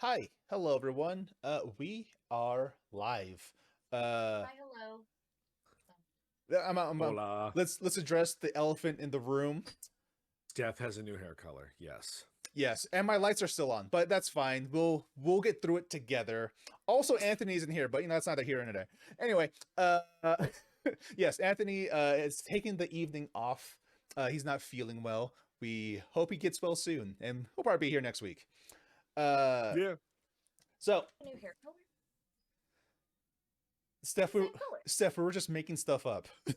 Hi, hello everyone. We are live. Uh, Hi, hello. I'm Hola. let's address the elephant in the room. Steph has a new hair color. Yes. Yes, and my lights are still on, but that's fine. We'll get through it together. Also, Anthony's in here, but that's not a here and a there. Anyway, yes, Anthony is taking the evening off. He's not feeling well. We hope he gets well soon, and he'll probably be here next week. Uh, Yeah. so A new hair color? Steph, Same color. We were just making stuff up. Oh,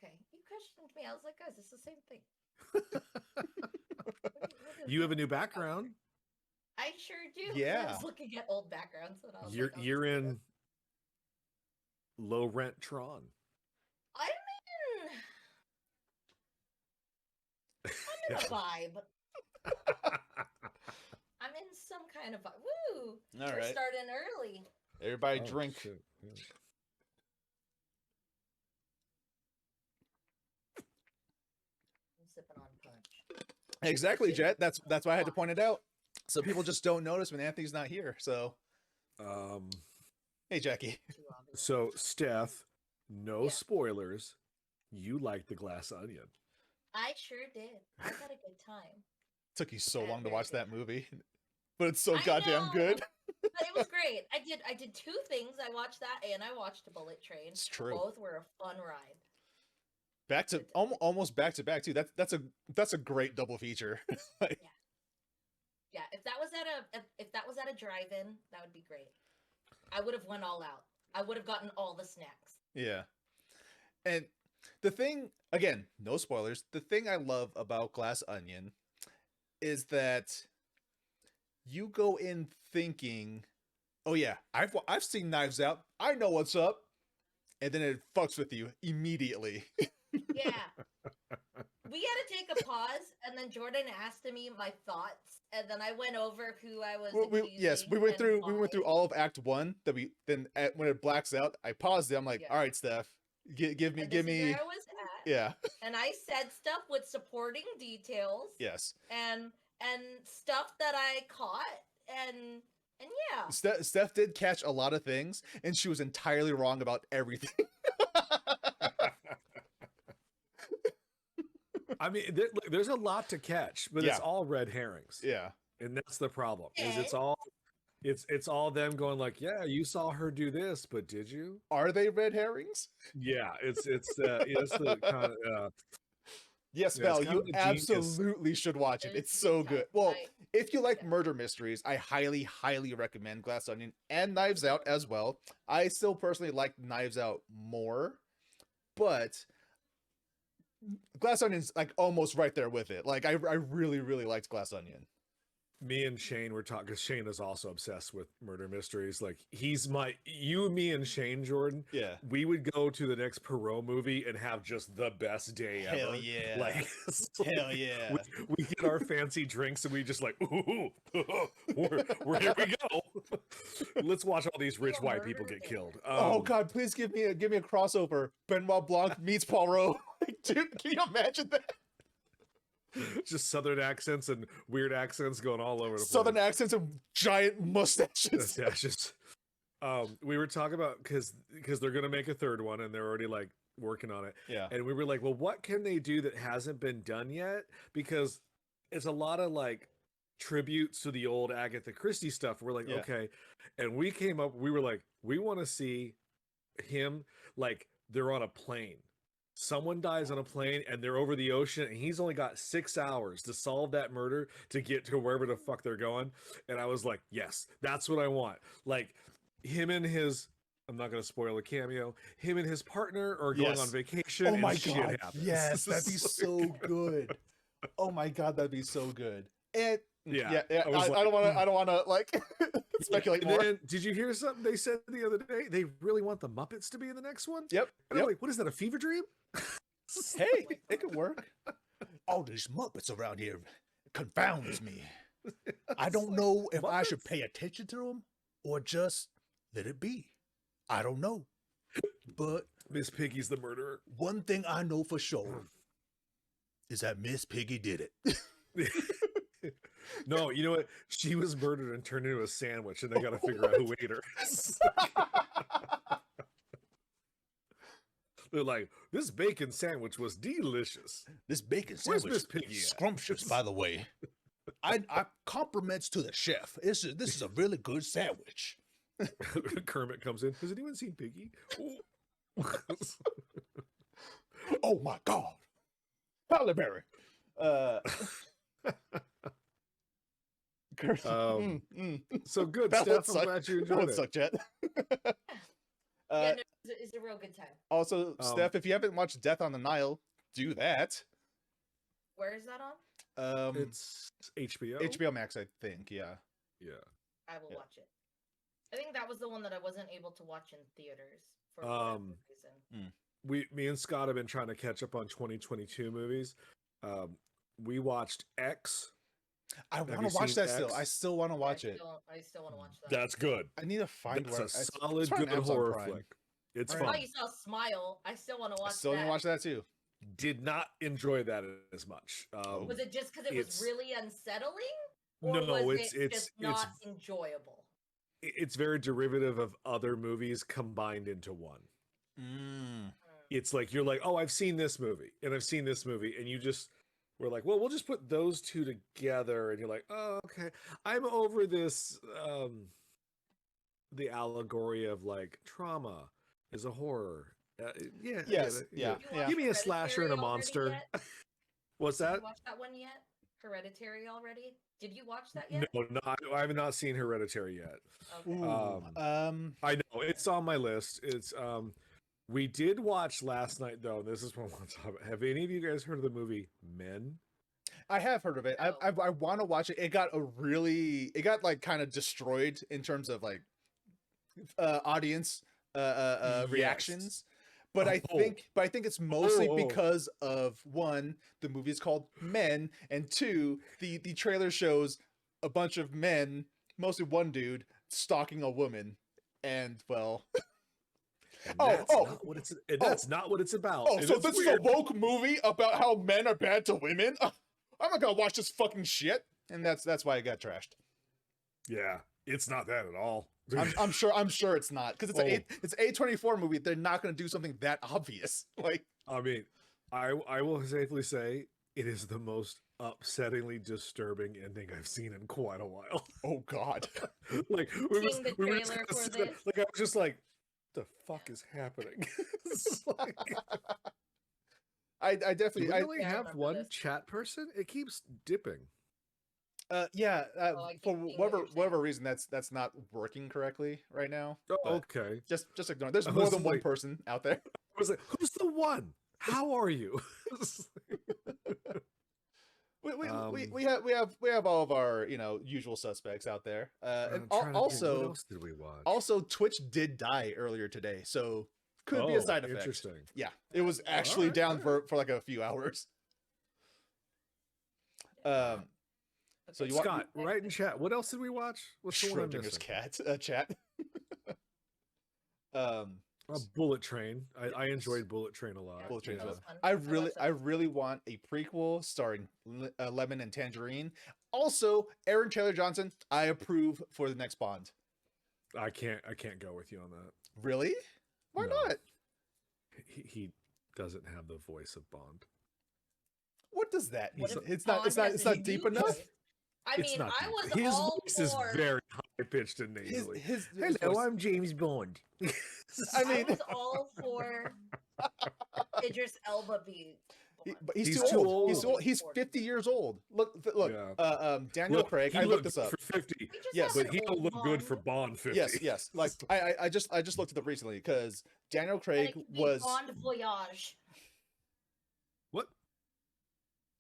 okay. You questioned me. I was like, guys, it's the same thing. You have a new background. I sure do. Yeah. I was looking at old backgrounds and I was You're like, you're in low rent Tron. I'm in a vibe. I'm in some kind of vibe. Woo! All We're right. starting early. Everybody Oh, drink. shit. Yeah. I'm sipping on punch. Exactly, Jet. That's why I had to point it out. So people just don't notice when Anthony's not here. So, Um. hey, Jackie. Too obvious. So Steph, no Yeah. spoilers. You like the glass onion. I sure did. I had a good time. Took you so Yeah, long to very watch good that movie, but it's so I goddamn know. good. But it was great. I did two things. I watched that and I watched Bullet Train. It's true. Both were a fun ride. Back to almost back to back too. That's a great double feature. Like, Yeah, if that was at a drive-in, that would be great. I would have went all out. I would have gotten all the snacks. yeah. And the thing, again, no spoilers. The thing I love about Glass Onion is that you go in thinking, "Oh yeah, I've seen Knives Out. I know what's up," and then it fucks with you immediately. Yeah. We had to take a pause, and then Jordan asked me my thoughts, and then I went over who I was Yes, accusing we went and through why. all of Act One. When it blacks out, I paused it. I'm like, Yeah. "All right, Steph, give And this is me, where I was at. yeah, And I said stuff with supporting details yes." and stuff that I caught and yeah. Steph did catch a lot of things, and she was entirely wrong about everything. I mean, look, there's a lot to catch, but Yeah. it's all red herrings, Yeah, and that's the problem. Is And it's all them going like, yeah, you saw her do this, but did you? are they red herrings? Yeah, it's the kind of Yes, yeah, it's Val, kind you of the genius. absolutely should watch it. It's there's so big good. time. Well, I if you like yeah. murder mysteries, I highly recommend Glass Onion and Knives Out as well. I still personally like Knives Out more, but Glass Onion's like almost right there with it. Like I really liked Glass Onion. Me and Shane were talking because Shane is also obsessed with murder mysteries. Like he's you, me, and Shane Jordan. Yeah. We would go to the next Perot movie and have just the best day Hell ever. yeah. Like Hell yeah. we get our fancy drinks and we just like, ooh, we're here we go. Let's watch all these rich Yeah, white people murder get there. killed. Oh God, please give me a crossover. Benoit Blanc meets Poirot. Like, dude, can you imagine that? Just southern accents and weird accents going all over the Southern place. accents and giant mustaches. Yeah, just we were talking about because they're gonna make a third one and they're already like working on it. Yeah. And we were like, well, what can they do that hasn't been done yet? Because it's a lot of like tributes to the old Agatha Christie stuff. We're like, Yeah. okay. And we were like, we want to see him like they're on a plane. Someone dies on a plane and they're over the ocean and he's only got 6 hours to solve that murder to get to wherever the fuck they're going. And I was like, yes, that's what I want. Like him and his, I'm not going to spoil a cameo, him and his partner are going Yes. on vacation Oh my and shit God. happens. Yes, that'd be so good. Oh my God, that'd be so good. And Yeah, I was don't want to like speculate And more. then, did you hear something they said the other day? They really want the Muppets to be in the next one? Yep. And I'm like, what is that, a fever dream? Hey, it could work. All these Muppets around here confounds me. I don't know if I should Muppets? pay attention to them or just let it be. I don't know. But Miss Piggy's the murderer. one thing I know for sure is that Miss Piggy did it. No, you know what? She was murdered and turned into a sandwich, and they got to figure out who ate her. They're like, this bacon sandwich was delicious. This bacon Where's sandwich Miss Piggy is at? scrumptious, by the way. I compliments to the chef. This is a really good sandwich. Kermit comes in. Has anyone seen Piggy? Oh my God. Halle Berry. So good, That one Steph. I'm sucked. glad you That one enjoyed it. sucked, Chet. Yeah, no, it's a real good time. Also, Steph, if you haven't watched Death on the Nile, do that. Where is that on? It's HBO. HBO Max, I think. Yeah. Yeah. I will Yeah. watch it. I think that was the one that I wasn't able to watch in theaters for whatever reason. Me and Scott have been trying to catch up on 2022 movies. We watched X. I Have want you to watch seen that still. X? I still want to watch it. I still want to watch that. That's good. I need to find That's where a solid, probably good on Amazon horror Prime. flick. It's Alright. Oh, fun. you saw Smile. I still want to I watch still that. need to watch that too. Did not enjoy that as much. Was it just because it was it's- really unsettling? Or No, was it's it just not enjoyable? it's very derivative of other movies combined into one. It's like you're like, oh, I've seen this movie and I've seen this movie, and you just were like, well, we'll just put those two together, and you're like, oh, okay, I'm over this. The allegory of like trauma is a horror. Yeah. I Yes. get it. Yeah. Did you watch Give me a slasher and a Hereditary already monster. yet? What's Did that? you watch that one yet? Hereditary already? Did you watch that yet? No, I have not seen Hereditary yet. Okay. Ooh, I know it's on my list. It's we did watch last night though. This is what I want to talk about. Have any of you guys heard of the movie Men? I have heard of it. No. I want to watch it. It got like kind of destroyed in terms of like audience Yes. reactions. But I Oh. think it's mostly Oh. because of one, the movie is called Men, and two, the trailer shows a bunch of men, mostly one dude, stalking a woman, and well, And Oh, that's oh. not what it's. And that's not what it's about. oh, and so it's this weird. is a woke movie about how men are bad to women. I'm not gonna watch this fucking shit, and that's why it got trashed. Yeah, it's not that at all. I'm sure it's not, because it's A24 movie. They're not gonna do something that obvious. Like, I mean, I will safely say it is the most upsettingly disturbing ending I've seen in quite a while. oh god. Like Seeing the trailer just for kinda this. like I was just like, the fuck is happening? It's like, I do definitely we I only I have remember one this. chat person? It keeps dipping. yeah, I keep for seeing what you're whatever saying. reason that's not working correctly right now. Oh, But okay. just ignore it. There's I more was than one like- person out there. I was like, who's the one? How are you? We have all of our usual suspects out there. And I'm trying to think, what also else did we watch? Twitch did die earlier today, so could be a Oh, side effect. Interesting. Yeah, it was actually Alright, down for like a few hours. So you Scott, write in chat. What else did we watch? What's the one I'm Schrodinger's missing? chat. Bullet Train. I enjoyed Bullet Train a lot. Bullet Train's That fun. was fun. I watched that. really want a prequel starring Lemon and Tangerine. Also, Aaron Taylor Johnson. I approve for the next Bond. I can't go with you on that. Really? Why No. not? He doesn't have the voice of Bond. What does that mean? What if It's not. Bond It's not. has It's a not deep new enough. voice? I It's mean, not I deep. was His all voice is for. very high pitched and His nasally. voice- I'm James Bond. I mean, I was all for Idris Elba being. but he's, He's too too old. old. He's too old. He's 50 years old. Look. Yeah. Daniel Craig. he I looked looked this up. for 50, He just Yes, has but an he don't old look good for Bond, Bond 50. Yes. Like I just looked it up recently because Daniel and Craig it could be was. Bond Voyage. What?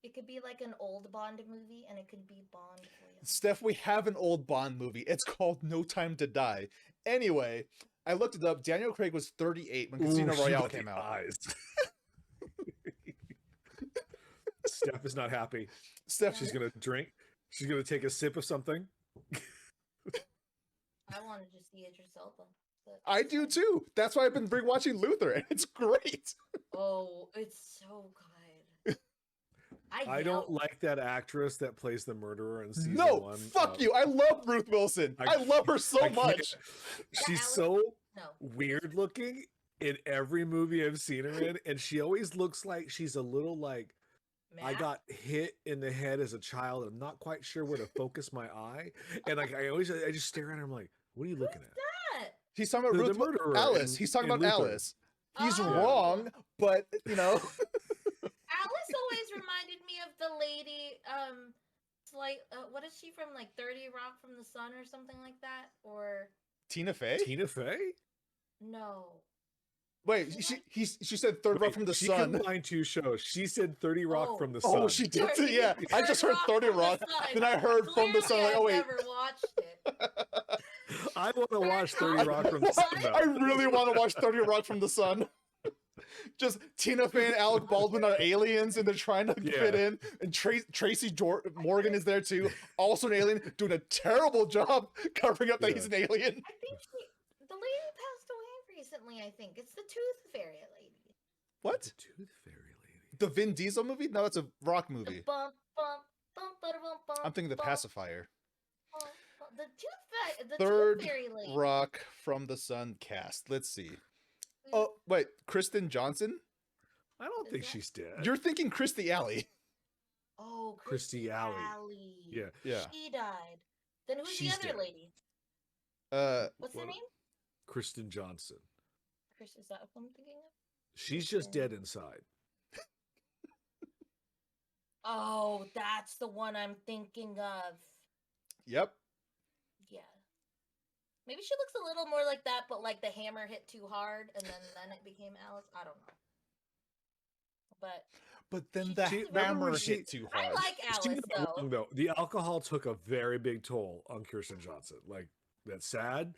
It could be like an old Bond movie, and it could be Bond Voyage. Steph, we have an old Bond movie. It's called No Time to Die. Anyway, I looked it up. Daniel Craig was 38 when Casino Ooh, Royale look at came the out. Eyes. Steph is not happy. Steph, She's gonna drink. She's gonna take a sip of something. I wanted to see Idris Elba. but- I do too. That's why I've been rewatching Luther, and it's great. Oh, it's so good. I don't like that actress that plays the murderer in season No, 1. fuck you. I love Ruth Wilson. I love her so I can't- much. She's Alex? so No. weird looking in every movie I've seen her in, and she always looks like she's a little like I Matt? got hit in the head as a child. I'm not quite sure where to focus my eye, and like I just stare at her. I'm like, what are you looking at? That? He's talking about The Ruth murderer Alice. in- He's talking in about Luther. Alice. He's Oh. wrong, but you know. Alice always reminded me of the lady, it's like, what is she from, like 30 Rock from the Sun or something like that? Or Tina Fey? Tina Fey? no? Wait, she said Third Rock Wait, from the she Sun. combined 2 shows. She said 30 Rock Oh. from the Sun. Oh, she did. 30 Yeah, I just heard 30 from the Rock. Sun. Then I heard from the Sun. Like, oh Clearly wait. I've never watched it. I want to watch 30 I- Rock from the Sun. though. I really want to watch 30 Rock from the Sun. Just Tina Fey and Alec Baldwin are aliens and they're trying to fit in. And Tracy Morgan is there too, also an alien, doing a terrible job covering up that he's an alien. I think the lady passed away recently, I think. It's the Tooth Fairy lady. What? The Tooth Fairy lady. The Vin Diesel movie? No, that's a rock movie. The bump, bump, bump, bump, bump, I'm thinking the bump, pacifier. bump, bump. The Third Tooth Fairy lady. Rock from the Sun cast. Let's see. Oh, wait, Kristen Johnson? I don't Is think that- she's dead. You're thinking Christy Alley. Oh, Christy Alley. Yeah. Yeah. She died. Then who's She's the other dead. lady? What's her What- name? Kristen Johnson. Chris, is that what I'm thinking of? She's just dead inside. Oh, that's the one I'm thinking of. Yep. Yeah. Maybe she looks a little more like that, but like the hammer hit too hard, and then it became Alice. I don't know. But then She- the she- remember hammer when she- hit too I hard. like She Alice did that wrong, though. though. The alcohol took a very big toll on Kirsten Johnson. Like, that's sad.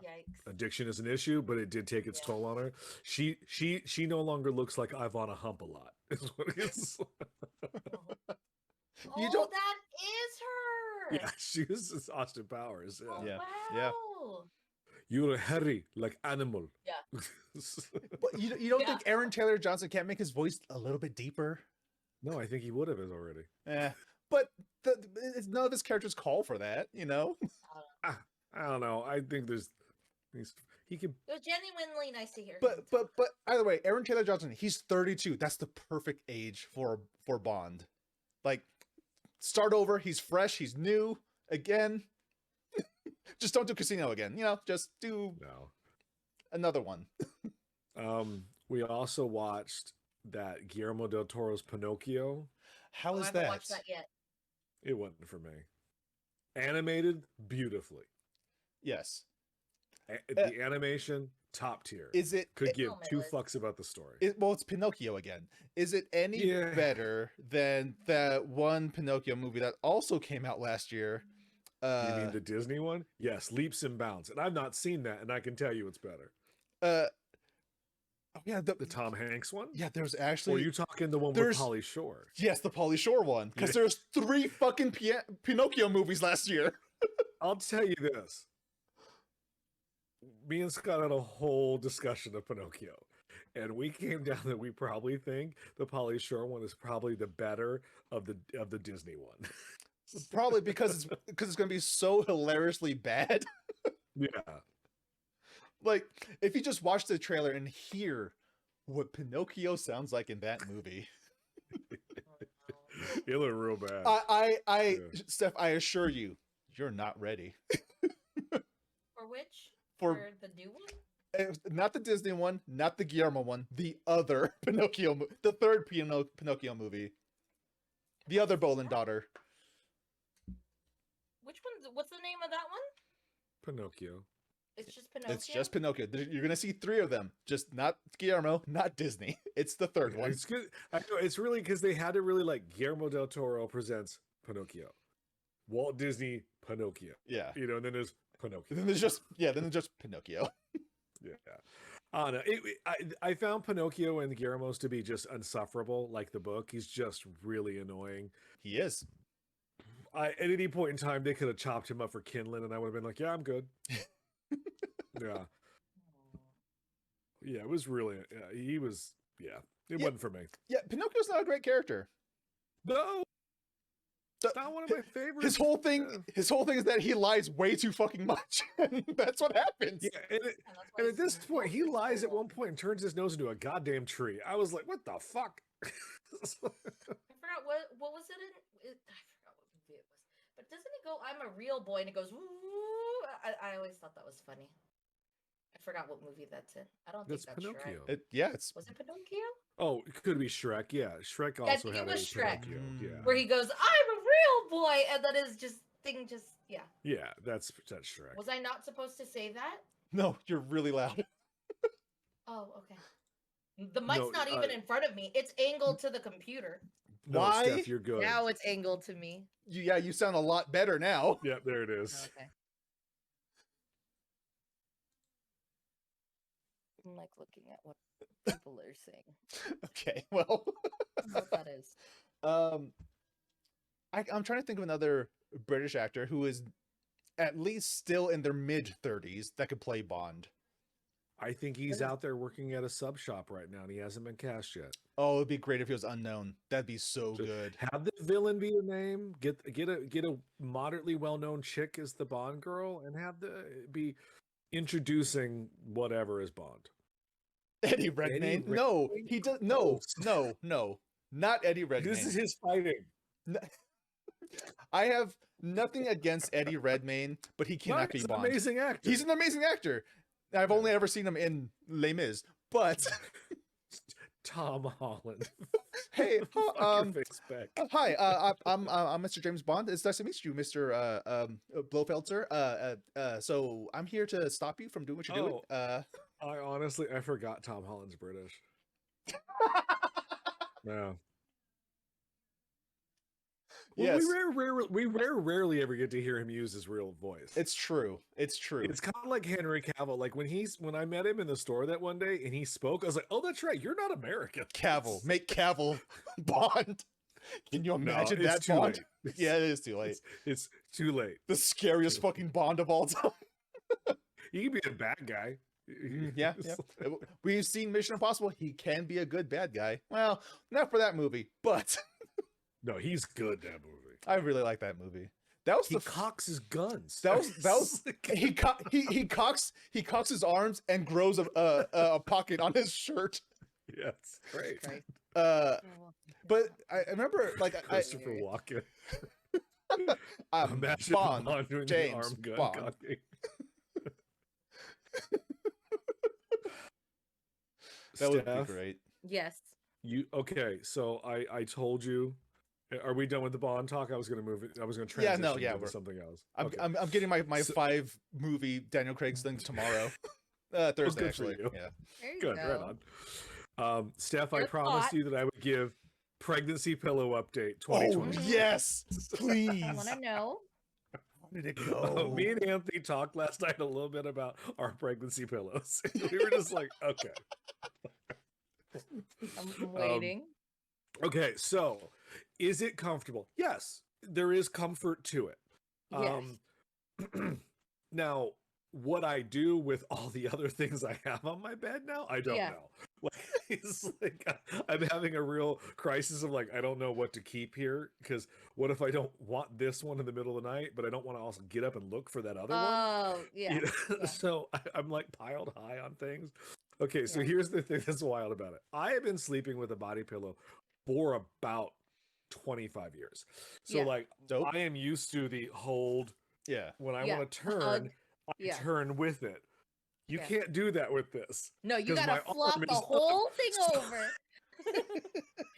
Yikes. Addiction is an issue, but it did take its Yeah. toll on her. She no longer looks like Ivana Hump a lot. Is what it is. You Oh, don't- that is her. Yeah, she was Austin Powers. Oh, Yeah. Yeah. wow. You're hairy like animal. Yeah. But you don't Yeah. think Aaron Taylor Johnson can't make his voice a little bit deeper? No, I think he would have already. But none of his characters call for that, you know? I don't know. I think he could. It was genuinely nice to hear. him But talk. either way, Aaron Taylor Johnson, he's 32. That's the perfect age for Bond. Like, start over. He's fresh. He's new again. Just don't do Casino again. You know, just do No. another one. We also watched that Guillermo del Toro's Pinocchio. How I is haven't that? watched that yet. It wasn't for me. Animated beautifully. Yes. The animation top tier. Is it? Could give on my 2 list. fucks about the story. Well, it's Pinocchio again. Is it any Yeah. better than that one Pinocchio movie that also came out last year? You mean the Disney one? Yes, leaps and bounds. And I've not seen that, and I can tell you it's better. Oh yeah, The Tom Hanks one? yeah. There's Or actually are you talking the one with there's- Polly Shore? yes, the Pauly Shore one, because Yeah. there's 3 fucking Pinocchio movies last year. I'll tell you this. Me and Scott had a whole discussion of Pinocchio. And we came down that we probably think the Polly Shore one is probably the better of the Disney one. Probably because it's gonna be so hilariously bad. Yeah. Like, if you just watch the trailer and hear what Pinocchio sounds like in that movie, It looked real bad. I Yeah. Steph, I assure you, you're not ready. For which? For- For the new one? Not the Disney one, not the Guillermo one, the other Pinocchio, the third Pinocchio movie, the other Boland daughter. Which one? What's the name of that one? Pinocchio. It's just Pinocchio. It's just Pinocchio. You're gonna see 3 of them, just not Guillermo, not Disney. It's the third one. It's good. I know it's really because they had to really like Guillermo del Toro presents Pinocchio, Walt Disney Pinocchio. Yeah. You know, and then there's Pinocchio. Then there's just Pinocchio. Yeah. I don't know. I found Pinocchio and Guillermo's to be just insufferable, like the book. He's just really annoying. He is. At any point in time, they could have chopped him up for kindling, and I would have been like, "Yeah, I'm good." Yeah, it was really. He was. Yeah, it Yeah. wasn't for me. Yeah, Pinocchio's not a great character. No, The- it's not one of my favorites. His whole thing is that he lies way too fucking much. And that's what happens. Yeah, And that's why and at his this point, he nose is lies so at one long. point and turns his nose into a goddamn tree. I was like, what the fuck? I forgot what was it in? I forgot what movie it was. But doesn't it go? I'm a real boy, and it goes. Woo! I always thought that was funny. I forgot what movie that's in. I don't That's think that's Pinocchio. Shrek. It's Was it Pinocchio? Oh, it could be Shrek. Yeah, Shrek I also think had it a was Shrek. Pinocchio. Yeah, Where he goes, "I'm a real boy," and then his thing yeah. yeah, that's Shrek. Was I not supposed to say that? no, you're really loud. Oh, okay. The mic's No, not even in front of me. It's angled to the computer. No, Why? Steph, you're good. Now it's angled to me. You sound a lot better now. Yeah, there it is. Okay. I'm like looking at what people are saying. Okay, well, I don't know what that is. I'm trying to think of another British actor who is at least still in their mid-30s that could play Bond. I think he's out there working at a sub shop right now, and he hasn't been cast yet. Oh, it'd be great if he was unknown. That'd be so So good. Have the villain be a name. Get a moderately well known chick as the Bond girl, and have the be introducing whatever as Bond. Eddie Redmayne? Redmayne? No, he does. No, not Eddie Redmayne. This is his fighting. I have nothing against Eddie Redmayne, but he cannot be He's an Bond. amazing actor. He's an amazing actor. I've only ever seen him in Les Mis, but Tom Holland. hey, Fuck your face back. hi, I'm Mr. James Bond. It's nice to meet you, Mr. Blofeld, sir. So I'm here to stop you from doing what you're doing. I forgot Tom Holland's British. No. Well, Yes. we rarely ever get to hear him use his real voice. It's true. It's true. It's kind of like Henry Cavill. Like when I met him in the store that one day and he spoke, I was like, "Oh, that's right. You're not American." Cavill. Make Cavill Bond. Can you imagine No, that it's too Bond? late. Yeah, it is too late. It's too late. The scariest fucking Bond of all time. He can be a bad guy. Yeah. We've seen Mission Impossible. He can be a good bad guy. Well, not for that movie, but No, he's good. That movie. I really like that movie. That was He the cocks his guns. that was he cocks his arms and grows a pocket on his shirt. Yes, great. Right. But I remember like Christopher Walken. I'm Imagine Bond, doing James the arm gun Bond. cocking. That would be Steph, great. Yes. Okay? So I told you. Are we done with the Bond talk? I was going to move it. I was going to Yeah, transition no, yeah, into we're- something else. I'm Okay. I'm getting my So- 5 movie Daniel Craig's things tomorrow. Thursday good for actually. you. Yeah. There you Good, go. right on. Steph, I Good promised thought. you that I would give pregnancy pillow update Oh 2020. yes, please. I want to know. Where did it go? Me and Anthony talked last night a little bit about our pregnancy pillows. We were just like, okay. I'm waiting. Okay, so is it comfortable? Yes, there is comfort to it. Now, what I do with all the other things I have on my bed now, I don't Yeah. know. Like, it's like I'm having a real crisis of like, I don't know what to keep here because what if I don't want this one in the middle of the night, but I don't want to also get up and look for that other one? Oh, yeah. You know? yeah. So I'm like piled high on things. Okay, so Yeah. here's the thing that's wild about it. I have been sleeping with a body pillow for about 25 years. So Yeah. like Dope. I am used to the hold Yeah. when I Yeah, want to the hug. turn, I Yeah. turn with it. You Yeah. can't do that with this. No, you 'cause gotta my flop arm the is up. whole thing So- over.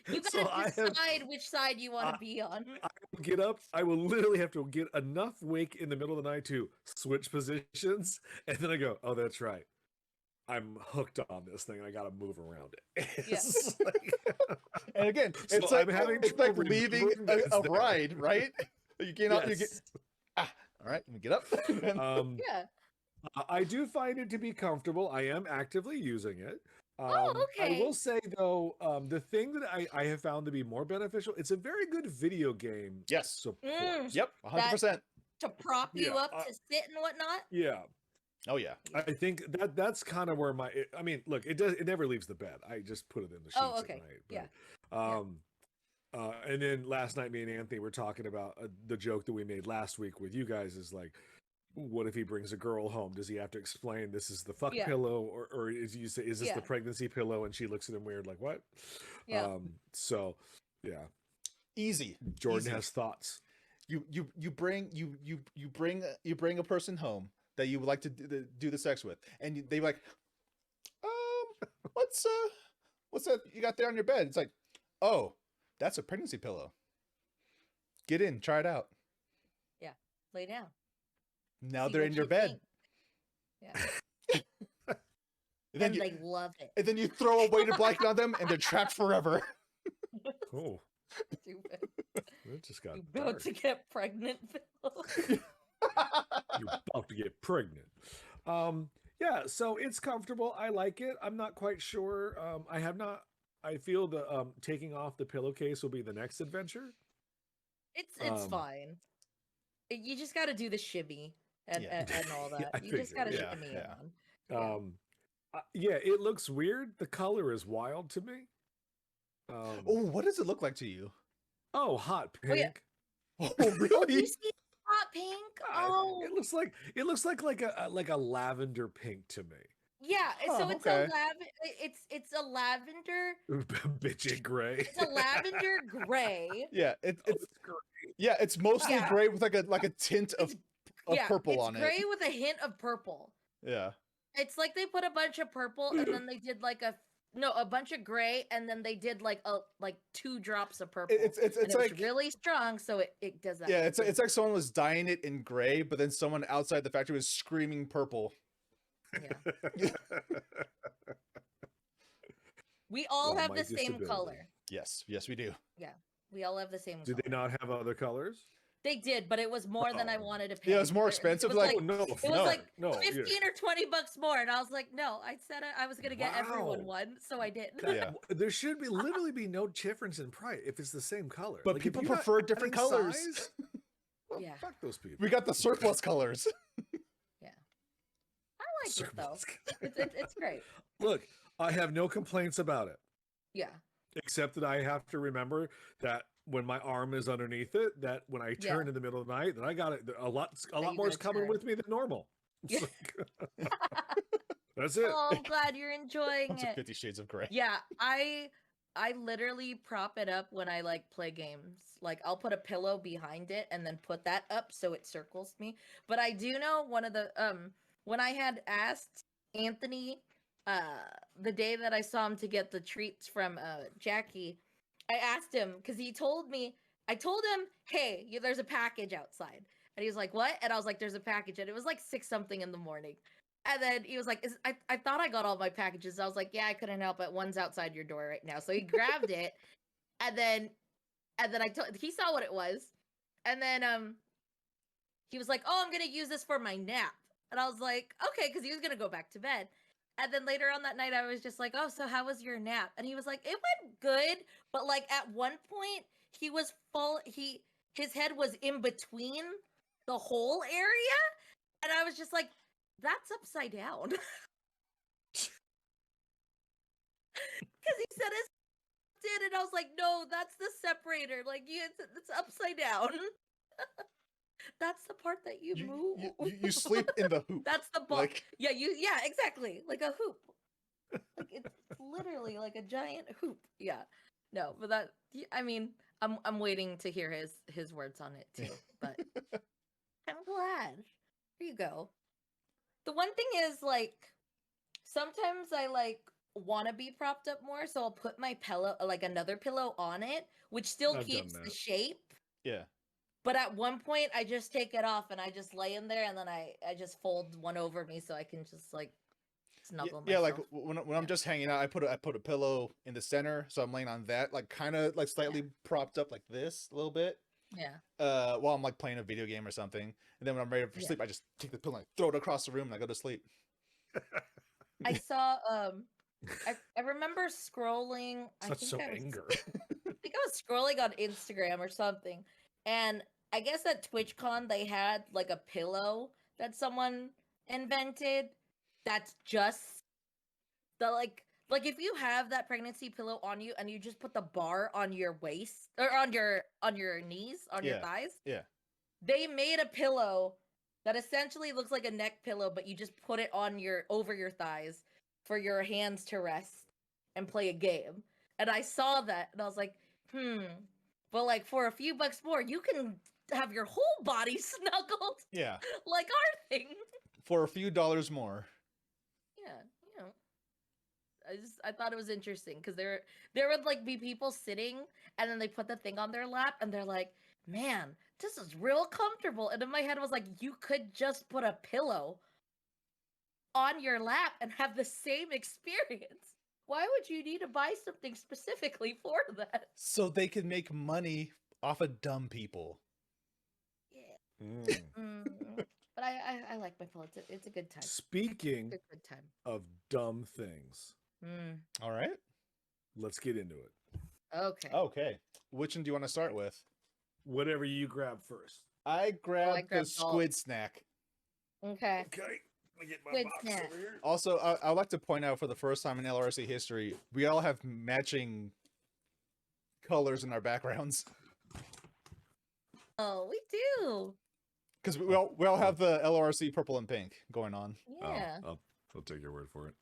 You So I gotta have- decide which side you want I- to be on. I will get up. I will literally have to get enough wake in the middle of the night to switch positions, and then I go, "Oh, that's right. I'm hooked on this thing. And I got to move around it." It's like- And again, So it's like I'm having it's like trouble leaving remembering that a it's there. ride, right? You get up, you get Yes. all right, let me get up. Yeah. I do find it to be comfortable. I am actively using it. Oh, I okay. will say though, the thing that I have found to be more beneficial, it's a very good video game Yes. support. Yep, 100%. To prop you Yeah, up to sit and whatnot. Yeah, Oh yeah. I think that's kind of where I mean, look, it never leaves the bed. I just put it in the sheets Oh, okay. at night. Yeah. But, And then last night, me and Anthony were talking about the joke that we made last week with you guys is like, what if he brings a girl home? Does he have to explain this is the fuck Yeah. pillow, or is you say is this Yeah. the pregnancy pillow? And she looks at him weird, like what? Yeah. So yeah, Easy. Jordan Easy. has thoughts. You bring a person home that you would like to do the sex with, and they like, what's that you got there on your bed? It's like, oh, that's a pregnancy pillow. Get in, try it out. Yeah. Lay down. Now See they're what in your you bed. think. Yeah. And then And they love it. and then you throw a weighted blanket on them, and they're trapped forever. Oh, Stupid. it just got You dark. about to get pregnant, Phil. You're about to get pregnant. Yeah, so it's comfortable. I like it. I'm not quite sure. I feel the taking off the pillowcase will be the next adventure. It's fine. You just got to do the shimmy and all that. I You just got to figured, yeah, shimmy yeah. it on. Yeah, it looks weird. The color is wild to me. Oh, what does it look like to you? Oh, hot Oh, yeah. pink. Oh, Oh, you really? see hot pink? Oh, It looks like a lavender pink to me. yeah. Huh, So it's okay. it's a lavender. Bitchy gray. It's a lavender gray. Yeah, it's great. yeah, it's mostly Yeah. gray with like a tint of Yeah, purple it's on gray it. with a hint of purple. Yeah. It's like they put a bunch of purple and then they did like a bunch of gray and then they did like 2 drops of purple. It's And it like was really strong, so it does that. yeah, it's like someone was dyeing it in gray, but then someone outside the factory was screaming purple. Yeah. We all Well, have my the same disability. color. Yes, we do. We all have the same Do color. they not have other colors? They did, but it was more than I Oh. wanted to pay. Yeah, it's more It expensive. was Like, like, no, it was like no, 15 or 20 bucks more, and I was like, no, I said I was gonna get everyone Wow. one, so I did. Yeah. There should be literally be no difference in price if it's the same color. But Like, if people you're not prefer different adding colors. size, well, Yeah. fuck those people. We got the surplus colors. I like it though. Surplus. It's great. Look, I have no complaints about it, Yeah. except that I have to remember that when my arm is underneath it, that when I turn in the middle of the night, that I got it. A lot you more is gotta coming turn. with me than normal. It's Yeah. like- That's it. Oh, I'm glad you're enjoying Bunch of it. 50 Shades of Grey. Yeah, I literally prop it up when I like play games. Like I'll put a pillow behind it and then put that up so it circles me. But I do know one of the when I had asked Anthony the day that I saw him to get the treats from Jackie, I asked him because I told him, hey, there's a package outside. And he was like, what? And I was like, there's a package. And it was like 6 something in the morning. And then he was like, I thought I got all my packages. I was like, yeah, I couldn't help it. One's outside your door right now. So he grabbed it. And then he saw what it was. And then he was like, oh, I'm going to use this for my nap. And I was like, okay, because he was going to go back to bed. And then later on that night, I was just like, oh, so how was your nap? And he was like, it went good. But like at one point, he was his head was in between the whole area. And I was just like, that's upside down. Because he said it did, and I was like, no, that's the separator. Like, it's upside down. That's the part that you move. You sleep in the hoop. That's the ball. Like, Yeah, exactly. Like a hoop. Like it's literally like a giant hoop. Yeah. No, but I mean, I'm waiting to hear his words on it too. But I'm glad. Here you go. The one thing is like sometimes I like want to be propped up more, so I'll put my pillow, like another pillow on it, which still I've done keeps the that. shape. yeah. But at one point, I just take it off and I just lay in there, and then I just fold one over me so I can just like snuggle Yeah, myself. like when I'm just hanging out, I put a pillow in the center, so I'm laying on that, like kind of like slightly propped up like this a little bit. Yeah. While I'm like playing a video game or something, and then when I'm ready for sleep, I just take the pillow and I throw it across the room and I go to sleep. I saw I remember scrolling. Such anger. I think I was scrolling on Instagram or something, and I guess at TwitchCon they had like a pillow that someone invented that's just the Like if you have that pregnancy pillow on you and you just put the bar on your waist or on your knees, on your Yeah. thighs. Yeah. They made a pillow that essentially looks like a neck pillow, but you just put it on over your thighs for your hands to rest and play a game. And I saw that and I was like, but like for a few bucks more, you can have your whole body snuggled Yeah. like our thing. For a few dollars more. Yeah, you know. I thought it was interesting because there would like be people sitting and then they put the thing on their lap and they're like, man, this is real comfortable. And in my head I was like, you could just put a pillow on your lap and have the same experience. Why would you need to buy something specifically for that? So they can make money off of dumb people. Yeah. But I like my pillow. It's a good time. Speaking It's a good time. of dumb things, All right. let's get into it. Okay. Okay. Which one do you want to start with? Whatever you grab first. I grabbed the grabbed all. squid snack. Okay. Okay. Let me get my Squid box snack. over here. Also, I'd like to point out for the first time in LRC history, we all have matching colors in our backgrounds. Oh, we do. Because we all have the LRC purple and pink going on. Yeah. Oh, I'll take your word for it.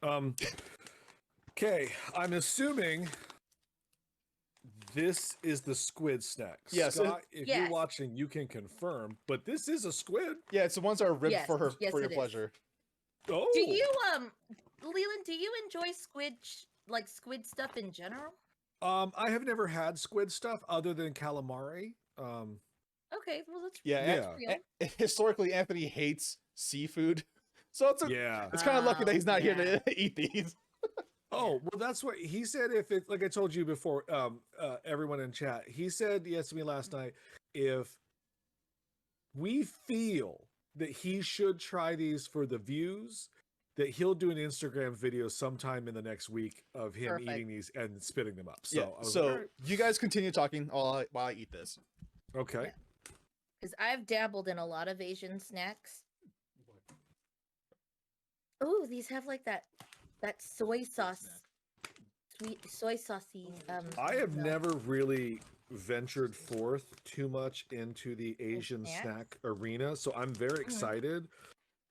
Okay, I'm assuming this is the squid snack. Yes, Scott, if you're Yes. watching, you can confirm, but this is a squid. Yeah, it's the ones that are ribbed Yes, for her yes, for your it is. pleasure. Oh, Do you Leland, do you enjoy squid stuff in general? I have never had squid stuff other than calamari. Okay, well that's Yeah, Yeah. historically, Anthony hates seafood, so Yeah. it's kind of lucky that he's not here yeah. to eat these. Oh, well, that's what he said. If it's like I told you before, everyone in chat, he said yes to me last night. If we feel that he should try these for the views, that he'll do an Instagram video sometime in the next week of him Perfect. eating these and spitting them up. So, Yeah, I was so like, "All right." you guys continue talking while I eat this. Okay. Yeah. Because I've dabbled in a lot of Asian snacks. Oh, these have like that soy sauce, sweet soy saucy. I have smell. never really ventured forth too much into the Asian snacks? snack arena, so I'm very excited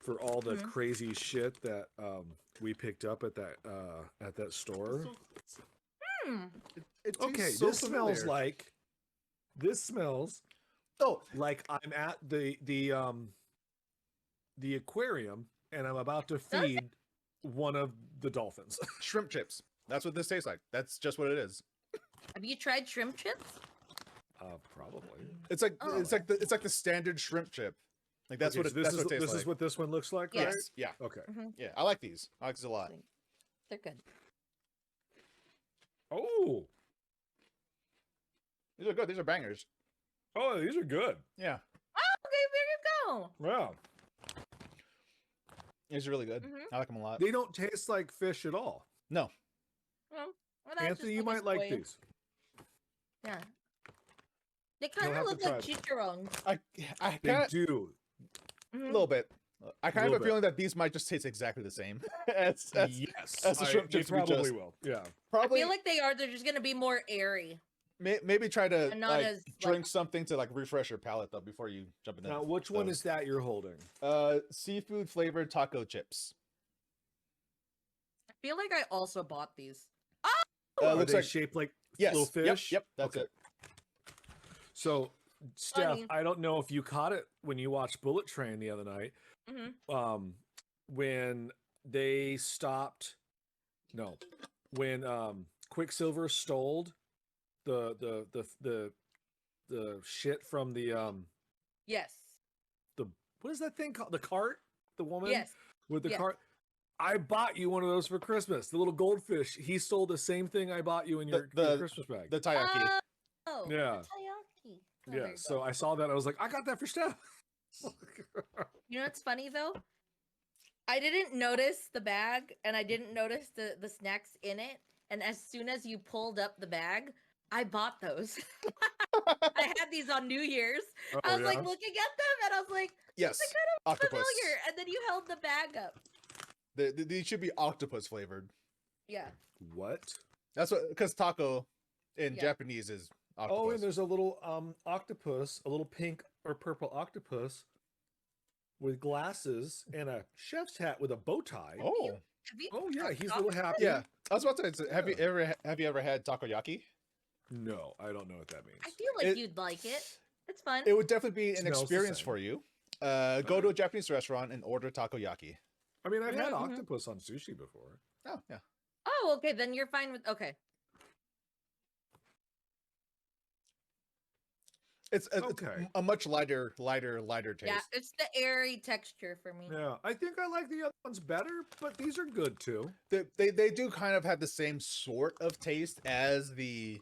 for all the crazy shit that we picked up at that store. It Okay, tastes so this smells familiar. Oh, like I'm at the aquarium and I'm about to Does it? feed one of the dolphins. shrimp chips. That's what this tastes like. That's just what it is. Have you tried shrimp chips? Probably. It's like Oh. it's like the standard shrimp chip. Like that's Okay, what so it this that's what it tastes this like. is what this one looks like, Yes. right? Yeah, Okay. yeah. I like these. I like these a lot. They're good. Oh, These are good. These are bangers. oh, these are good. Yeah, Oh, okay, there you go. Wow. these are really good. Mhm. I like them a lot. They don't taste like fish at all. No, Well, that's Anthony, just you might like squid. these. Yeah. They kind have of to look like try chicharrones. I They kind do. a little bit. I kind of have Little a bit. feeling that these might just taste exactly the same as Yes, that's the shrimp they chips we probably just- will. Yeah. I probably feel like they're just gonna be more airy. maybe try to And not like, as, drink like- something to like refresh your palate though before you jump into Now, which one those. is that you're holding? Seafood flavored taco chips. I feel like I also bought these. Are Looks they like shaped like yes, little fish? Yep, that's Okay. it. So, Steph, Funny. I don't know if you caught it when you watched Bullet Train the other night. Mhm. When they stopped, no, when Quicksilver stole the shit from the Yes. what is that thing called? The cart? The woman Yes. with the yes. cart. I bought you one of those for Christmas. The little goldfish. He stole the same thing I bought you in your Christmas bag. The taiyaki. Oh. Yeah. Taiyaki. Oh, there Yeah, you so go. I saw that. I was like, I got that for Steph. You know what's funny though? I didn't notice the bag and I didn't notice the snacks in it. And as soon as you pulled up the bag, I bought those. I had these on New Year's. Oh, I was like yeah? looking at them and I was like, Yes, they're kind of octopus. familiar. And then you held the bag up. These should be octopus flavored. Yeah. What? That's what, because taco in Yeah. Japanese is octopus. Oh, and there's a little octopus, a little pink or purple octopus with glasses and a chef's hat with a bow tie. Oh, Have you Oh yeah, tried he's a little happy. yeah. I was about to say, have you Yeah. ever had takoyaki? No, I don't know what that means. I feel like It- you'd like it. It's fun. It would definitely be an Smells the experience same. for you. Go to a Japanese restaurant and order takoyaki. I mean, I've had Mhm. octopus on sushi before. Oh yeah. Oh, okay. Then you're fine with. Okay. It's Okay. a much lighter taste. Yeah, it's the airy texture for me. Yeah, I think I like the other ones better, but these are good too. They do kind of have the same sort of taste as the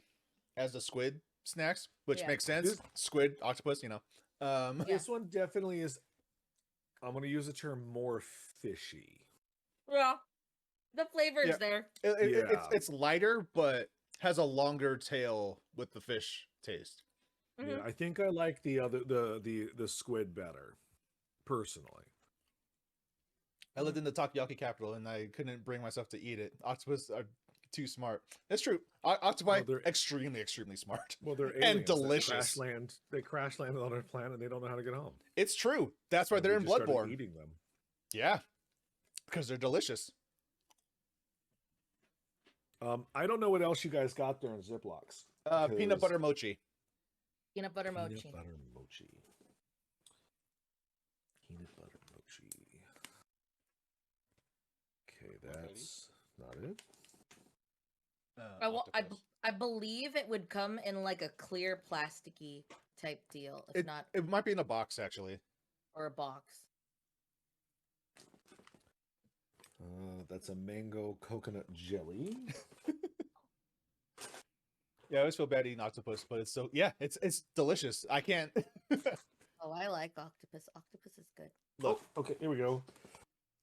squid snacks, which Yeah. makes sense. This- Squid, octopus, you know. Yeah. This one definitely is. I'm going to use the term more fishy. Yeah. The flavor's Yeah. there. Yeah. It's lighter, but has a longer tail with the fish taste. Yeah, Mhm. I think I like the other the squid better, personally. I lived in the takoyaki capital, and I couldn't bring myself to eat it. Octopus are too smart. That's true. Octopi, Well, they're- extremely smart. Well, they're And aliens that delicious. Crash land. They crash landed on our planet. And they don't know how to get home. It's true. That's why And they're we in just started Bloodborne. Eating them. Yeah, because they're delicious. I don't know what else you guys got there in Ziplocs. Peanut Because- butter mochi. Peanut butter mochi. Peanut butter mochi. Peanut butter mochi. Okay, that's not it. Octopus. I believe it would come in like a clear plasticky type deal, if not It might be in a box actually. or a box. That's a mango coconut jelly. Yeah, I always feel bad eating octopus, but it's so it's delicious. I can't. Oh, I like octopus. Octopus is good. Look, Oh, okay, here we go.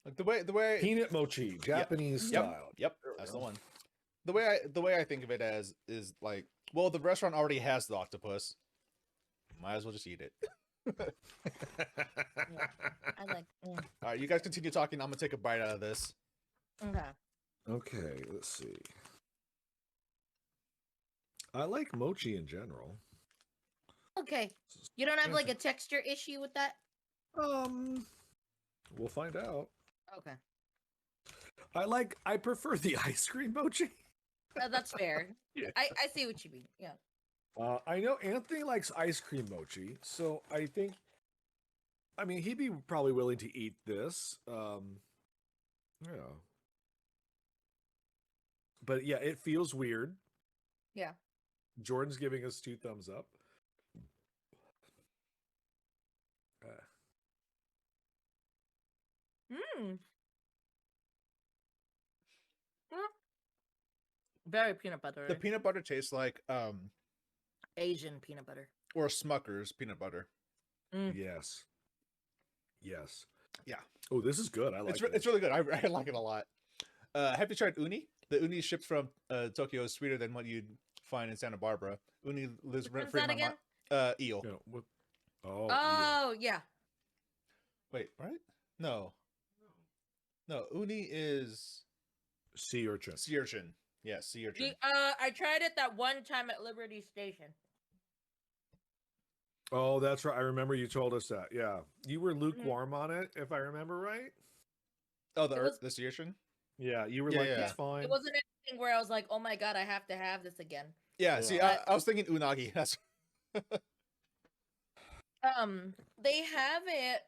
like the way Peanut mochi, Japanese Yep. style. Yep, There we that's go. the one. The way I think of it as is like, well, the restaurant already has the octopus. Might as well just eat it. I like. All right, you guys continue talking. I'm gonna take a bite out of this. Okay. Okay, let's see. I like mochi in general. Okay. You don't have like a texture issue with that? We'll find out. Okay. I prefer the ice cream mochi. That's fair. Yeah. I see what you mean. Yeah. I know Anthony likes ice cream mochi, so I think, I mean, he'd be probably willing to eat this. Yeah. But yeah, it feels weird. Yeah. Jordan's giving us 2 thumbs up. Mm. Very peanut butter. The peanut butter tastes like Asian peanut butter. or Smucker's peanut butter. Mm. Yes. Yes. Yeah. Oh, this is good. I like It's this. really good. I like it a lot. Have you tried uni? The uni shipped from Tokyo is sweeter than what you'd find in Santa Barbara. Uni lives Which rent free in one's my that mind. Eel. You know, oh, yeah. Oh, yeah. Wait, right? No. No, uni is Sea urchin. sea urchin. Yeah, sea urchin. I tried it that one time at Liberty Station. Oh, that's right. I remember you told us that. Yeah. You were lukewarm on it, if I remember right. Oh, It was- the sea urchin? Yeah. You were Yeah, like, yeah. it's fine. It wasn't anything where I was like, oh my god, I have to have this again. Yeah, Yeah. see, I was thinking unagi. That's They have it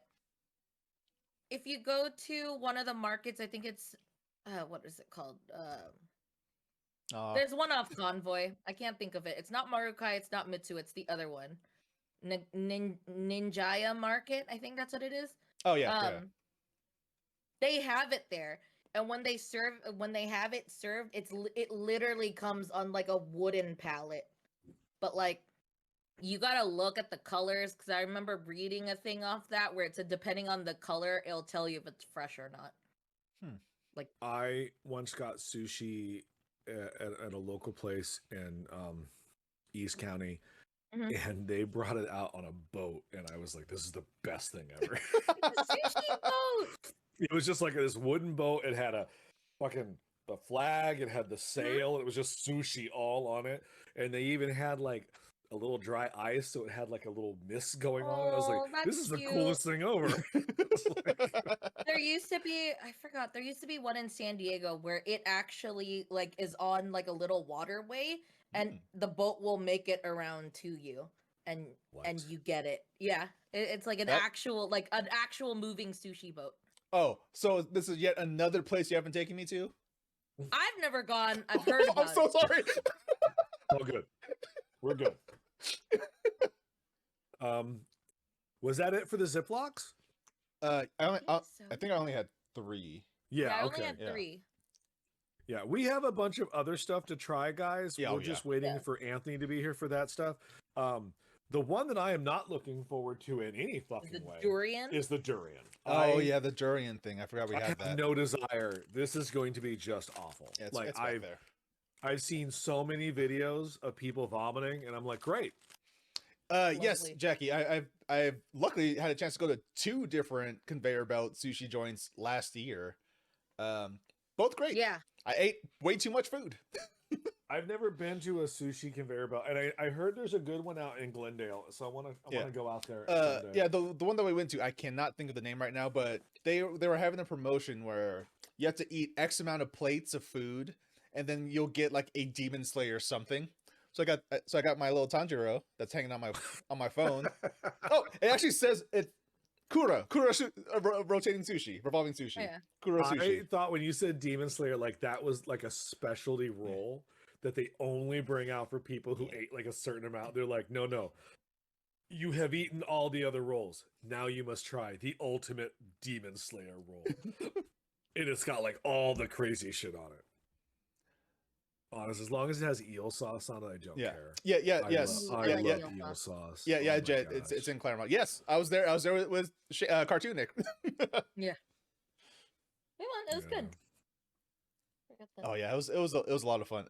if you go to one of the markets. I think it's what is it called? There's one off Convoy. I can't think of it. It's not Marukai. It's not Mitsu. It's the other one. Ninjaya Market. I think that's what it is. oh yeah. They have it there, and when they have it served, it literally comes on like a wooden pallet. But like, you gotta look at the colors because I remember reading a thing off that where it's depending on the color, it'll tell you if it's fresh or not. I once got sushi at a local place in East County, Mhm. and they brought it out on a boat, and I was like, "This is the best thing ever." Sushi boat. It was just like this wooden boat. It had a fucking the flag, it had the sail, it was just sushi all on it, and they even had like a little dry ice, so it had like a little mist going on. I was Oh, like, this that's is the cute. coolest thing over. It's like, There used to be, I forgot, there used to be one in San Diego where it actually like is on like a little waterway and the boat will make it around to you and What? you get it. Yeah. It's like an That- actual moving sushi boat. Oh, so this is yet another place you haven't taken me to? I've never gone. I've heard about I'm so it. sorry. Oh, good. We're good. Was that it for the Ziplocs? I think I only had 3. Yeah, I only okay. had 3. Yeah, we have a bunch of other stuff to try, guys. Yeah, We're oh, yeah. just waiting Yeah. for Anthony to be here for that stuff. The one that I am not looking forward to in any Is fucking the way durian? is the durian. Oh yeah, the durian thing. I forgot we I had have that. no desire. This is going to be just awful. Yeah, like it's back there. I've seen so many videos of people vomiting, and I'm like, great. Yes, Lovely. Jackie. I've luckily had a chance to go to 2 different conveyor belt sushi joints last year. Both great. Yeah. I ate way too much food. I've never been to a sushi conveyor belt, and I heard there's a good one out in Glendale, so I want to go out there. someday. Yeah, the one that we went to, I cannot think of the name right now, but they were having a promotion where you have to eat X amount of plates of food, and then you'll get like a Demon Slayer or something. So I got my little Tanjiro that's hanging on my phone. Oh, it actually says it rotating sushi, revolving sushi. Oh, yeah. Kura sushi. I thought when you said Demon Slayer, like that was like a specialty roll that they only bring out for people who ate like a certain amount. They're like, no, you have eaten all the other rolls. Now you must try the ultimate Demon Slayer roll. And it's got like all the crazy shit on it. Honest, as long as it has eel sauce on it, I don't care. Yeah, I yes. love, I I like love eel eel sauce. sauce. Yeah, Oh my Jet. It's gosh. in Claremont. Yes, I was there. I was there with Cartoon Nick. Yeah. It was Yeah. good. Forgot that. Oh yeah, it was a lot of fun.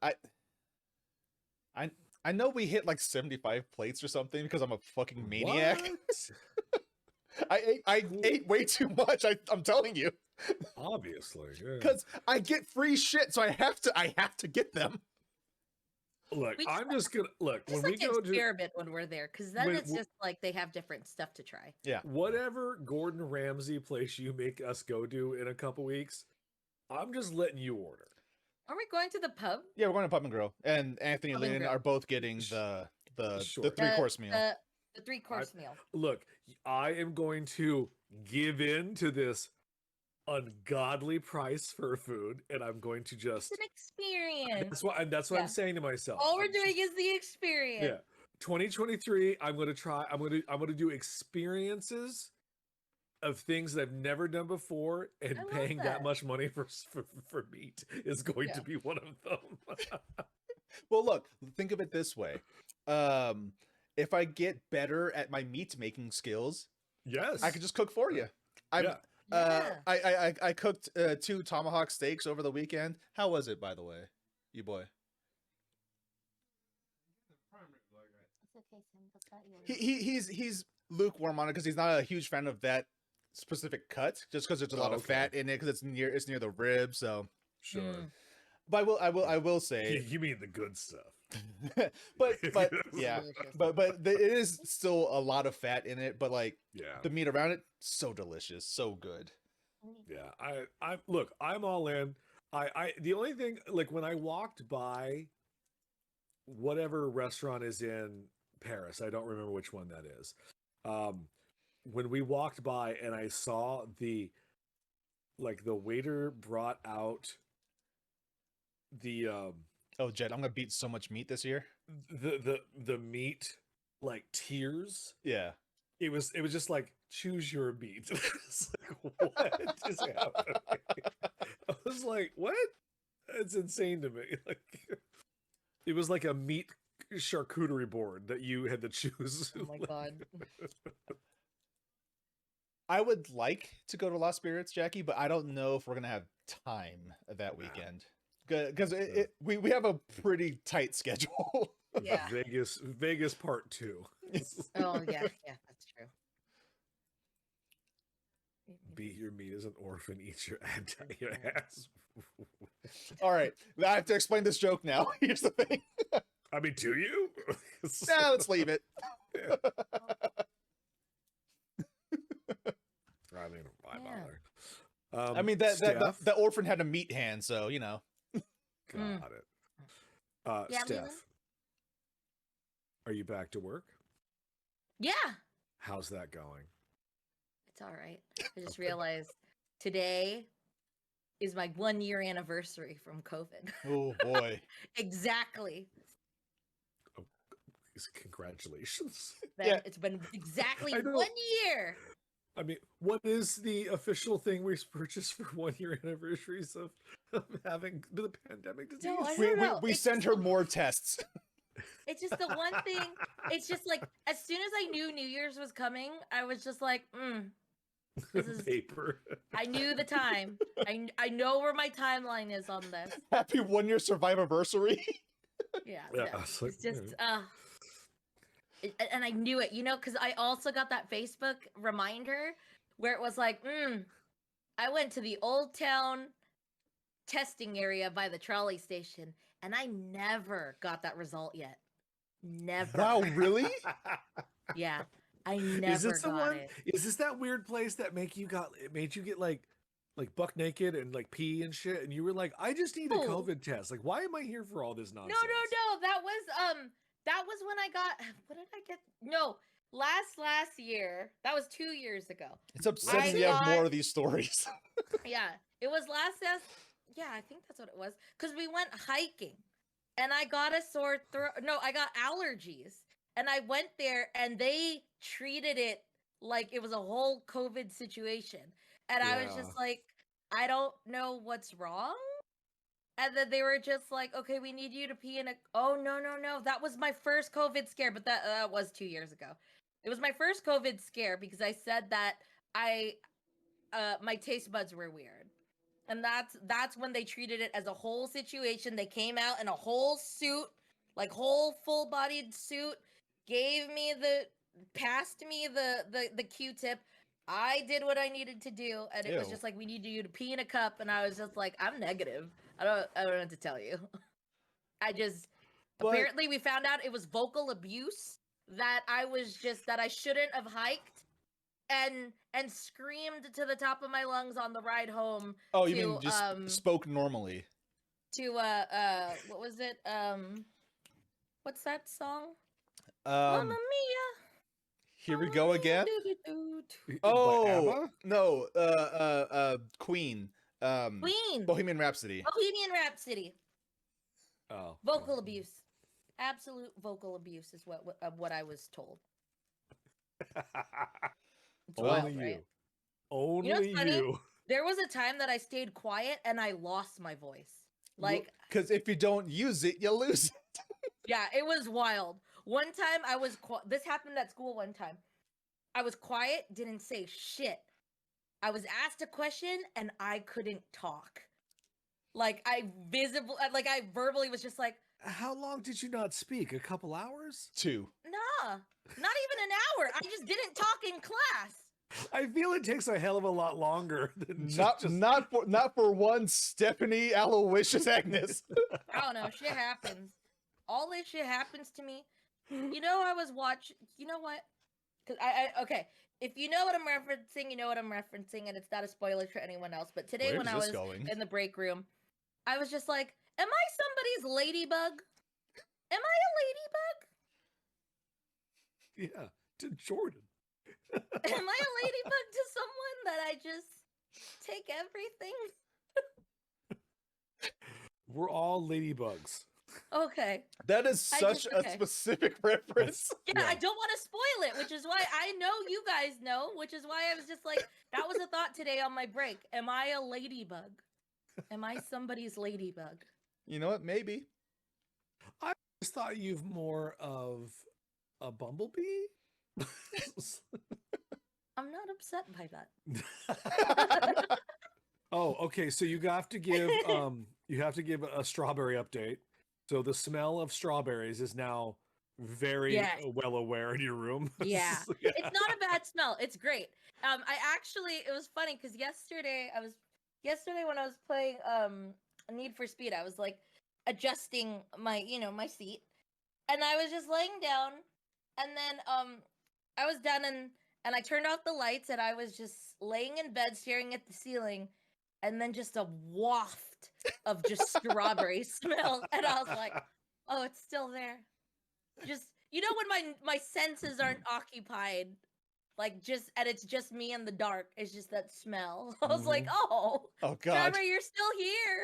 I know we hit like 75 plates or something because I'm a fucking maniac. What? I ate way too much. I'm telling you, Obviously, yeah. because I get free shit, so I have to get them. Look, We just I'm just gonna look Just when like we go to experiment when we're there, because then when- it's just like they have different stuff to try. Yeah. whatever Gordon Ramsay place you make us go to in a couple weeks. I'm just letting you order. Are we going to the pub? Yeah, we're going to Pub and Grill, and Anthony and Pub and Lynn Grill. are both getting the Sure. 3-course meal. The 3-course meal. Look, I am going to give in to this ungodly price for food, and I'm going to just. It's an experience. That's what Yeah. I'm saying to myself. All we're I'm doing is the experience. Yeah. 2023, I'm going to try. I'm going to do experiences of things that I've never done before, and I love paying that that. much money for meat is going Yeah. to be one of them. Well, look, think of it this way. If I get better at my meat making skills, Yes. I could just cook for you. Yeah. I cooked 2 tomahawk steaks over the weekend. How was it, by the way, you boy? He's lukewarm on it because he's not a huge fan of that specific cut, just because there's a lot of okay. fat in it because it's near the rib. So, Sure. Mm. but I will say, You mean the good stuff. but yeah, Delicious. but it is still a lot of fat in it. But like Yeah. the meat around it, so delicious, so good. Yeah. I look, I'm all in. The only thing, like when I walked by whatever restaurant is in Paris, I don't remember which one that is. When we walked by and I saw the waiter brought out the Oh, Jed, I'm gonna beat so much meat this year. the meat like tiers. Yeah. It was just like, choose your meat. It's like, what is happening? I was like, what? It's insane to me. Like, it was like a meat charcuterie board that you had to choose. Oh my god. I would like to go to Lost Spirits, Jackie, but I don't know if we're gonna have time that weekend because we have a pretty tight schedule. Yeah. Vegas part 2. Oh yeah, that's true. Beat your meat as an orphan, eat your ass. All right, I have to explain this joke now. Here's the thing. I mean, do you? Nah, let's leave it. Yeah. I mean, why Yeah. bother? I mean, that Steph? orphan had a meat hand, so you know. Got it. Yeah, Steph, Leland? are you back to work? Yeah, How's that going? it's all right. I just Okay. realized today is my 1 year anniversary from COVID. Oh boy. Exactly. Congratulations. Yeah. It's been exactly I know. 1 year. I mean, what is the official thing we purchase for 1 year anniversaries of having the pandemic disease? No, I We, don't we, know. we It's send just her the- more tests. It's just the one thing. It's just like as soon as I knew New Year's was coming, I was just like, this is. Paper. I knew the time. I know where my timeline is on this. Happy 1 year survivorversary. Yeah, Yeah, no, it's like, it's just and I knew it, because I also got that Facebook reminder where it was like, I went to the Old Town testing area by the trolley station, and I never got that result yet. Never. Wow, really? Yeah, I never Is this the got one? it. Is this that weird place that made you get like buck naked and like pee and shit, and you were like, I just need a Oh. COVID test. Like, why am I here for all this No, nonsense? no, that was when I got. What did I get? No, last year. That was 2 years ago. It's upsetting you have more of these stories. Yeah, it was yeah, I think that's what it was. Because we went hiking, and I got a sore throat. No, I got allergies, and I went there, and they treated it like it was a whole COVID situation, and I was Yeah. just like, I don't know what's wrong. And then they were just like, okay, we need you to pee in a. Oh no, that was my first COVID scare, but that was 2 years ago. It was my first COVID scare because I said that my taste buds were weird. And that's when they treated it as a whole situation. They came out in a whole suit, like whole full-bodied suit, passed me the Q-tip. I did what I needed to do, and it was Ew. just like, we need you to pee in a cup, and I was just like, I'm negative. I don't know what to tell you. But- Apparently we found out it was vocal abuse, that I shouldn't have hiked and screamed to the top of my lungs on the ride home. Oh, you mean just spoke normally? To what was it? What's that song? Mamma Mia. Here we go again. By Oh ABBA? no, Queen. Queen. Bohemian Rhapsody. Bohemian Rhapsody. Oh, Vocal abuse. Absolute vocal abuse is what I was told. It's Well, wild, Only right? you. Only what's funny? you. There was a time that I stayed quiet and I lost my voice. Like, because if you don't use it, you lose it. yeah, it was wild. One time I was this happened at school one time. I was quiet, didn't say shit. I was asked a question and I couldn't talk. Like I verbally was just like, How long did you not speak? A couple hours? 2. nah, not even an hour. I just didn't talk in class. I feel it takes a hell of a lot longer than Not for one Stephanie Aloysius Agnes. I don't know. Shit happens. All this shit happens to me. You know, I was watching. You know what? Because okay. If you know what I'm referencing, you know what I'm referencing, and it's not a spoiler for anyone else. But today, Where when is I this was going? in the break room, I was just like, "Am I somebody's ladybug? Am I a ladybug? Yeah, to Jordan. Am I a ladybug to someone that I just take everything?" We're all ladybugs. Okay. That is such a okay. specific reference. Yeah, Yeah. I don't want to spoil it, which is why I know you guys know, which is why I was just like, that was a thought today on my break. Am I a ladybug? Am I somebody's ladybug? You know what? Maybe. I just thought you've more of a bumblebee. I'm not upset by that. Oh, okay. So you have to give a strawberry update. So the smell of strawberries is now very Yes. well aware in your room. Yeah. It's not a bad smell. It's great. It was funny because yesterday when I was playing Need for Speed. I was like adjusting my, my seat, and I was just laying down, and then I was done, and I turned off the lights, and I was just laying in bed staring at the ceiling, and then just a waft of just strawberry smell, and I was like, oh, it's still there. Just when my senses aren't occupied, like and it's just me in the dark. It's just that smell. I was like, oh God, strawberry, you're still here.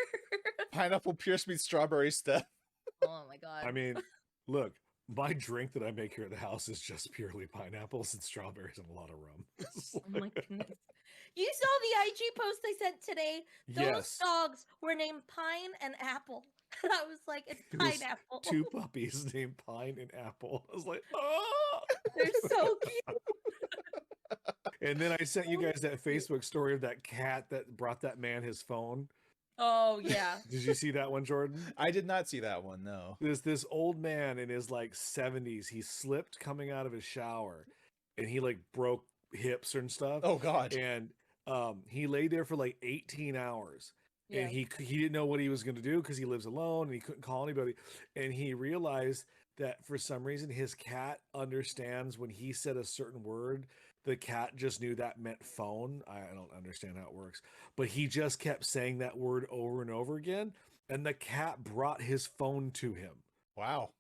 pineapple pure sweet strawberry stuff. Oh my god. I mean, look, my drink that I make here at the house is just purely pineapples and strawberries and a lot of rum. Oh my goodness. You saw the IG post I sent today? Those Yes. dogs were named Pine and Apple. And I was like, it's It was pineapple. 2 puppies named Pine and Apple. I was like, oh! They're so cute. And then I sent you guys that Facebook story of that cat that brought that man his phone. Oh yeah. Did you see that one, Jordan? I did not see that one. No. This old man in his like 70s. He slipped coming out of his shower, and he like broke hips and stuff. Oh God. And he lay there for like 18 hours. Yeah. And he didn't know what he was going to do because he lives alone and he couldn't call anybody. And he realized that for some reason his cat understands when he said a certain word, the cat just knew that meant phone. I don't understand how it works, but he just kept saying that word over and over again, and the cat brought his phone to him. Wow.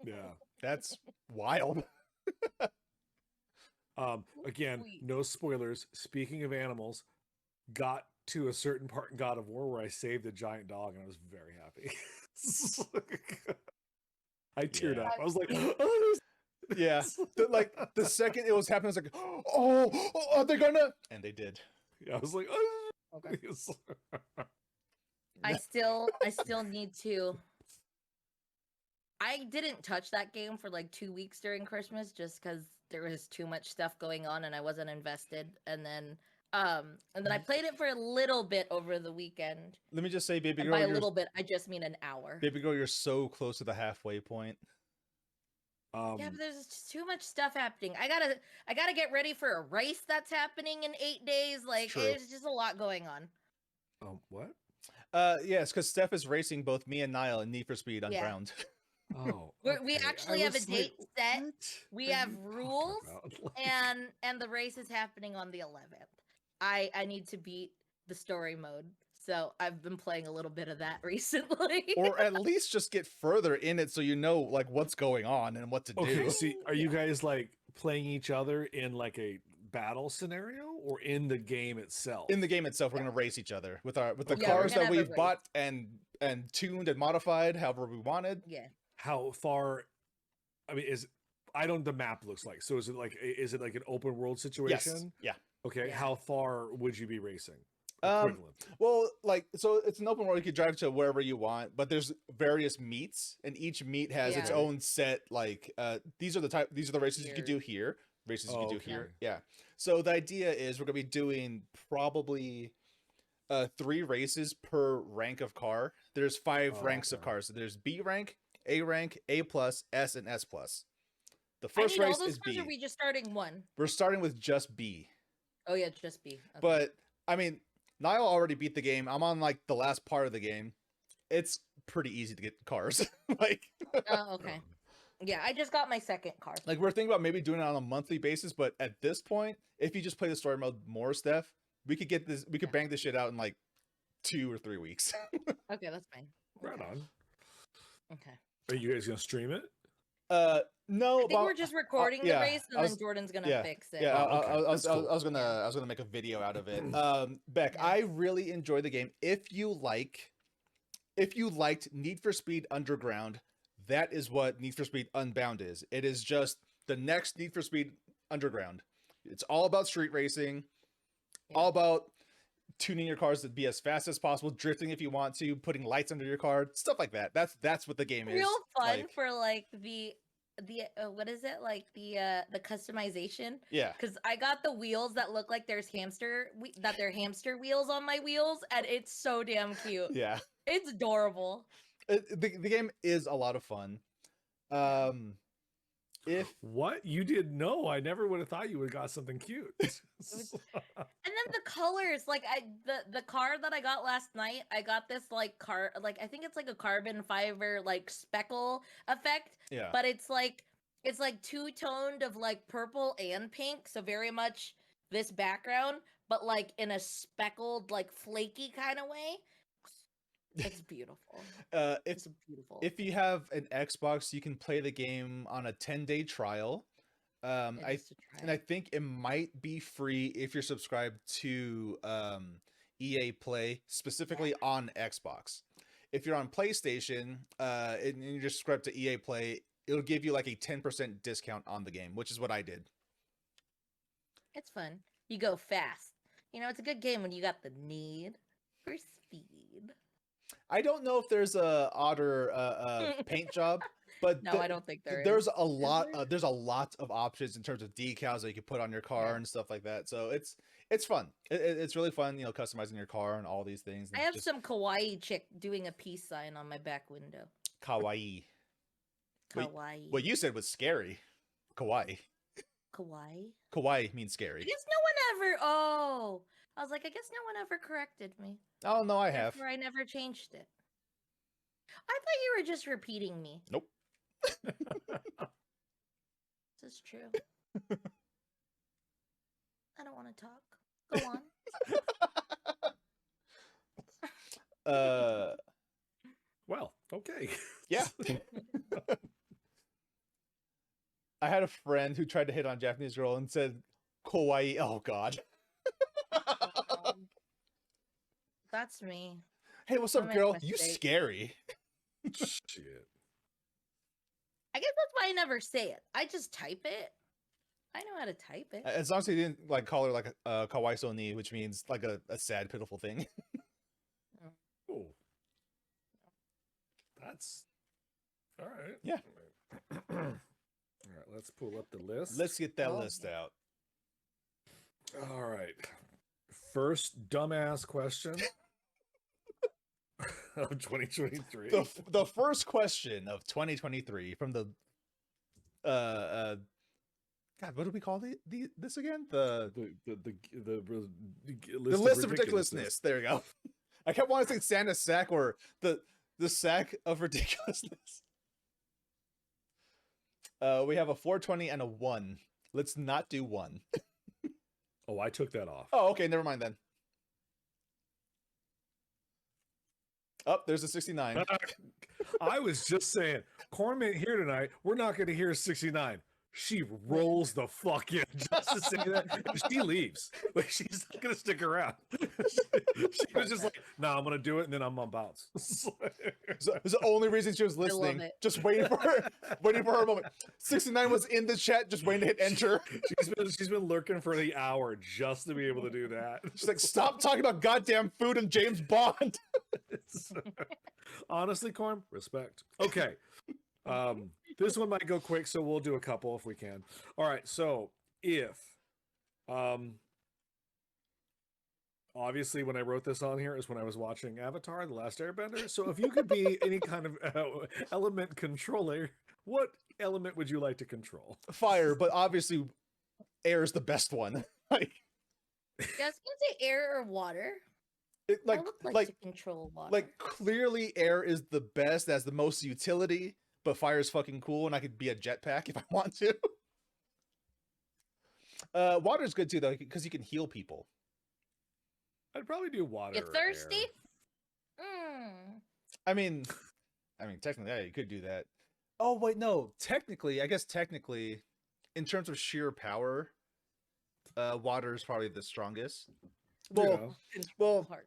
Yeah. That's wild. Again, Sweet. no spoilers. Speaking of animals, got to a certain part in God of War where I saved a giant dog, and I was very happy. I teared up. I was like, oh, Yeah. The second it was happening, I was like, oh, are they gonna? And they did. yeah, I was like, oh. Okay. I still need to. I didn't touch that game for like 2 weeks during Christmas just because there was too much stuff going on and I wasn't invested. And then I played it for a little bit over the weekend. Let me just say, baby And girl, by a little bit, I just mean an hour. baby girl, you're so close to the halfway point. Yeah, but there's just too much stuff happening. I gotta get ready for a race that's happening in 8 days. Like, True. there's just a lot going on. What? Yes, because Steph is racing both me and Niall in Need for Speed Unbound. Oh, We okay. actually I have a was like, date set. what We are have you talking rules, about? and the race is happening on the 11th. I need to beat the story mode, so I've been playing a little bit of that recently. Or at least just get further in it so you know like what's going on and what to do. Okay, see, are you guys like playing each other in like a battle scenario or in the game itself? In the game itself, we're gonna race each other with the Yeah, we're cars gonna that have a we've race. bought and tuned and modified however we wanted. Yeah. How far? I mean, the map looks like. So is it like an open world situation? Yes. Yeah. Okay. Yeah. How far would you be racing? Um, Equivalent. Well, like, so it's an open world. You can drive to wherever you want, but there's various meets, and each meet has its Yeah. own set. Like, these are the races you can do here. Races you Oh, can do okay. here. Yeah. So the idea is we're gonna be doing probably 3 races per rank of car. There's 5 Oh, ranks of okay. cars. So there's B rank, A rank, A plus, S, and S plus. The I first need all race those is cars, B. or are we just starting one? We're starting with just B. Oh yeah, just B. Okay. But I mean, Niall already beat the game. I'm on like the last part of the game. It's pretty easy to get cars. like Oh, okay. Yeah, I just got my second car. like we're thinking about maybe doing it on a monthly basis, but at this point, if you just play the story mode more, Steph, we could Yeah. bang this shit out in like 2 or 3 weeks. Okay, that's fine. Right Okay. on. Okay. Are you guys gonna stream it? No, I think we're just recording yeah, the race, and I was- then Jordan's gonna yeah, fix it. Yeah, Oh, okay. I was That's cool. I was gonna make a video out of it. Beck, Yeah. I really enjoy the game. If you liked Need for Speed Underground, that is what Need for Speed Unbound is. It is just the next Need for Speed Underground. It's all about street racing, Yeah. all about tuning your cars to be as fast as possible, drifting if you want to, putting lights under your car, stuff like that. That's what the game is. Real fun like. for like the what is it, like the customization? Yeah. Because I got the wheels that look like they're hamster wheels on my wheels, and it's so damn cute. Yeah. It's adorable. The game is a lot of fun. If What? You did? No, I never would have thought you would have got something cute. was- And then the colors, like the car that I got last night, I got this like I think it's like a carbon fiber like speckle effect, yeah, but it's like two-toned of like purple and pink, so very much this background, but like in a speckled, like flaky kind of way. It's beautiful. if It's beautiful. if you have an Xbox, you can play the game on a 10-day trial. It I is to try. and I think it might be free if you're subscribed to EA Play, specifically on Xbox. If you're on PlayStation, and you're just subscribed to EA Play, it'll give you like a 10% discount on the game, which is what I did. It's fun. You go fast. You know, it's a good game when you got the need for speed. I don't know if there's a otter paint job, but No, I don't think there is. there's a Is lot there? there's a lot of options in terms of decals that you can put on your car Yeah. and stuff like that. So it's fun. It's really fun, customizing your car and all these things. I and have just some kawaii chick doing a peace sign on my back window. kawaii. Wait, Kawaii. What you said was scary. Kawaii. Kawaii? Kawaii means I scary. guess no one ever. Oh, I was like, I guess no one ever corrected me. Oh no, I have. Therefore, I never changed it. I thought you were just repeating me. Nope. This is true. I don't want to talk. Go on. Well, okay. Yeah. I had a friend who tried to hit on a Japanese girl and said kawaii. Oh god. That's me. Hey, what's I up, made a girl? You mistake. scary. Shit. I guess that's why I never say it. I just type it. I know how to type it. As long as he didn't like call her like a kawaii so ni, which means like a sad, pitiful thing. Oh. That's all right. Yeah. All right, let's pull up the list. Let's get that Oh, list yeah. out. All right. First dumbass question of 2023. The first question of 2023 from the God, what do we call this again? The list of ridiculousness. There you go. I kept wanting to say Santa's sack or the sack of ridiculousness. We have a 420 and a 1. Let's not do 1. Oh, I took that off. Oh, okay, never mind then. Oh, there's a 69. I was just saying, Corm ain't here tonight. We're not going to hear 69. She rolls the fuck in just to say that. And she leaves. Like, she's not going to stick around. She was just like, no, I'm going to do it, and then I'm going to bounce. So, it's the only reason she was love listening. it. Just waiting for her moment. 69 was in the chat, just waiting to hit enter. She's been lurking for the hour just to be able to do that. She's like, stop talking about goddamn food and James Bond. Honestly, Corm, respect. Okay. This one might go quick, so we'll do a couple if we can. All right, so if obviously when I wrote this on here is when I was watching Avatar: The Last Airbender. So if you could be any kind of element controller, what element would you like to control? Fire, but obviously air is the best one. Like, Yeah, I was gonna say air or water. it, I would like to control water. like clearly air is the best, as the most utility, but fire is fucking cool, and I could be a jetpack if I want to. Water is good too, though, because you can heal people. I'd probably do water. You or thirsty? air. I mean, technically, yeah, you could do that. Oh wait, no. Technically, I guess technically, in terms of sheer power, water is probably the strongest. Well, Yeah. well, Heart.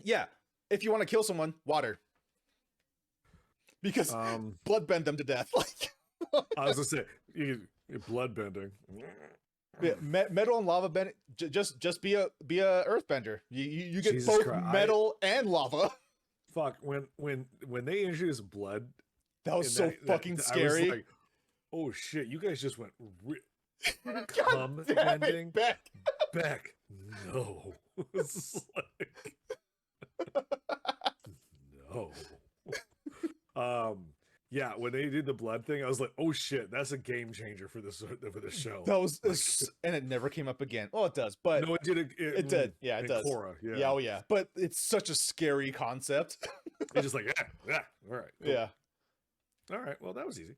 yeah. If you want to kill someone, water, because bloodbend them to death. Like, I was gonna say you blood bending. yeah, metal and lava bend. Just be a earthbender. You get Jesus both Christ, metal and lava. Fuck, when they introduced blood, That was in so that- fucking I was scary. like, oh shit, you guys just went God cum damn bending it, Beck. back. No. It's like, no. Yeah, when they did the blood thing, I was like, "Oh shit, that's a game changer for this show." That was, Like, and it never came up again. Well, it does, but no, it did. it did. Yeah, it in does. Korra, yeah. Yeah, oh yeah. But it's such a scary concept. They're just like, yeah. All right, cool. Yeah. All right. Well, that was easy.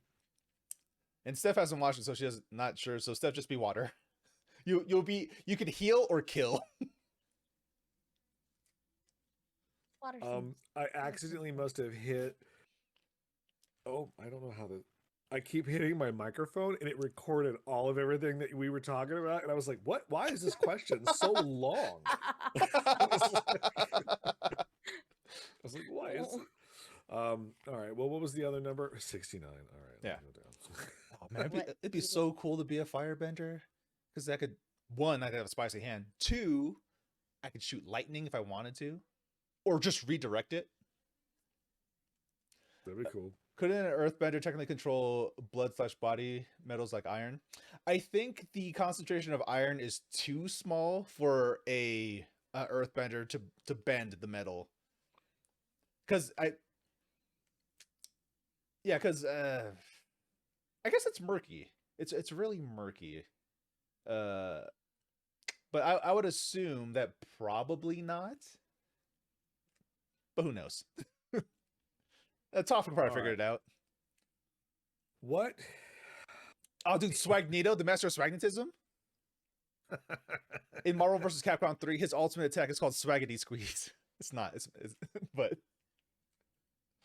And Steph hasn't watched it, so she's not sure. So Steph, just be water. You can heal or kill. Water seems I accidentally must have hit. Oh, I don't know how to. I keep hitting my microphone, and it recorded all of everything that we were talking about, and I was like, "What? Why is this question so long?" I was like, "Why is?" All right. Well, what was the other number? 69. All right. Yeah. Go down. Oh man, it'd be so cool to be a firebender, because I could, one, I could have a spicy hand. Two, I could shoot lightning if I wanted to, or just redirect it. That'd be cool. Couldn't an earthbender technically control blood/body metals like iron? I think the concentration of iron is too small for a earthbender to bend the metal. Because I guess it's murky. It's really murky. But I would assume that probably not. But who knows? Toph would probably figure it out. What? Oh, dude, Swagnito, the master of Swagnetism. In Marvel vs. Capcom 3, his ultimate attack is called Swaggity Squeeze. It's not. It's but.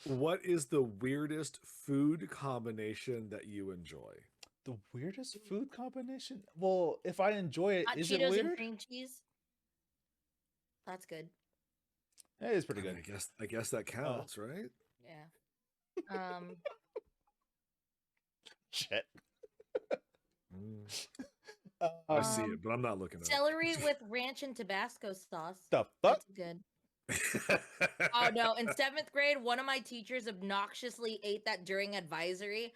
What is the weirdest food combination that you enjoy? The weirdest food combination? Well, if I enjoy it, Hot is Cheetos it weird? and cream cheese. That's good. It is pretty I mean, good. I guess that counts, right? Yeah. Shit. I see it, but I'm not looking at Celery with ranch and Tabasco sauce. The fuck? That's good. it. Oh no! In 7th grade, one of my teachers obnoxiously ate that during advisory,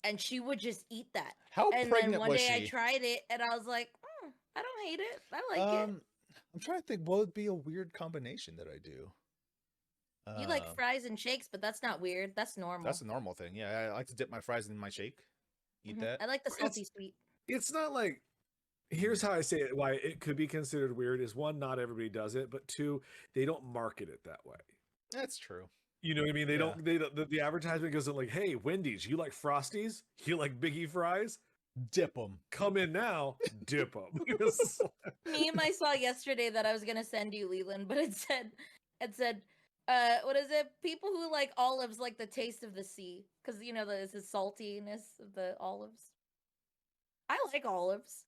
and she would just eat that. How And then pregnant one was day she? I tried it, and I was like, I don't hate it. I like it. I'm trying to think what would be a weird combination that I do. You like fries and shakes, but that's not weird. That's normal. That's a normal thing. Yeah, I like to dip my fries in my shake. Eat Mhm. that. I like the It's- salty sweet. It's not like, here's how I say it, why it could be considered weird is, one, not everybody does it, but two, they don't market it that way. That's true. You know what I mean? Yeah. The advertisement goes like, "Hey, Wendy's, you like Frosties? You like Biggie fries? Dip them. Come in now, dip them." Meme I saw yesterday that I was gonna send you, Leland, but it said, what is it? People who like olives like the taste of the sea, because you know there's the saltiness of the olives. I like olives.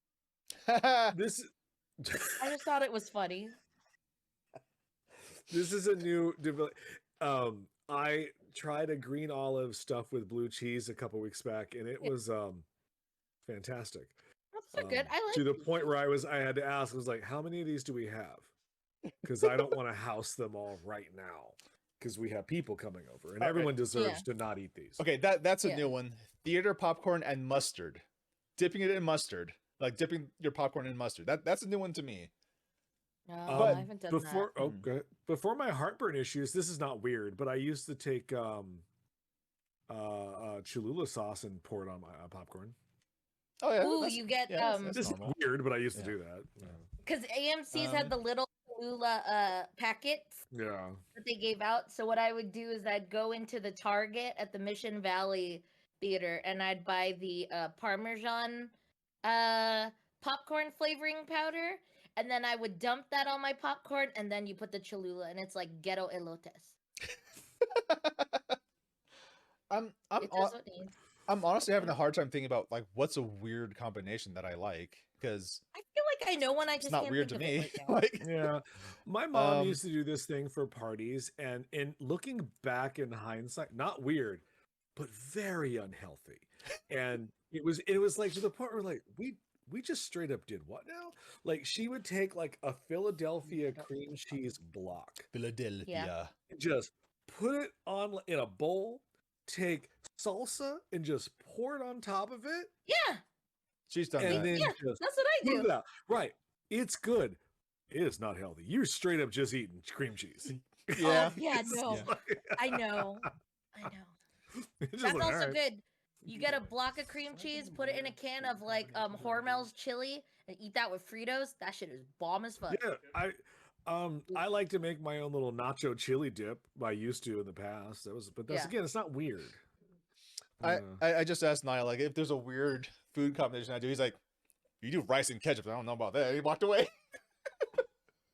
This I just thought it was funny. this is a new I tried a green olive stuffed with blue cheese a couple weeks back, and it was fantastic. That's so good. I like To the point where I had to ask, I was like, "How many of these do we have?" Because I don't want to house them all right now, because we have people coming over, and All right. everyone deserves to not eat these. Okay, that's a Yeah. new one. Theater popcorn and mustard. Dipping it in mustard. Like dipping your popcorn in mustard. That's a new one to me. No, But I haven't done Before that. Mm. go ahead. Before my heartburn issues, this is not weird, but I used to take Cholula sauce and pour it on my popcorn. Oh yeah. Ooh, that's- you get yeah, that's This normal. is weird, but I used to Yeah. do that. because AMC's Um, had the little Lula packets Yeah. that they gave out. So what I would do is I'd go into the Target at the Mission Valley Theater and I'd buy the Parmesan popcorn flavoring powder, and then I would dump that on my popcorn, and then you put the Cholula, and it's like ghetto elotes. I'm It does what it needs. I'm honestly having a hard time thinking about like what's a weird combination that I like, because I feel like I know one. I just it's not can't weird to think of me. it right now. Like Yeah. My mom Um, used to do this thing for parties, and in looking back in hindsight, not weird, but very unhealthy. And it was like to the point where like we just straight up did what now? Like she would take like a Philadelphia cream cheese block, Philadelphia. and just put it on in a bowl, take salsa and just pour it on top of it, Yeah, She's done and that. then Yeah. just that's what I move do. it out. Right. It's good. It is not healthy. You're straight up just eating cream cheese. Yeah. Yeah, It's no. like- I know. I know. It's just That's like, also all right. good. You get a block of cream cheese, put it in a can of like Hormel's chili, and eat that with Fritos. That shit is bomb as fuck. Yeah, I like to make my own little nacho chili dip. I used to in the past. But that's Yeah. again, it's not weird. I just asked Niall like if there's a weird food combination I do. He's like, you do rice and ketchup. I don't know about that. He walked away.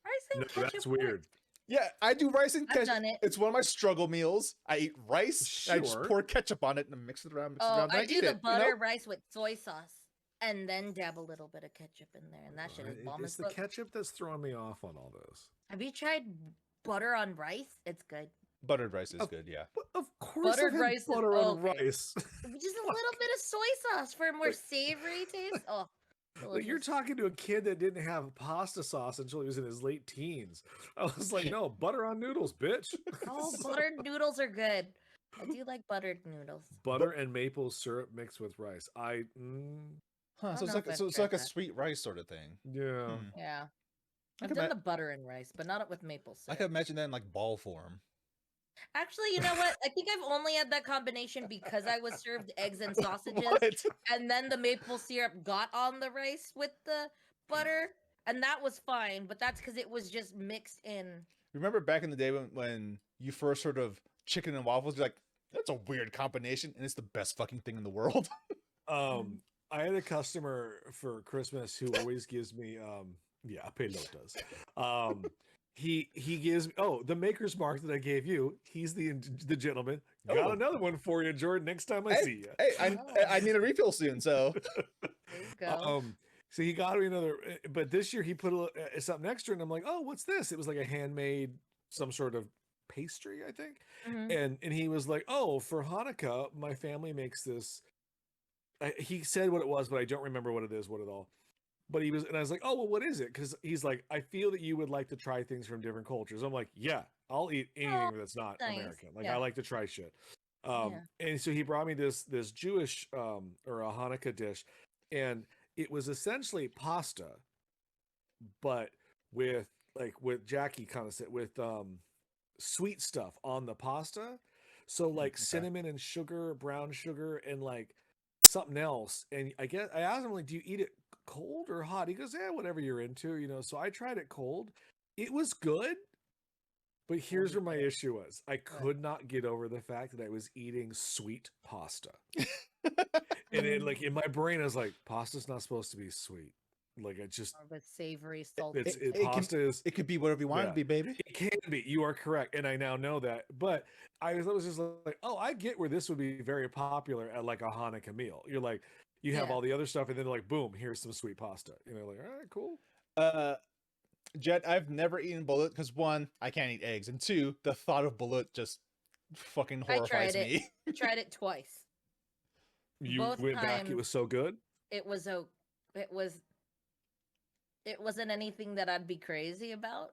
Rice and No, ketchup. that's weird. Yeah, I do rice and I've ketchup. done it. It's one of my struggle meals. I eat rice. I just Sure. pour ketchup on it and mix it around. Oh, and I do eat the it, butter rice with soy sauce, and then dab a little bit of ketchup in there, and that shit is bomb It's as the fuck. ketchup that's throwing me off on all those. Have you tried butter on rice? It's good. Buttered rice is good. Yeah. Of course, Buttered I've had rice is butter on okay. rice. Just a little bit of soy sauce for a more savory taste. Oh, Like you're delicious. talking to a kid that didn't have pasta sauce until he was in his late teens. I was like, no, butter on noodles, bitch. Oh, buttered noodles are good. I do like buttered noodles. Butter and maple syrup mixed with rice. Huh, I so don't it's know like if I've so it's tried like a that. sweet rice sort of thing. yeah. Hmm. Yeah. I I've could done ma- the butter and rice, but not with maple I syrup. could imagine that in like ball form. Actually, you know what? I think I've only had that combination because I was served eggs and sausages, What? and then the maple syrup got on the rice with the butter, and that was fine. But that's because it was just mixed in. Remember back in the day when you first heard of chicken and waffles? You're like, that's a weird combination, and it's the best fucking thing in the world. I had a customer for Christmas who always gives me yeah, pelotas. He gives me the Maker's Mark that I gave you. He's the gentleman. Got Oh. another one for you, Jordan. Next time I Hey, see you. hey, Oh. I need a refill soon, so There you go. So he got me another, but this year he put something extra, and I'm like, oh, what's this? It was like a handmade, some sort of pastry, I think. Mhm. And he was like, oh, for Hanukkah, my family makes this. He said what it was, but I don't remember what it is, what it all. But he was, and I was like, oh, well, what is it? Because he's like, I feel that you would like to try things from different cultures. I'm like, yeah, I'll eat anything that's not nice. American. Like Yeah. I like to try shit. Yeah. And so he brought me this Jewish or a Hanukkah dish, and it was essentially pasta, but with Jackie kind of said with sweet stuff on the pasta. So like okay. cinnamon and sugar, brown sugar, and like something else. And I asked him, like, do you eat it cold or hot? He goes, yeah, whatever you're into, you know. So I tried it cold. It was good. But here's where my issue was. I could not get over the fact that I was eating sweet pasta. And it, like in my brain, I was like, pasta's not supposed to be sweet. Like I just More of a savory, salty. pasta is it could be whatever you want it Yeah. to be, baby. it can be. You are correct, and I now know that. But I was just like, oh, I get where this would be very popular at like a Hanukkah meal. You're like, you have Yeah. all the other stuff, and then like, boom, here's some sweet pasta. You know, like, all right, cool. Jet, I've never eaten bullet because one, I can't eat eggs, and two, the thought of bullet just fucking I horrifies tried it. me. I tried it twice. You Both went back. It times- was so good. It wasn't anything that I'd be crazy about.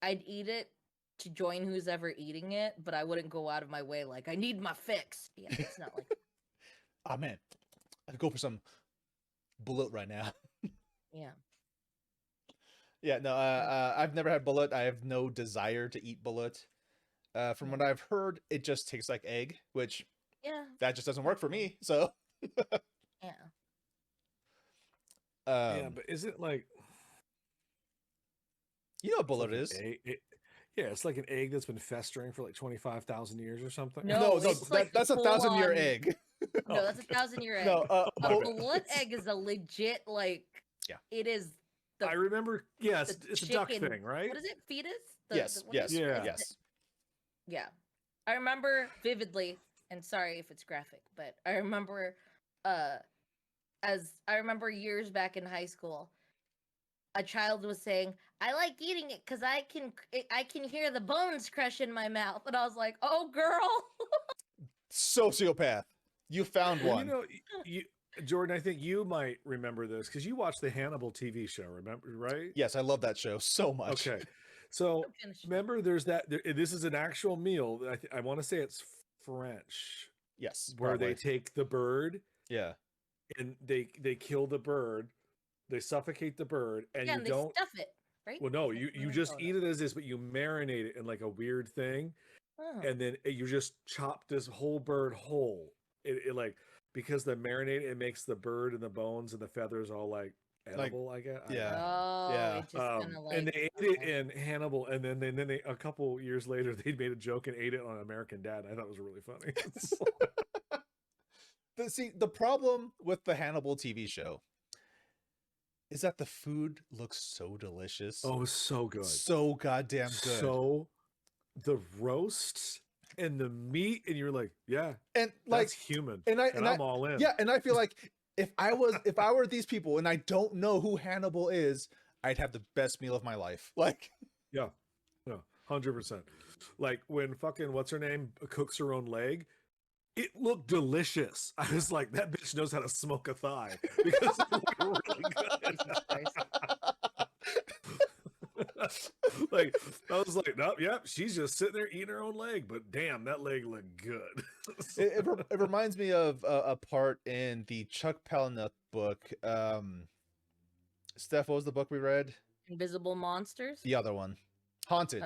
I'd eat it to join who's ever eating it, but I wouldn't go out of my way like I need my fix. Yeah, it's not like Oh man, I could go for some bullet right now. yeah. Yeah, no, I've never had bullet. I have no desire to eat bullet. From what I've heard, it just tastes like egg, which Yeah. that just doesn't work for me. So, Yeah. Yeah, but is it like you know what it's bullet like an is? egg- yeah, it's like an egg that's been festering for like 25,000 years or something. No, No, it's like that's a 1,000-year full-on- egg. No, that's a 1,000-year egg. No, A my bad. bullet egg is a legit like. Yeah. It is. The, I remember. Yeah, the it's a duck chicken- thing, right? What is it? Fetus? Yes, what yes, is it? Yeah. yes. Yeah. I remember vividly, and sorry if it's graphic, but I remember years back in high school, a child was saying, "I like eating it because I can hear the bones crush in my mouth," and I was like, "Oh, girl." Sociopath. You found Well, one. you know, Jordan, I think you might remember this because you watched the Hannibal TV show. Remember, right? Yes, I love that show so much. Okay. So Finish it. remember, there's that. This is an actual meal. I want to say it's French, Yes, where they probably. take the bird Yeah. and they kill the bird, they suffocate the bird, and Yeah, you and they don't. stuff it, right? Well, no, That's you what I just call eat it as is, but you marinate it in like a weird thing, Oh. and then you just chop this whole bird whole. It like because the marinade it makes the bird and the bones and the feathers all like edible. I guess. yeah. Oh, Yeah. it just kind of like. And they ate it in Hannibal, and then they a couple years later they made a joke and ate it on American Dad. I thought it was really funny. See, the problem with the Hannibal TV show is that the food looks so delicious. Oh, so good. So goddamn good. So the roasts and the meat, and you're like, yeah, and like that's human. and I'm all in. Yeah, and I feel like if I were these people and I don't know who Hannibal is, I'd have the best meal of my life. Like, yeah, 100%. Like when fucking what's her name cooks her own leg, it looked delicious. I was like, that bitch knows how to smoke a thigh because it looked really good. Like I was like, nope, yep, she's just sitting there eating her own leg, but damn, that leg looked good. it reminds me of a part in the Chuck Palahniuk book. Steph, what was the book we read? Invisible Monsters. The other one, Haunted.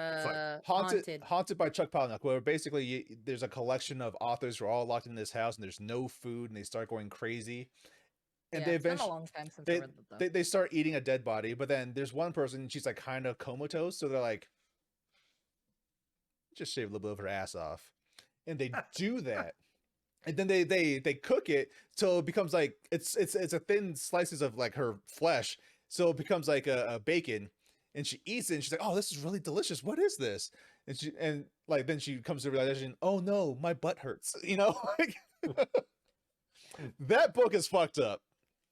Haunted. Haunted by Chuck Palahniuk, where basically there's a collection of authors who are all locked in this house and there's no food and they start going crazy. And they it's been a eventually long time since I read that. they start eating a dead body, but then there's one person, she's like kind of comatose, so they're like, just shave a little bit of her ass off, and they do that, and then they cook it so it becomes like it's a thin slices of like her flesh, so it becomes like a bacon, and she eats it, and she's like, oh, this is really delicious. What is this? And like then she comes to the realization, oh no, my butt hurts. Like that book is fucked up.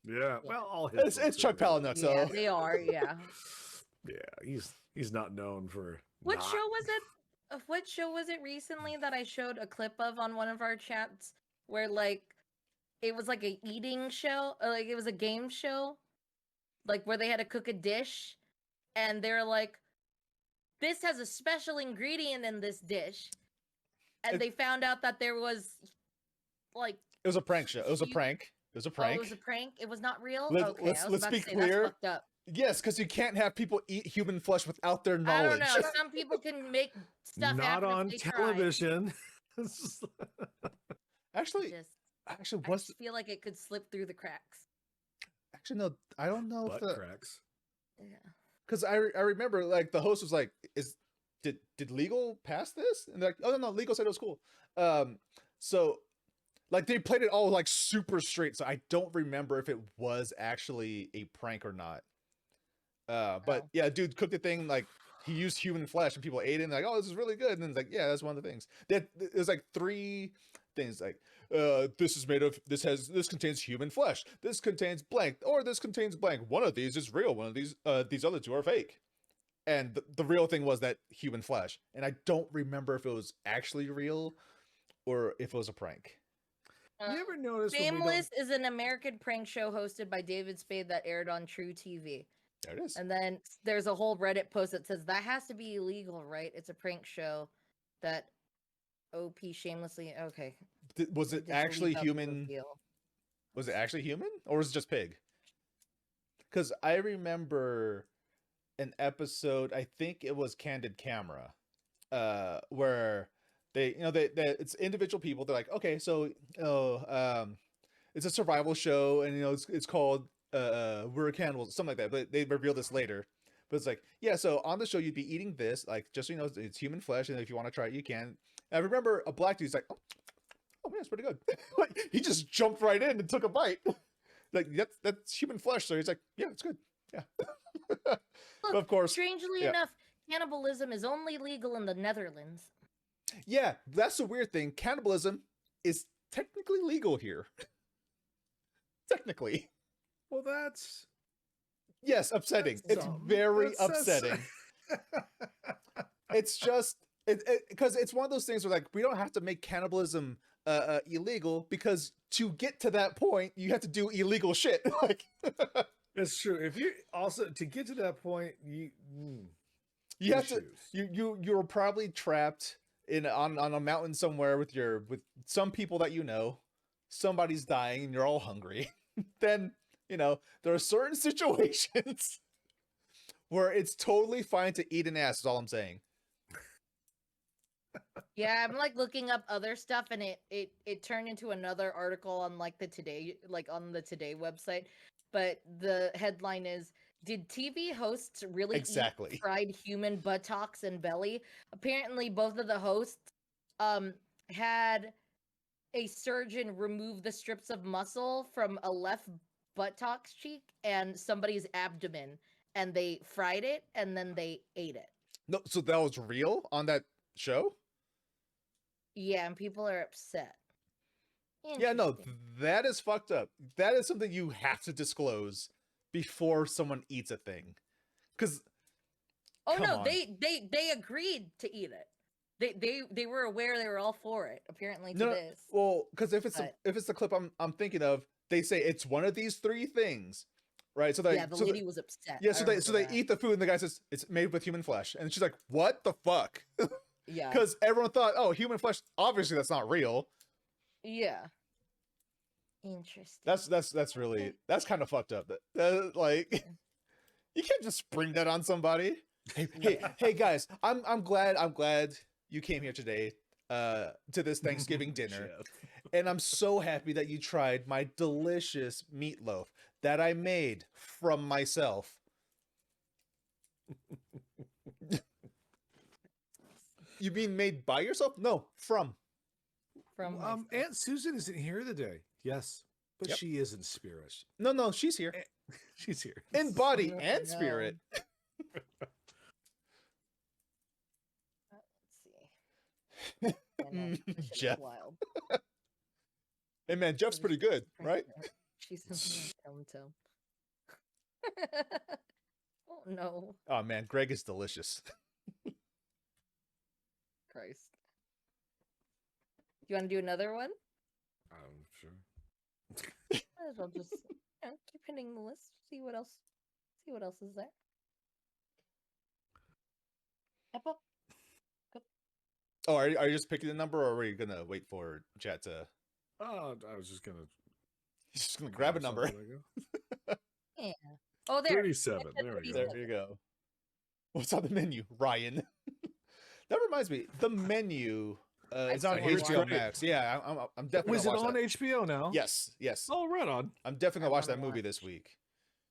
Yeah, well, all his it's Chuck Palahniuk, so Yeah, they are. Yeah. Yeah, he's not known for. What show was it? What show was it recently that I showed a clip of on one of our chats where like it was like a eating show, or like it was a game show, like where they had to cook a dish, and they're like, "This has a special ingredient in this dish," and they found out that there was like it was a prank show. It was a prank. It was a prank. Oh, it was a prank. It was not real. Let's be clear. That's fucked up. Yes, because you can't have people eat human flesh without their I knowledge. don't know. Some people can make stuff not happen on if they television. Actually, I what's just feel like it could slip through the cracks. actually no, I don't know if Butt cracks. Yeah. because I remember like the host was like, did legal pass this? And they're like, oh no, legal said it was cool. So like they played it all like super straight, so I don't remember if it was actually a prank or not. But yeah, dude cooked the thing like he used human flesh and people ate it and like, oh, this is really good. And then it's like, yeah, that's one of the things. It was like 3 things like this contains human flesh, this contains blank, or this contains blank. One of these is real, one of these other 2 are fake. And the real thing was that human flesh. And I don't remember if it was actually real or if it was a prank. You ever notice Shameless is an American prank show hosted by David Spade that aired on True TV. There it is. And then there's a whole Reddit post that says that has to be illegal, right? It's a prank show that OP shamelessly. Okay. Was it actually human? Was it actually human or was it just pig? Because I remember an episode, I think it was Candid Camera, where they it's individual people. They're like, okay, so it's a survival show, and it's called We're Cannibals, something like that. But they reveal this later. But it's like, yeah, so on the show you'd be eating this, like just so you know, it's human flesh, and if you want to try it, you can. And I remember a black dude's like, oh man, it's pretty good. Like, he just jumped right in and took a bite. Like that's human flesh, so he's like, yeah, it's good. Yeah. Look, but of course, strangely enough, cannibalism is only legal in the Netherlands. Yeah, that's the weird thing. Cannibalism is technically legal here. Technically. Well, that's yes, upsetting. It's very upsetting. It's just because it's one of those things where like we don't have to make cannibalism illegal, because to get to that point you have to do illegal shit. Like it's true. If you also to get to that point, you have to you're probably trapped on a mountain somewhere with some people that somebody's dying and you're all hungry. Then there are certain situations where it's totally fine to eat an ass, is all I'm saying. Yeah, I'm like looking up other stuff, and it turned into another article on like the Today, like on the Today website. But the headline is: Did TV hosts really Exactly. eat fried human buttocks and belly? Apparently, both of the hosts had a surgeon remove the strips of muscle from a left buttocks cheek and somebody's abdomen, and they fried it and then they ate it. No, so that was real on that show? Yeah, and people are upset. Yeah, no, Interesting. that is fucked up. That is something you have to disclose before someone eats a thing. Because Oh come no, on. they agreed to eat it. They were aware, they were all for it, apparently, to No, this. well, because if it's But- if it's the clip I'm thinking of, they say it's one of these three things, right? So Yeah, the lady was upset. yeah, I so they remember that. eat the food, and the guy says it's made with human flesh, and she's like, "What the fuck?" Yeah. Because everyone thought, "Oh, human flesh. Obviously, that's not real." Yeah. Interesting. That's really that's kind of fucked up. Like, you can't just spring that on somebody. Hey guys, I'm glad you came here today to this Thanksgiving dinner. Jeff. And I'm so happy that you tried my delicious meatloaf that I made from myself. You mean made by yourself? No, from. From myself. Aunt Susan isn't here today. Yes, but Yep. she is in spirit. No, she's here. She's here. In body No, and no. spirit. Let's see. Yeah, no, this shit is Jeff. wild. Hey man, Jeff's pretty good, right? She's Tum. Oh no, Oh man, Greg is delicious. Christ. You want to do another one? Sure. Might as well just keep hitting the list. See what else. See what else is there. Up, up. Oh, are you just picking the number, or are we gonna wait for chat to? Oh, I was just gonna He's just gonna grab a number. Yeah. Oh, there. 37. There we go. There you go. What's on the menu, Ryan? That reminds me, the menu is on still wanna HBO watch it. Max. Yeah, I'm definitely Was it gonna watch on that. HBO now? Yes, yes. Oh, right on. I'm definitely gonna I watch that wanna movie this week.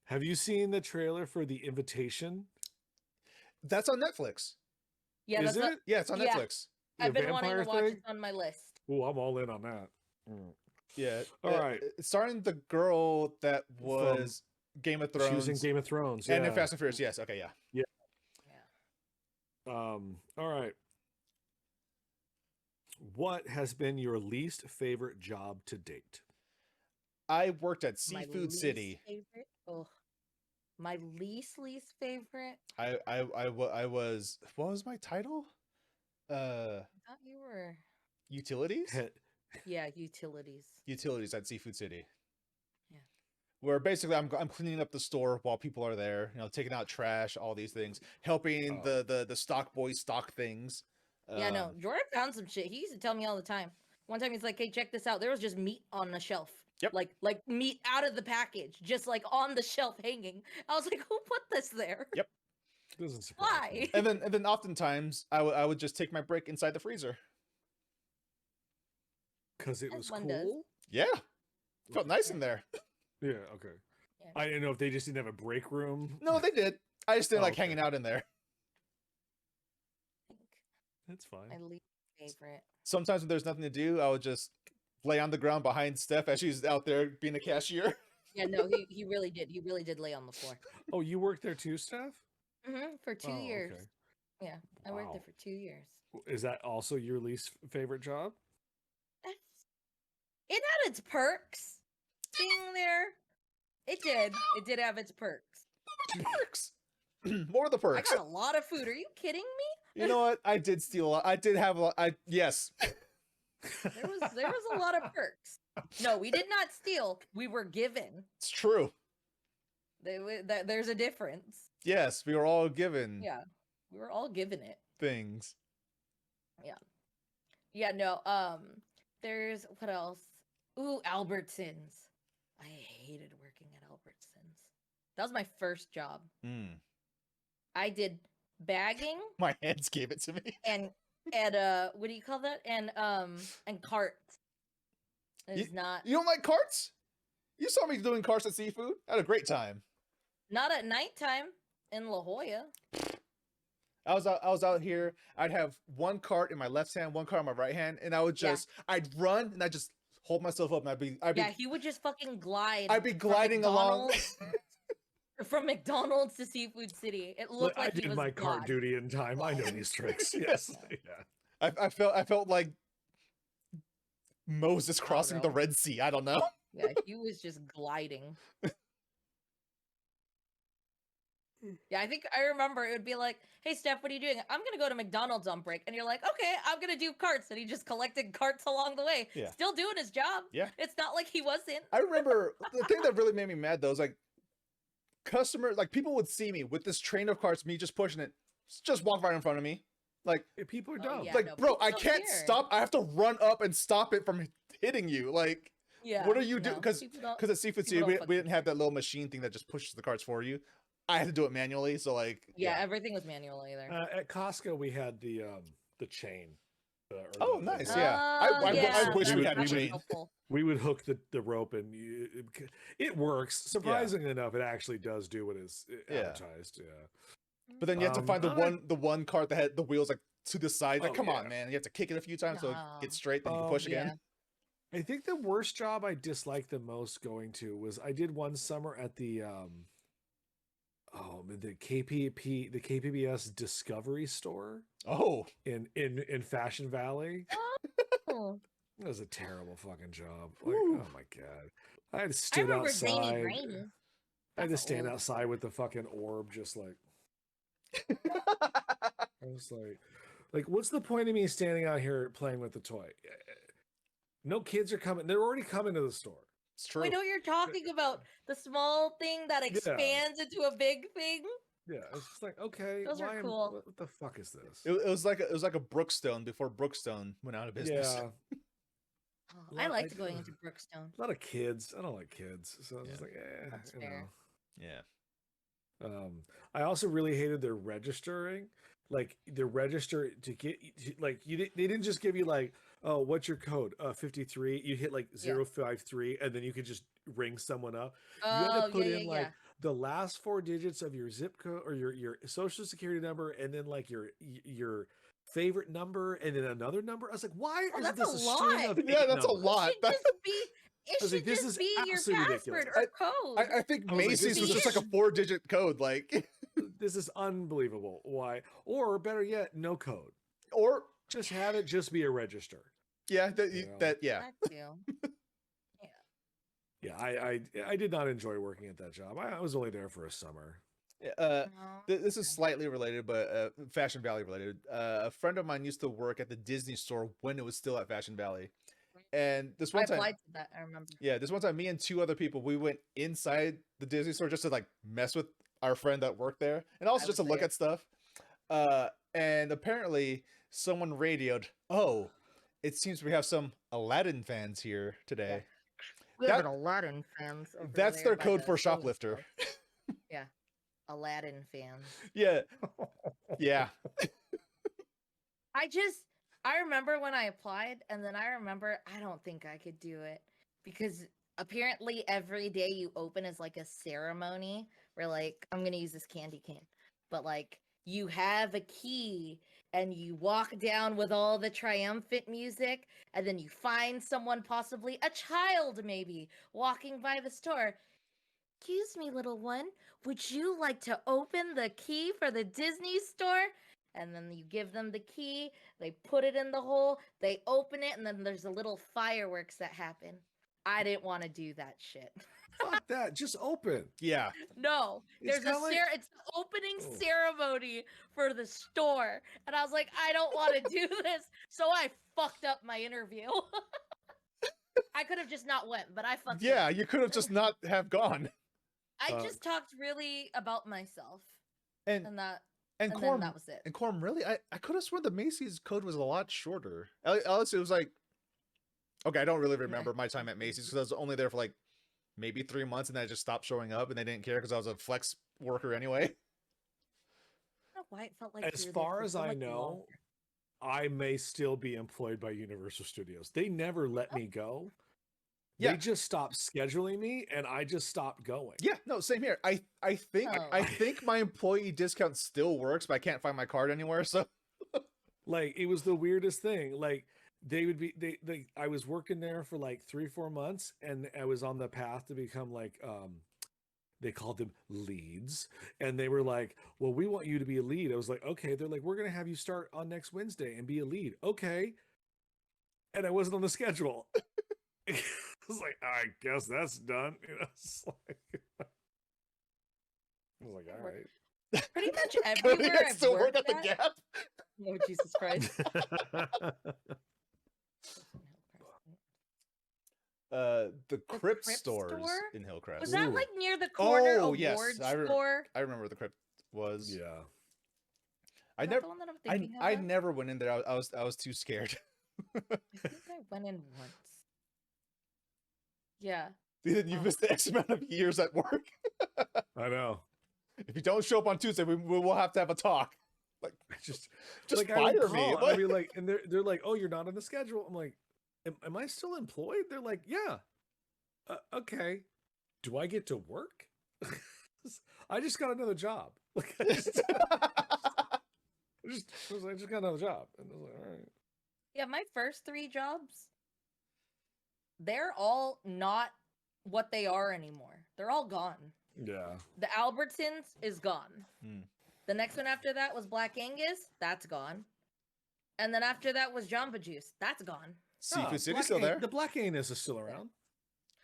Have you seen the trailer for The Invitation? That's on Netflix. Yeah, Is that's it? Yeah, it's on Yeah. Netflix. I've The been wanting to vampire watch. thing? It's on my list. Oh, I'm all in on that. Yeah. All right. It's starring the girl that was Game of Thrones. She was in Game of Thrones. and yeah. in Fast and Furious. Yes. Okay. Yeah. Yeah. All right. What has been your least favorite job to date? I worked at My Seafood least City. Favorite? Oh, my least favorite. I was. What was my title? I thought you were. Utilities. Yeah, utilities. Utilities at Seafood City. Yeah. Where basically I'm cleaning up the store while people are there, taking out trash, all these things, helping the stock boys stock things. Yeah, no, Jordan found some shit. He used to tell me all the time. One time he's like, "Hey, check this out. There was just meat on the shelf. Yep. Like meat out of the package, just like on the shelf hanging." I was like, "Who put this there? Yep. Doesn't surprise Why?" me. And then oftentimes I would just take my break inside the freezer. Because it As was one does. cool? Yeah. Felt nice in there. Yeah, okay. Yeah. I didn't know if they just didn't have a break room. No, they did. I just didn't Oh, like okay. hanging out in there. That's fine. My least favorite. Sometimes when there's nothing to do, I would just lay on the ground behind Steph as she's out there being a cashier. Yeah, no, he really did. He really did lay on the floor. Oh, you worked there too, Steph? For 2 Oh, years. okay. Yeah, I worked there Wow. for 2 years. Is that also your least favorite job? It had its perks. Being there, it did. It did have its perks. Perks. More of the I perks. got a lot of food. Are you kidding me? You know what? I did steal a lot. I did have a lot. Yes. There was a lot of perks. No, we did not steal. We were given. It's true. There's a difference. Yes, we were all given Yeah, we were all given it. things. Yeah, no. There's what else? Ooh, Albertsons. I hated working at Albertsons. That was my first job. Mm. I did bagging My hands gave it to me. and and what do you call that? And carts. It's not You don't like carts? You saw me doing carts at seafood. I had a great time. not at nighttime in La Jolla. I was out here. I'd have one cart in my left hand, one cart in my right hand, and I would just I'd run and I'd just hold myself up and I'd be He would just fucking glide. I'd be gliding along. From McDonald's to Seafood City. It looked like I did my cart duty in time. I know these tricks. Yes. Yeah. I felt like Moses crossing the Red Sea. I don't know. Yeah, he was just gliding. Yeah, I think I remember it would be like, hey, Steph, what are you doing? I'm going to go to McDonald's on break. And you're like, okay, I'm going to do carts. And he just collected carts along the way. Yeah. Still doing his job. Yeah. It's not like he wasn't. I remember the thing that really made me mad, though, is like people would see me with this train of carts, me just pushing it, just walk right in front of me. Like, people are dumb. Yeah, like, bro, I can't stop. I have to run up and stop it from hitting you. Like, what are you doing? Because at Seafood City, we didn't have that little machine thing that just pushes the carts for you. I had to do it manually. So like, yeah. Everything was manually there. At Costco, we had the chain. Oh, nice. Yeah. I wish we had a chain. We would hook the rope, and it works. Surprisingly enough, it actually does do what is advertised. Yeah. But then you have to find the one cart that had the wheels like to the side. Like, come on, man! You have to kick it a few times so it gets straight, then you can push again. I think the worst job I disliked the most going to was I did one summer at the KPBS Discovery Store. Oh, in Fashion Valley. Oh. That was a terrible fucking job. Like, oh my god, I had to stand outside. I had to stand outside with the fucking orb, just like. I was like, what's the point of me standing out here playing with the toy? No kids are coming. They're already coming to the store. It's true. I know you're talking about the small thing that expands into a big thing. Yeah, it's just like, okay, those are cool. What the fuck is this? It was like a Brookstone before Brookstone went out of business. Yeah. I liked going into Brookstone. A lot of kids. I don't like kids, so I was just like, That's fair. Yeah. I also really hated their registering. Like the register to get like they didn't just give you like, oh, what's your code? 53. You hit like 053 and then you could just ring someone up. You had to put in like the last 4 digits of your zip code or your social security number, and then like your favorite number and then another number. I was like, why is this a string of 8 that's numbers? a lot. It should just be your password or code. I think Macy's was just like a 4-digit code. Like, this is unbelievable. Why? Or better yet, no code. Or just have it just be a register. Yeah, That too. Yeah, I did not enjoy working at that job. I was only there for a summer. This is slightly related, but Fashion Valley related. A friend of mine used to work at the Disney store when it was still at Fashion Valley. And this one time, I applied to that. I remember. Yeah, this one time, me and 2 other people, we went inside the Disney store just to like mess with our friend that worked there, and also just to look at stuff. And apparently, someone radioed, "Oh, it seems we have some Aladdin fans here today." We have an Aladdin fans. That's their code for shoplifter. Yeah, Aladdin fans. Yeah, yeah. I remember when I applied, and then I remember I don't think I could do it because apparently every day you open is like a ceremony where like, I'm going to use this candy cane, but like you have a key and you walk down with all the triumphant music, and then you find someone, possibly a child maybe, walking by the store. Excuse me, little one, would you like to open the key for the Disney store? And then you give them the key, they put it in the hole, they open it, and then there's a little fireworks that happen. I didn't want to do that shit. Fuck that, just open. Yeah. No, it's the opening ceremony for the store. And I was like, I don't want to do this. So I fucked up my interview. I could have just not went, but I fucked up. Yeah, you could have just not have gone. I just talked really about myself. And Corm, that was it. And Corm, really? I could have sworn the Macy's code was a lot shorter. Else it was like, okay, I don't really remember my time at Macy's because I was only there for like maybe 3 months, and then I just stopped showing up, and they didn't care because I was a flex worker anyway. I don't know why it felt like as far as I know, I may still be employed by Universal Studios. They never let me go. Yeah. They just stopped scheduling me, and I just stopped going. Yeah, no, same here. I think Oh. I think my employee discount still works, but I can't find my card anywhere. So Like, it was the weirdest thing. Like, they would be they I was working there for like 3-4 months, and I was on the path to become like they called them leads, and they were like, well, we want you to be a lead. I was like, okay. They're like, we're gonna have you start on next Wednesday and be a lead. Okay. And I wasn't on the schedule. I was like, I guess that's done. You know, it's like, I was like, all right. Pretty much Cody, everywhere I I've still work worked at the at. Gap. Oh Jesus Christ! The Crypt Crypt stores store? in Hillcrest. Was that Ooh. like near the corner Oh, award yes, I store? I remember where the Crypt was. Yeah. I Is that never the one that I'm I thinking of I then? never went in there. I was too scared. I think I went in once. Yeah. Then you Oh. missed the X amount of years at work. I know. If you don't show up on Tuesday, we will have to have a talk. Like, Just just like, I would fire me. call, I'd be like, and they're like, oh, you're not on the schedule. I'm like, am I still employed? They're like, yeah. Okay. Do I get to work? I just got another job. Like, I just got another job. And I was like, all right. Yeah, my first 3 jobs, they're all not what they are anymore. They're all gone. Yeah. The Albertsons is gone. Hmm. The next one after that was Black Angus. That's gone. And then after that was Jamba Juice. That's gone. Seafood City Black still there. The Black Anus is still around.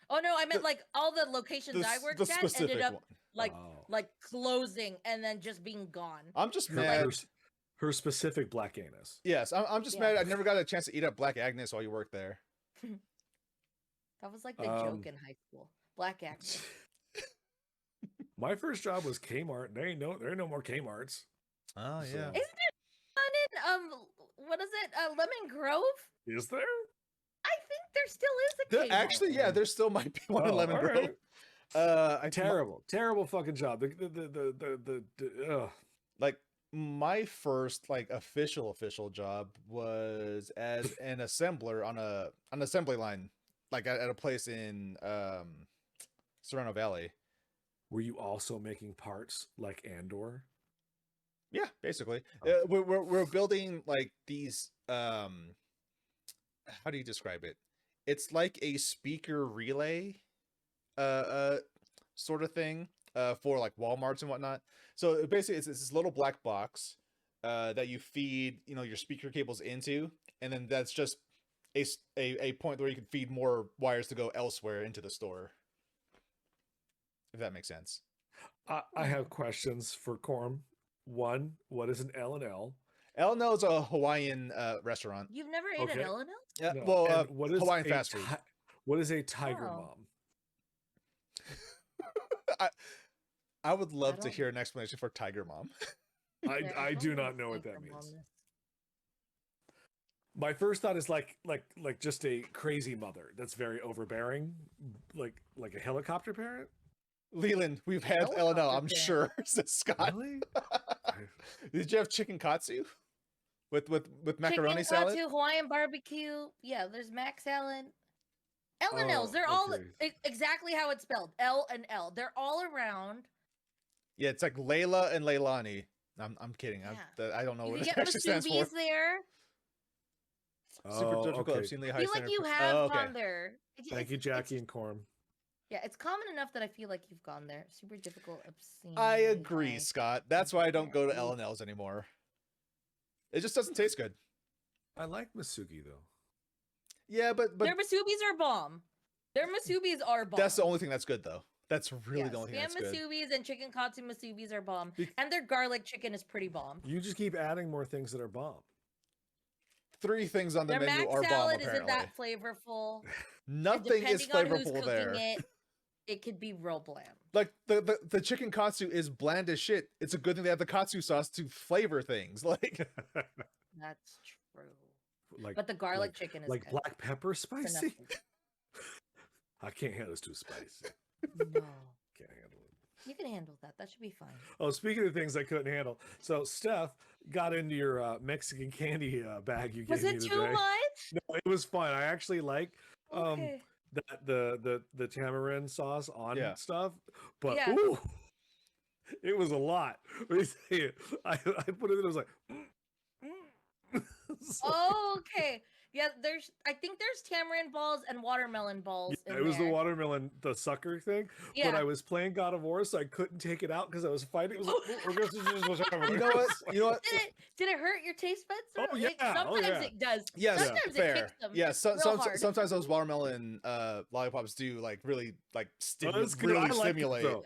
Oh no, I meant like all the locations I worked the at specific ended up one. like Oh. like closing and then just being gone. I'm just Her, mad. her specific Black Anus. Yes, I'm just Yeah. mad. I never got a chance to eat at Black Agnes while you worked there. That was like the joke in high school. Black Agnes. My first job was Kmart. There ain't no more Kmarts. Oh So- yeah. Isn't it one in what is it? Lemon Grove? Is there? I think there still is a There, Kmart. actually, yeah, there still might be one in Oh, Lemon all Grove. right. I Terrible fucking job. The like my first like official job was as an assembler on an assembly line, like at a place in Serrano Valley. Were you also making parts like Andor? Yeah, basically. Oh. We're building like these how do you describe it? It's like a speaker relay sort of thing for like Walmarts and whatnot. So basically it's this little black box that you feed, you know, your speaker cables into, and then that's just a point where you can feed more wires to go elsewhere into the store. If that makes sense. I have questions for Corm. One, what is an L&L? L&L is a Hawaiian restaurant. You've never ate Okay. an L&L? Yeah, No, well, and what is Hawaiian a fast food. What is a Tiger Oh. Mom? I would love to don't- hear an explanation for Tiger Mom. Yeah, I don't do know not know what Tiger that means. Mom is. My first thought is like just a crazy mother that's very overbearing, like a helicopter parent. Leland, we've had Helicopter L&L, I'm fan. sure, says Scott. Really? Did you have chicken katsu with macaroni Chicken salad? katsu, Hawaiian barbecue. Yeah, there's mac salad. L&Ls, Oh, they're all okay. exactly how it's spelled. L&L. They're all around. Yeah, it's like Layla and Leilani. I'm kidding. I don't know You what can it get actually stands for. Masubi's there. Super Oh, difficult. okay. Obscenely I high feel like standard you for- have Oh, okay. gone there. Thank you, Jackie and Corm. Yeah, it's common enough that I feel like you've gone there. Super difficult, obscene. I agree, Scott. That's why I don't go to L&L's anymore. It just doesn't taste good. I like Masugi though. Yeah, but Their Masubi's are bomb. Their Masubi's are bomb. that's the only thing that's good though. That's really the only thing Spam that's good. Masubi's and chicken katsu Masubi's are bomb. Bec- And their garlic chicken is pretty bomb. You just keep adding more things that are bomb. 3 things on the Their menu mac are bomb salad apparently. isn't that flavorful. And Nothing is depending on who's flavorful there. cooking it could be real bland. Like the chicken katsu is bland as shit. It's a good thing they have the katsu sauce to flavor things. Like That's true. like But the garlic chicken is like good. black pepper For spicy. nothing. I can't handle it's too spicy. No. Can't handle it. You can handle that. That should be fine. Oh, speaking of things I couldn't handle, so Steph got into your Mexican candy bag you Was gave me it today. too much? No, it was fun. I actually like Okay. the tamarind sauce on Yeah. stuff, but Yeah. ooh, it was a lot. Let me tell you, I put it in. I was like, It's like- Oh, okay. Yeah, I think there's tamarind balls and watermelon balls yeah, in it was the there. watermelon, the sucker thing. But Yeah. I was playing God of War, so I couldn't take it out because I was fighting. It was like, "Oh, I guess this is what's happening." You know what? You know what? Did it hurt your taste buds? Oh, Or- yeah. Oh, Sometimes yeah. it does. Yes, Sometimes it fair. kicks them. Yeah, real hard. sometimes those watermelon lollipops do like really like That's good. really I like it, stimulate. though.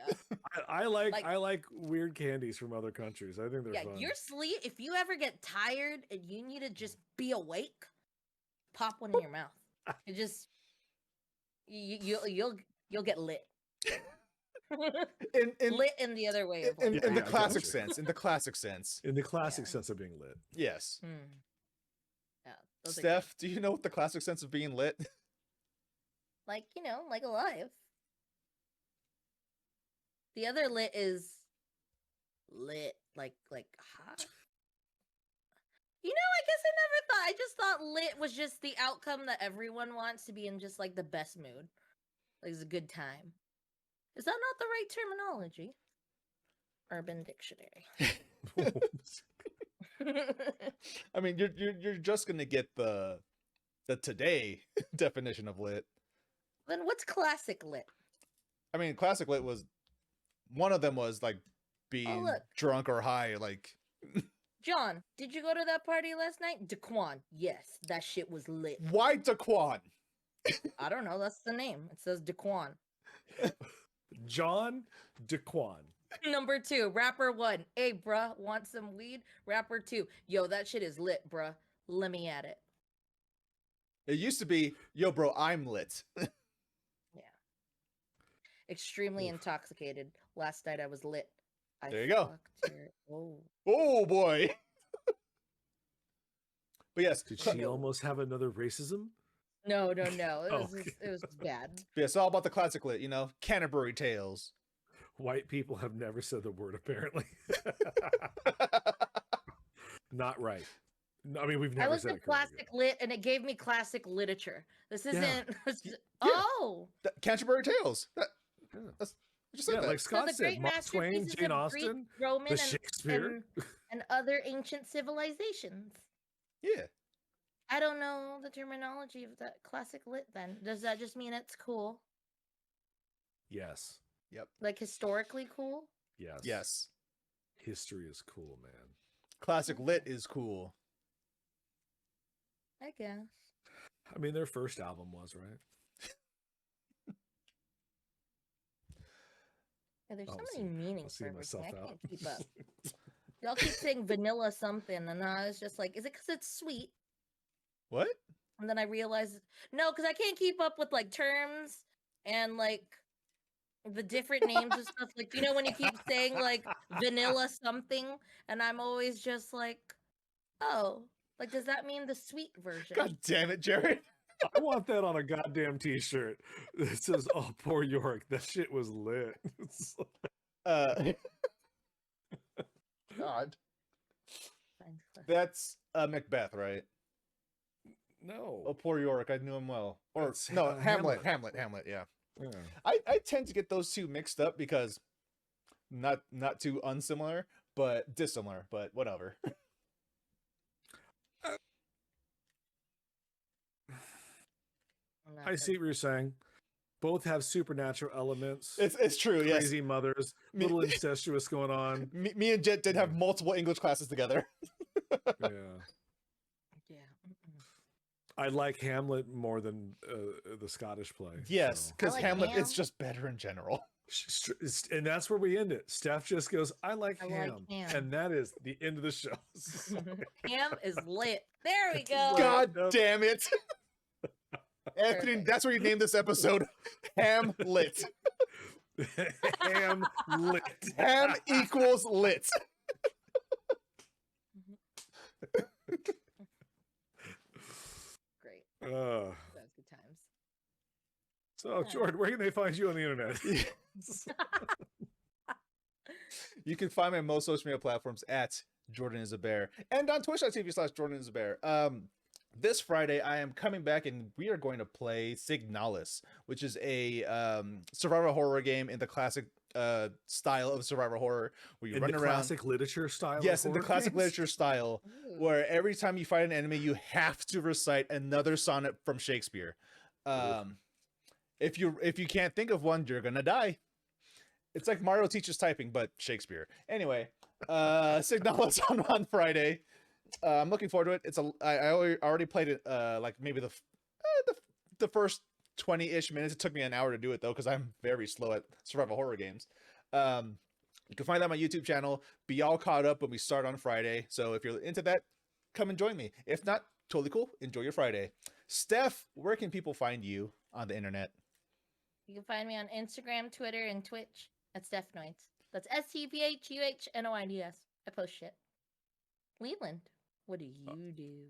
I Like- like weird candies from other countries. I think they're Yeah, fun. your sleep. If you ever get tired and you need to just be awake, pop one in your mouth. It just you'll get lit. In Lit in the other way of in, like in the Yeah, I classic gotcha. sense. In the classic sense. In the classic Yeah. sense of being lit. Yes. Hmm. Yeah, those are Steph, do you know what the classic sense of being lit? like like alive. The other lit is lit, like hot. I guess I never thought. I just thought lit was just the outcome that everyone wants to be in, just like the best mood, like it's a good time. Is that not the right terminology? Urban Dictionary. I mean, you're just gonna get the today definition of lit. Then what's classic lit? I mean, classic lit was one of them was like being look. drunk or high, like John, did you go to that party last night? Daquan. Yes, that shit was lit. why Daquan? I don't know. That's the name. It says Daquan. John DeQuan. Number 2, rapper 1. Hey, bruh, want some weed? Rapper 2. Yo, that shit is lit, bruh. Let me at it. It used to be, yo, bro, I'm lit. Extremely Oof. intoxicated. Last night I was lit. I There you go. fucked her- Oh. Oh boy. But yes, Did Cla- she almost have another racism? No, no, no. It Oh, was just, it was just bad. yeah, it's all about the classic lit, Canterbury Tales. White people have never said the word, apparently. Not right. No, I mean, we've I never looked said at it correctly. classic lit and it gave me classic literature. This Yeah. isn't. Yeah. Oh. Canterbury Tales. Yeah. That's I just said Yeah, that. like So Scott the said, great Mark Twain, masterpieces Jane of Greek, Austen, Roman, the Shakespeare. and other ancient civilizations. Yeah. I don't know the terminology of that classic lit then. Does that just mean it's cool? Yes. Like historically cool? Yes. Yes. History is cool, man. Classic lit is cool. I guess. I mean, their first album was, right? Yeah, there's I'll so see- many meanings I'll see for everything. myself I out. can't keep up. Y'all keep saying vanilla something, and I was just like, is it because it's sweet? What? And then I realized, no, because I can't keep up with like terms and like the different names and stuff. Like, when you keep saying like vanilla something, and I'm always just like, oh, like, does that mean the sweet version? God damn it, Jared. I want that on a goddamn t-shirt that says, "Oh, poor York, that shit was lit." It's like- God. Fine, fine. That's Macbeth, right? no. Oh, poor York. I knew him well. Or That's, no, Hamlet. Hamlet. Yeah. Yeah. I tend to get those two mixed up because not too unsimilar, but dissimilar. But whatever. I'm not I gonna- see what you're saying. Both have supernatural elements. It's true. Yes. Crazy mothers, Me- little incestuous going on. Me and Jet did have multiple English classes together. Yeah. Yeah. mm-mm. I like Hamlet more than the Scottish play. Yes, so. because like Hamlet Ham. it's just better in general. And that's where we end it. Steph just goes, I like I like ham. ham. And that is the end of the show. Ham is lit. There we go. God Yep. damn it. Anthony, Perfect. that's where you name this episode Ham Lit. Ham lit. Ham equals lit. Great. Uh, That was good times. so, Jordan, where can they find you on the internet? You can find me on most social media platforms at Jordan is a Bear and on twitch.tv/Jordan is a Bear. This Friday, I am coming back and we are going to play Signalis, which is a survival horror game in the classic style of survival horror where you In run the around. classic literature style. Yes, of in the horror classic games? literature style, Ooh. where every time you fight an enemy, you have to recite another sonnet from Shakespeare. If you can't think of one, you're gonna die. It's like Mario teaches typing, but Shakespeare. Anyway, Signalis on Friday. I'm looking forward to it. I already played it like maybe the first 20-ish minutes. It took me an hour to do it though because I'm very slow at survival horror games. You can find that on my YouTube channel. Be all caught up when we start on Friday. So if you're into that, come and join me. If not, totally cool. Enjoy your Friday. Steph, where can people find you on the internet? You can find me on Instagram, Twitter, and Twitch at Stephnoids. That's STPHUHNOIDS. I post shit. Leland, what do you do?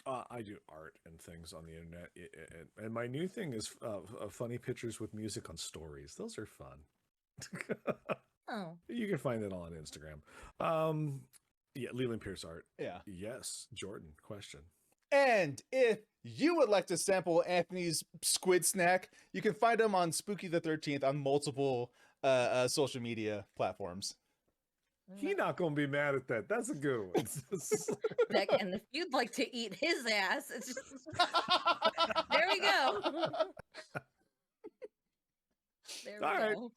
I do art and things on the internet, and my new thing is funny pictures with music on stories. Those are fun. Oh, You can find it all on Instagram. Yeah, Leland Pierce art. Yeah. Yes, Jordan. Question. And if you would like to sample Anthony's squid snack, you can find him on Spooky the 13th on multiple social media platforms. He not gonna be mad at that. That's a good one. and if you'd like to eat his ass, it's just... there we go. There we All right. go.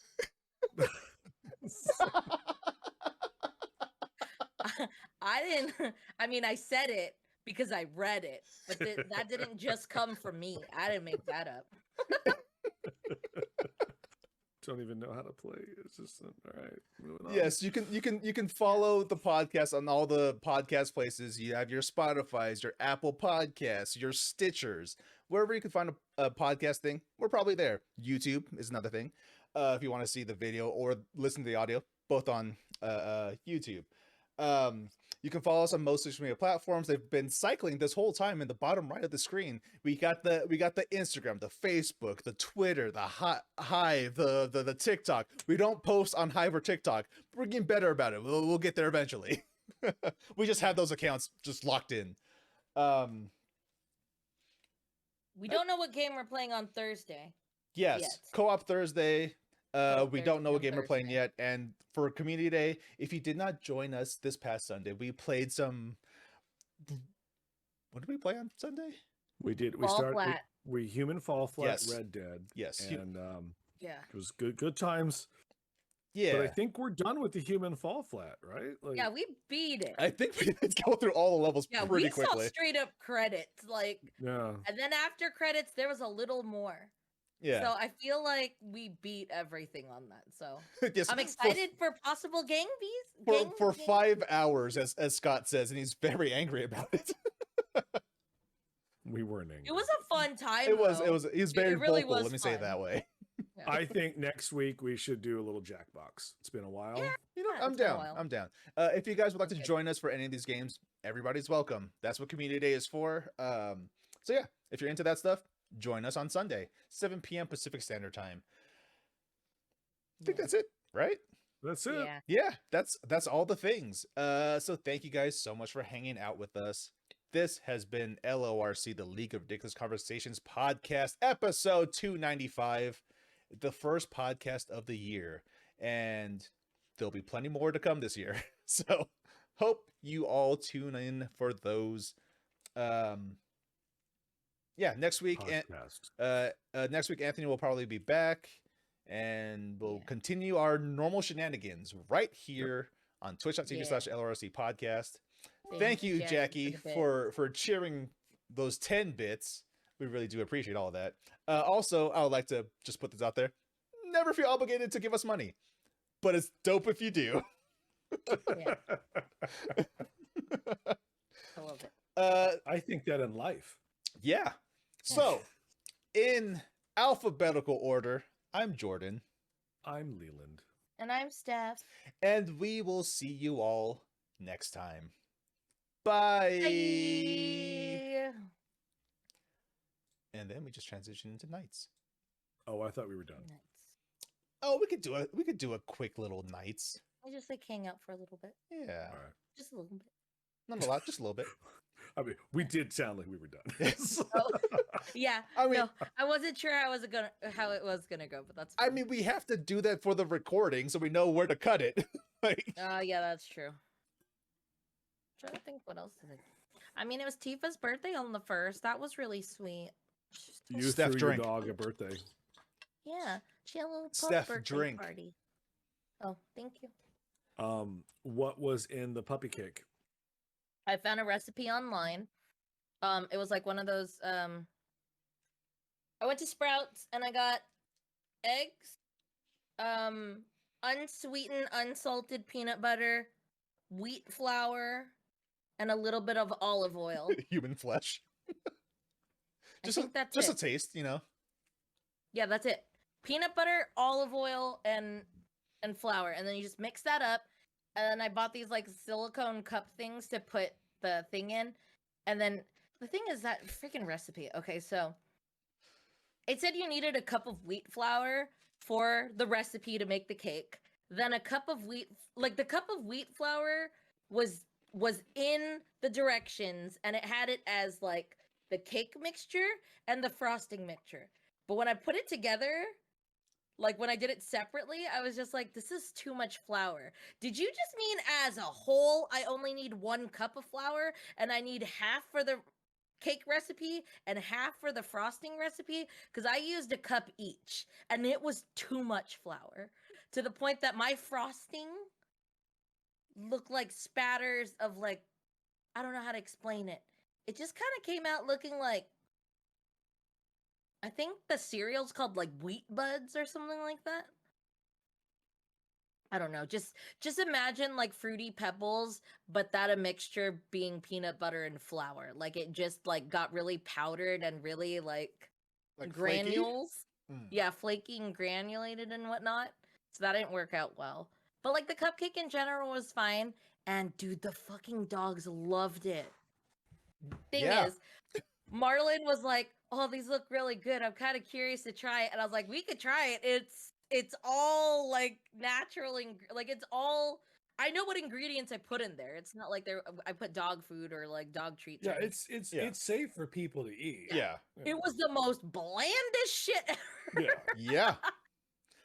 I didn't. I mean, I said it because I read it, but that didn't just come from me. I didn't make that up. Don't even know how to play. It's just all right. Moving on. Yes, you can follow the podcast on all the podcast places. You have your Spotify's, your Apple Podcasts, your Stitchers, wherever you can find a podcast thing. We're probably there. YouTube is another thing. If you want to see the video or listen to the audio, both on YouTube. You can follow us on most social media platforms. They've been cycling this whole time in the bottom right of the screen. We got the Instagram, the Facebook, the Twitter, the Hive, the TikTok. We don't post on Hive or TikTok. We're getting better about it. We'll get there eventually. We just have those accounts just locked in. We don't know what game we're playing on Thursday. Yes, Yes. Co-op Thursday. We don't know what game we're playing Thursday. yet. And for Community Day, if you did not join us this past Sunday, we played some. What did we play on Sunday? We did. We Fall started. Flat. We Human Fall Flat, Yes. Red Dead. Yes. And Yeah. it was good times. Yeah. But I think we're done with the Human Fall Flat, right? Like, Yeah, we beat it. I think we did go through all the levels Yeah, pretty we quickly. saw straight up credits, like, yeah. and then after credits, there was a little more. Yeah. So I feel like we beat everything on that. So Yes, I'm excited for possible gang bees. for 5 hours, as Scott says, and he's very angry about it. We weren't angry. It was a fun time. It was though. he was very really vocal. was Let me say it fun. that way. Yeah. I think next week we should do a little Jackbox. It's been a while. Yeah. You know, Yeah, I'm it's been a down. while. I'm down. If you guys would like to Okay. join us for any of these games, everybody's welcome. That's what Community Day is for. So yeah, if you're into that stuff, join us on Sunday, 7 p.m. Pacific Standard Time. I think Yeah. that's it, right? That's it. Yeah. Yeah, that's all the things. So thank you guys so much for hanging out with us. This has been LORC, the League of Ridiculous Conversations podcast, episode 295, the first podcast of the year, and there'll be plenty more to come this year. So hope you all tune in for those. Yeah, next week. Podcast. Next week, Anthony will probably be back, and we'll Yeah. continue our normal shenanigans right here on twitch.tv/LRC podcast. Thank you, Jackie, for the for cheering those 10 bits. We really do appreciate all of that. Also, I would like to just put this out there. Never feel obligated to give us money, but it's dope if you do. Yeah, I love it. I think that in life. Yeah. So, in alphabetical order, I'm Jordan, I'm Leland. And I'm Steph. and we will see you all next time. Bye. Bye. And then we just transition into nights. Oh, I thought we were done. Nice. Oh, we could do a quick little nights. I just like hang out for a little bit, Yeah, All right. just a little bit. not a lot, just a little bit. I mean, we did sound like we were done. Yes. Oh, yeah. I mean, No, I wasn't sure how it was gonna go, but that's. I Fine. mean, we have to do that for the recording, so we know where to cut it. Like, Yeah, that's true. I'm trying to think what else is it. I mean, it was Tifa's birthday on the 1st. That was really sweet. You Steph, threw drink. your dog a birthday. Yeah, she had a little pup Steph, birthday drink. party. Oh, thank you. What was in the puppy cake? I found a recipe online. It was like one of those. I went to Sprouts and I got eggs, unsweetened, unsalted peanut butter, wheat flour, and a little bit of olive oil. human flesh. I think that's just it. a taste, you know. Yeah, that's it. Peanut butter, olive oil, and flour, and then you just mix that up. And then I bought these like silicone cup things to put the thing in. And then the thing is that freaking recipe. Okay, so it said you needed a cup of wheat flour for the recipe to make the cake. Then a cup of the cup of wheat flour was in the directions, and it had it as like the cake mixture and the frosting mixture. But when I put it together, like when I did it separately, I was just like, this is too much flour. Did you just mean as a whole, I only need 1 cup of flour and I need half for the cake recipe and half for the frosting recipe? Because I used a cup each and it was too much flour to the point that my frosting looked like spatters of like, I don't know how to explain it. It just kind of came out looking like, I think the cereal's called like Wheat Buds or something like that. I don't know. Just imagine like Fruity Pebbles, but that a mixture being peanut butter and flour. Like it just like got really powdered and really like granules. Yeah, flaky and granulated and whatnot. So that didn't work out well. But like the cupcake in general was fine. And dude, the fucking dogs loved it. Thing is, Marlon was like, "Oh, these look really good. I'm kind of curious to try it." And I was like, "We could try it. It's all like natural and like it's all. I know what ingredients I put in there. It's not like I put dog food or like dog treats. Yeah, it's safe for people to eat. Yeah. It was the most blandest shit ever. Yeah.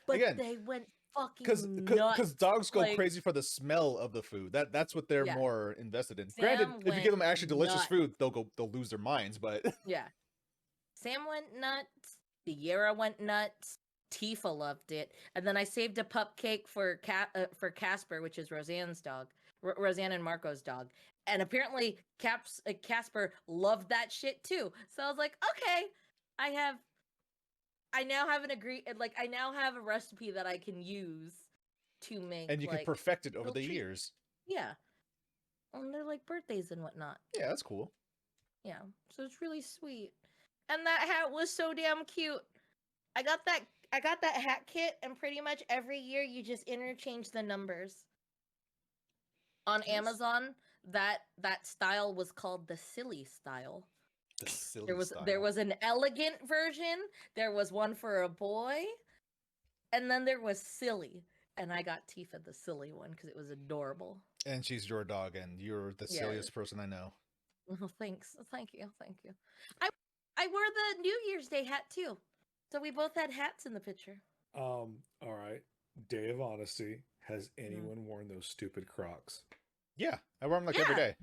But Again, they went fucking nuts. Because dogs go like, crazy for the smell of the food. That's what they're more invested in. Sam Granted, if you give them went actually delicious nuts. food, they'll lose their minds. But yeah, Sam went nuts. Sierra went nuts. Tifa loved it, and then I saved a pup cake for Casper, which is Roseanne's dog, Roseanne and Marco's dog, and apparently Casper loved that shit too. So I was like, okay, I now have I now have a recipe that I can use to make, and you can perfect it over the years. Yeah, on their like birthdays and whatnot. Yeah, that's cool. Yeah, so it's really sweet, and that hat was so damn cute. I got that hat kit, and pretty much every year you just interchange the numbers. On Amazon, that style was called the silly style. The silly style. There was an elegant version, there was one for a boy, and then there was silly. And I got Tifa the silly one because it was adorable. And she's your dog, and you're the silliest person I know. Oh, thanks. Thank you. I wore the New Year's Day hat too. So we both had hats in the picture. All right. Day of honesty. Has anyone worn those stupid Crocs? Yeah, I wear them like every day.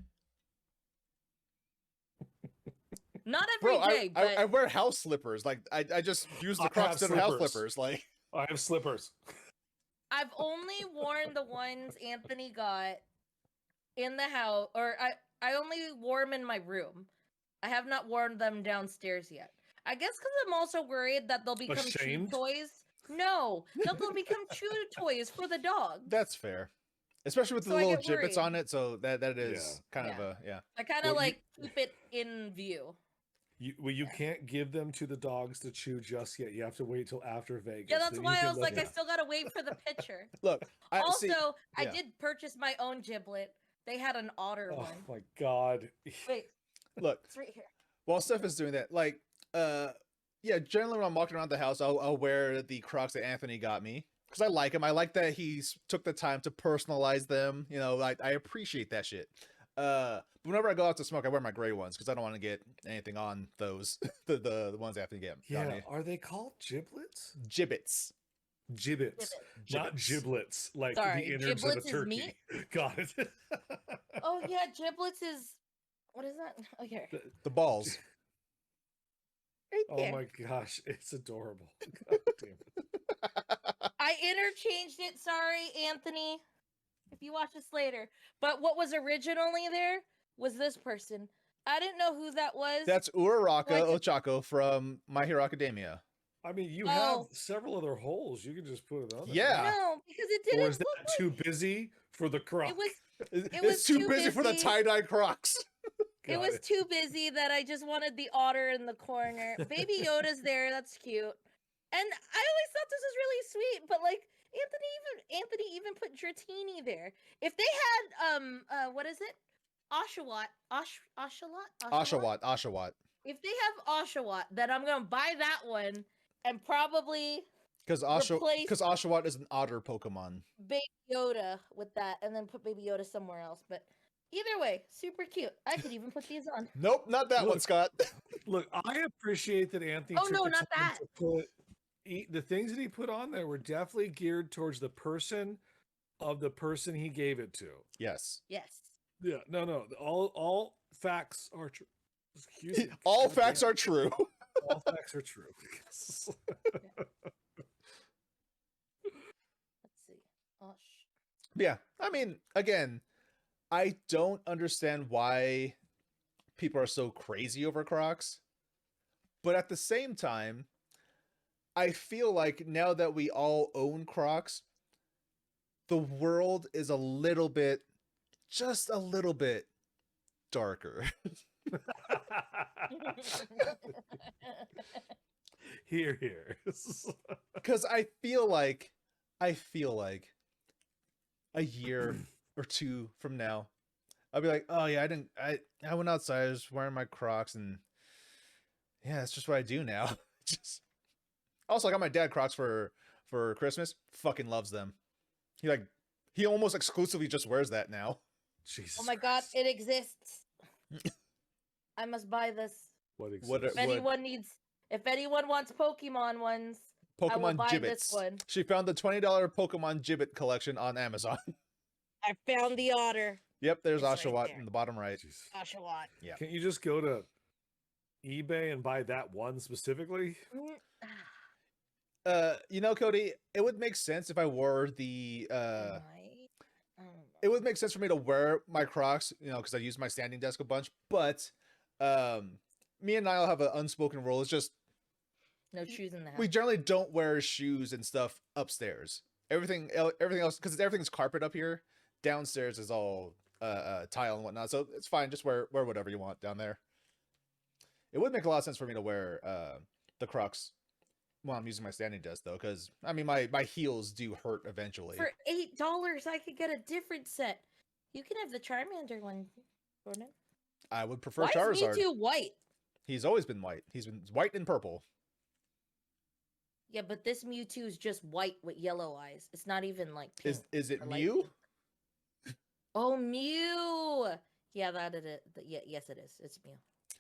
Not every day, but I wear house slippers. Like I just use the Crocs instead of house slippers. Like I have slippers. I've only worn the ones Anthony got in the house, or I only wore them in my room. I have not worn them downstairs yet. I guess because I'm also worried that they'll become chew toys. No, they'll become chew toys for the dog. That's fair, especially with the little gibbets on it. So that is kind of a I kind of keep it in view. You can't give them to the dogs to chew just yet. You have to wait till after Vegas. Yeah, that's why I was like, I still gotta wait for the picture. Look, I did purchase my own giblet. They had an otter one. Oh my god! Wait, look, it's right here. While Steph is doing that, generally when I'm walking around the house, I'll wear the Crocs that Anthony got me. because I like him. I like that took the time to personalize them. You know, I appreciate that shit. But whenever I go out to smoke, I wear my gray ones because I don't want to get anything on those. the ones I have to get. on Yeah, me. are they called giblets? Gibbets. Gibbets, not giblets, like Sorry, the innards giblets of a is turkey. meat? Got it. Oh yeah, giblets is what is that? Oh here. The balls. Right Oh there. my gosh, it's adorable. God damn it. I interchanged it, sorry, Anthony. If you watch this later. But what was originally there was this person. I didn't know who that was. That's Uraraka Like a- Ochako from My Hero Academia. I mean, you have Oh. several other holes. You can just put it on there. Yeah. No, because it Or didn't is that look too like busy for the croc? it was It's was too too busy for the busy. tie-dye Crocs. it was too busy that I just wanted the otter in the corner. Baby Yoda's there, that's cute. And I always thought this was really sweet, but like Anthony even put Dratini there. If they had what is it? Oshawott. If they have Oshawott, then I'm gonna buy that one and probably Because replace Oshawott is an otter Pokemon. Baby Yoda with that, and then put Baby Yoda somewhere else. But either way, super cute. I could even put these on. Nope, not that one, Look. Scott. Look, I appreciate that Anthony. Oh, took no, the not time that. to put the things that he put on there were definitely geared towards the person of the person he gave it to. Yes. Yes. Yeah, no. All facts are true. Excuse me. All God facts damn. are true. All facts are true. Let's see. Osh. Yeah. I mean, again, I don't understand why people are so crazy over Crocs. But at the same time, I feel like now that we all own Crocs, the world is just a little bit darker. Here. Because I feel like a year or two from now, I'll be like, oh yeah, I went outside, I was wearing my Crocs, and yeah, that's just what I do now. Just also, I got my dad Crocs for Christmas. Fucking loves them. He almost exclusively just wears that now. Jesus. Oh my god, Christ. it exists. I must buy this. What What exists? If anyone wants Pokemon ones, I will Pokemon buy Gibbets. this one. She found the $20 Pokemon Gibbet collection on Amazon. I found the otter. Yep, there's It's right Oshawott there. in the bottom right. Jesus. Oshawott. Yeah. Can't you just go to eBay and buy that one specifically? Cody, it would make sense if I wore the I don't know. it would make sense for me to wear my Crocs, because I use my standing desk a bunch, but me and Niall have an unspoken rule. It's just No shoes in the house. we generally don't wear shoes and stuff upstairs. Everything else, because everything's carpet up here. Downstairs is all tile and whatnot, so it's fine. Just wear whatever you want down there. It would make a lot of sense for me to wear the Crocs while I'm using my standing desk, though, because I mean my heels do hurt eventually. For $8, I could get a different set. You can have the Charmander one, Jordan. I would prefer Why Charizard. is Mewtwo white? He's always been white. He's been white and purple. Yeah, but this Mewtwo is just white with yellow eyes. It's not even like pink. Is it or light Mew? pink. Oh, Mew! Yeah, that it is. Yes, it is. It's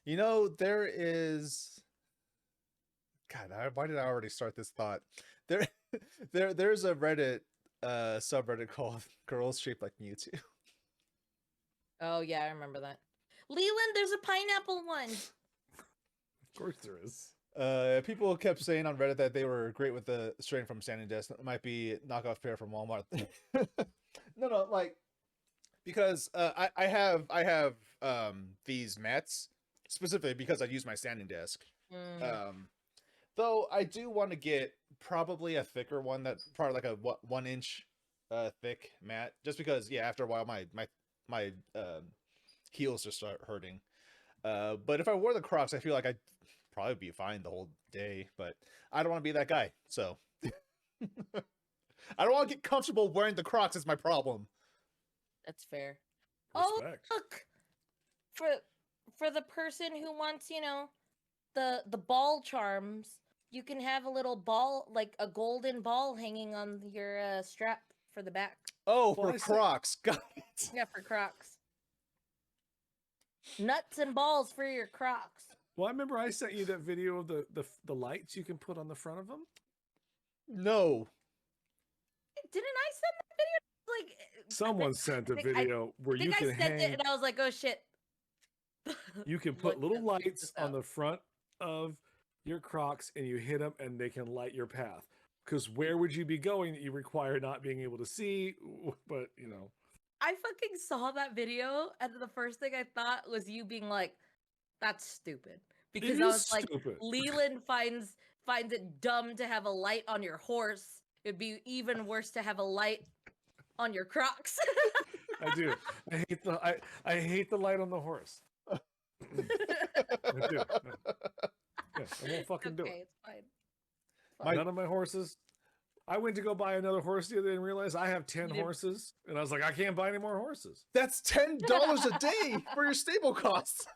Mew. There is. God, why did I already start this thought? There's a Reddit subreddit called "Girls Shaped Like Mewtwo." Oh yeah, I remember that. Leland, there's a pineapple one. Of course there is. People kept saying on Reddit that they were great with the strain from Standing Desk. It might be knockoff pair from Walmart. No, like because I have these mats specifically because I use my standing desk. Though I do want to get probably a thicker one, that's probably like a 1 inch thick mat, just because after a while my heels just start hurting. But if I wore the Crocs, I feel like I'd probably be fine the whole day, but I don't want to be that guy, so I don't want to get comfortable wearing the Crocs is my problem. That's fair. Respect. Oh, look. For the person who wants, the ball charms, you can have a little ball, like a golden ball, hanging on your strap for the back. Oh, Well, for I see. Crocs. Got it. Yeah, for Crocs. Nuts and balls for your Crocs. Well, I remember I sent you that video of the lights you can put on the front of them. No. Didn't I send that video? Like Someone sent a video where I think you I can sent hang. it, and I was like, "Oh shit!" You can put Look, little let's check lights this on out. the front of your Crocs, and you hit them, and they can light your path. Because where would you be going that you require not being able to see? But you know, I fucking saw that video, and the first thing I thought was you being like, "That's stupid," because I is was like, stupid. Leland finds it dumb to have a light on your horse. It'd be even worse to have a light on your Crocs. I do. I hate the light on the horse. I do. Yeah, I won't fucking do Okay, it. it's fine. None of my horses. I went to go buy another horse the other day and realized I have 10 You didn't- horses, and I was like, I can't buy any more horses. That's $10 a day for your stable costs.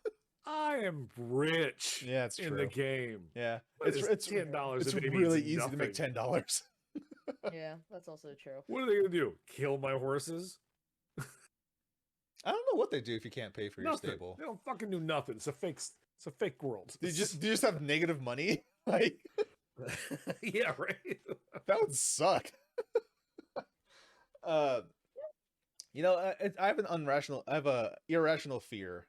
I am rich. Yeah, it's in true. the game. Yeah, What it's is it's $10 It's a day really means easy to make nothing. $10. Yeah, that's also true. What are they gonna do? Kill my horses? I don't know what they do if you can't pay for your Nothing. stable. They don't fucking do nothing. It's a fake world. Do you just have negative money? Like Yeah, right. that would suck. You know, I have a irrational fear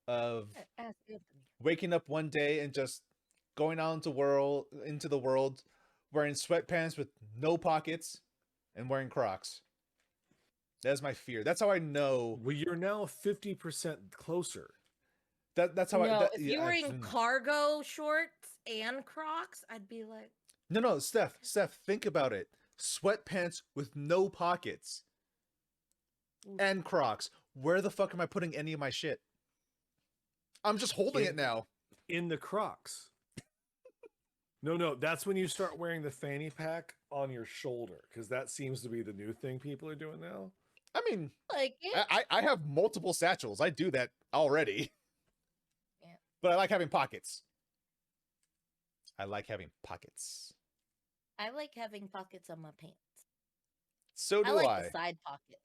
of Ask Anthony. waking up one day and just going out into the world wearing sweatpants with no pockets and wearing Crocs. That's my fear. That's how I know Well, you're now 50% closer. that's how No, I if you were in cargo shorts and Crocs, I'd be like, No, Steph, think about it. Sweatpants with no pockets Oof. and Crocs. Where the fuck am I putting any of my shit? I'm just holding it now. In the Crocs. No, that's when you start wearing the fanny pack on your shoulder, because that seems to be the new thing people are doing now. I mean, like it. I have multiple satchels. I do that already. Yeah. But I like having pockets. I like having pockets. I like having pockets on my pants. So do I like I. the side pocket.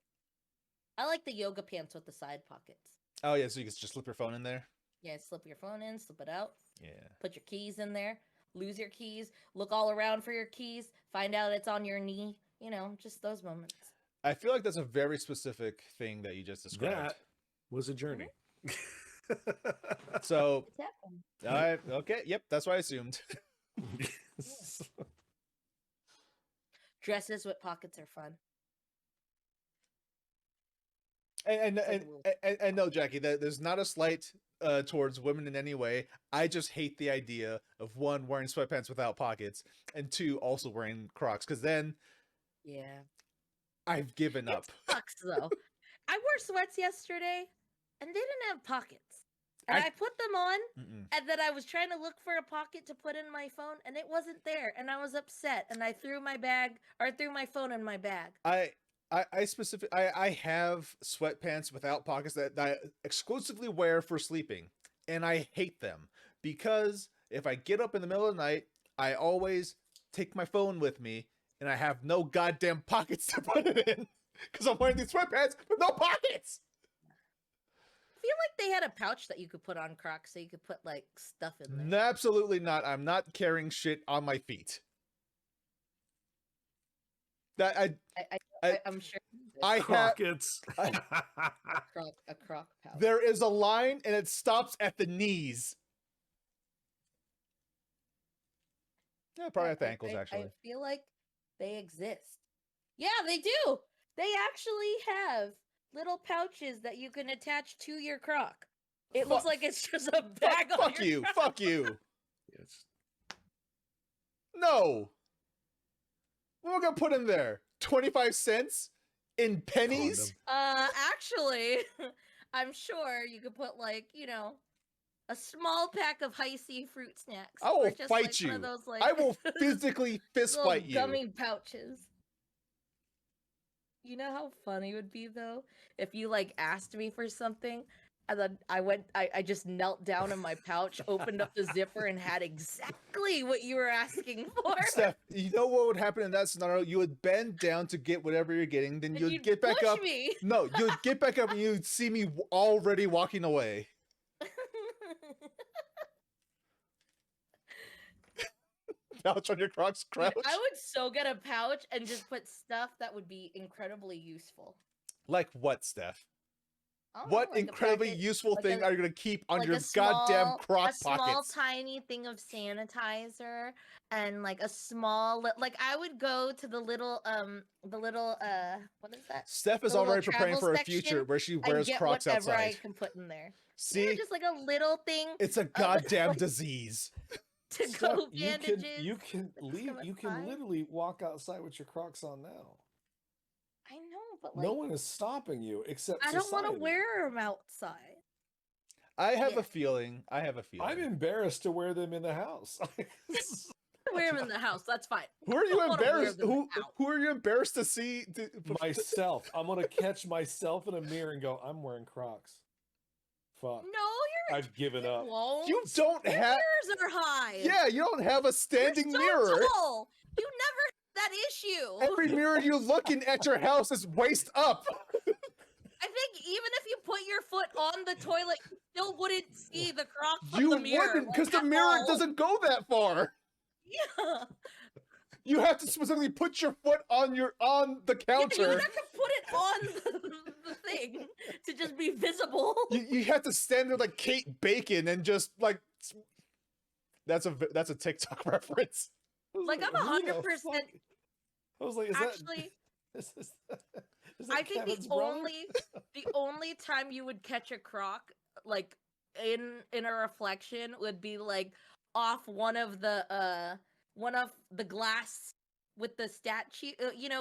I like the yoga pants with the side pockets. Oh yeah, so you can just slip your phone in there. Yeah, slip your phone in, slip it out, Yeah. put your keys in there, lose your keys, look all around for your keys, find out it's on your knee. You know, just those moments. I feel like that's a very specific thing that you just described. That was a journey. So, It's happened. okay, yep, that's what I assumed. Dresses with pockets are fun. And It's like and, a little- and no, Jackie, there's not a slight towards women in any way. I just hate the idea of one, wearing sweatpants without pockets, and two, also wearing Crocs, because then Yeah. I've given up. It sucks though. I wore sweats yesterday and they didn't have pockets. And I- I put them on Mm-mm. and then I was trying to look for a pocket to put in my phone and it wasn't there. And I was upset and I threw my phone in my bag. I have sweatpants without pockets that I exclusively wear for sleeping, and I hate them because if I get up in the middle of the night, I always take my phone with me, and I have no goddamn pockets to put it in because I'm wearing these sweatpants with no pockets. I feel like they had a pouch that you could put on Crocs so you could put like stuff in there. No, absolutely not. I'm not carrying shit on my feet. That I'm sure I have. Crockets. a croc pouch. There is a line, and it stops at the knees. Yeah, probably at the ankles, actually. I feel like they exist. Yeah, they do. They actually have little pouches that you can attach to your Croc. It looks Fuck- like it's just a bag on Fuck your you. Croc. Fuck you. Yes. No. What am I gonna put in there? 25 cents in pennies? Actually, I'm sure you could put like, a small pack of Hi-C fruit snacks. I will or just, fight like, you. One of those, like, I will physically fist little fight you. gummy pouches. You know how funny it would be though if you like asked me for something And then I just knelt down in my pouch, opened up the zipper, and had exactly what you were asking for. Steph, you know what would happen in that scenario? You would bend down to get whatever you're getting, then And you'd you'd get back push up. me. No, you'd get back up and you'd see me already walking away. Pouch on your Crocs Dude, crouch. I would so get a pouch and just put stuff that would be incredibly useful. Like what, Steph? I don't What know, like a incredibly packet- useful like thing a- are you gonna keep on like your a small, goddamn Croc a small pockets? tiny thing of sanitizer and like a small like I would go to the little what is that? Steph is the little already preparing travel for a future section where she And wears get Crocs whatever I outside. can put in there. See, Just like a little thing it's a goddamn like, disease. to Steph, go you bandages. can that's leave. gonna You can fly. literally walk outside with your Crocs on now. I know, but like No one is stopping you except I don't want to society. wear them outside. I have Yeah. a feeling. I have a feeling. I'm embarrassed to wear them in the house. Wear them in the house. That's fine. Who are you don't wanna wear embarrassed? them Who out. who are you embarrassed to see? Myself. I'm gonna catch myself in a mirror and go, I'm wearing Crocs. Fuck. No, I've given you up. won't. You don't Your have. mirrors are high. Yeah, you don't have a standing You're so mirror. tall. You never had that issue. Every mirror you look in at your house is waist up. I think even if you put your foot on the toilet, you still wouldn't see the Crocs You on the mirror. wouldn't, because like, the at mirror all. doesn't go that far. Yeah. You have to specifically put your foot on the Yeah, you counter. would have to put it on the thing to just be visible. You have to stand there like Kate Bacon and just like. That's a TikTok reference. Like, I'm who the 100%. fuck- I was like, is Actually, that? Is that I think Kevin's brother? the only time you would catch a Croc like in a reflection would be like off one of the glass with the statue,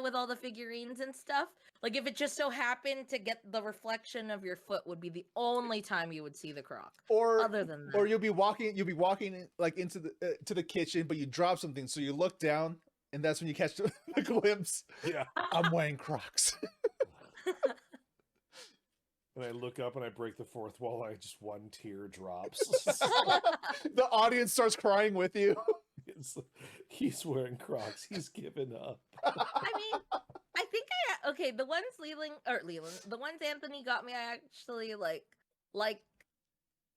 with all the figurines and stuff. Like if it just so happened to get the reflection of your foot would be the only time you would see the Croc. Or Other than that, or you'll be walking like into the to the kitchen, but you drop something, so you look down, and that's when you catch the glimpse. Yeah. I'm wearing Crocs. And I look up and I break the fourth wall. And one tear drops. The audience starts crying with you. He's wearing Crocs. He's given up. I mean, I think the ones the ones Anthony got me, I actually like.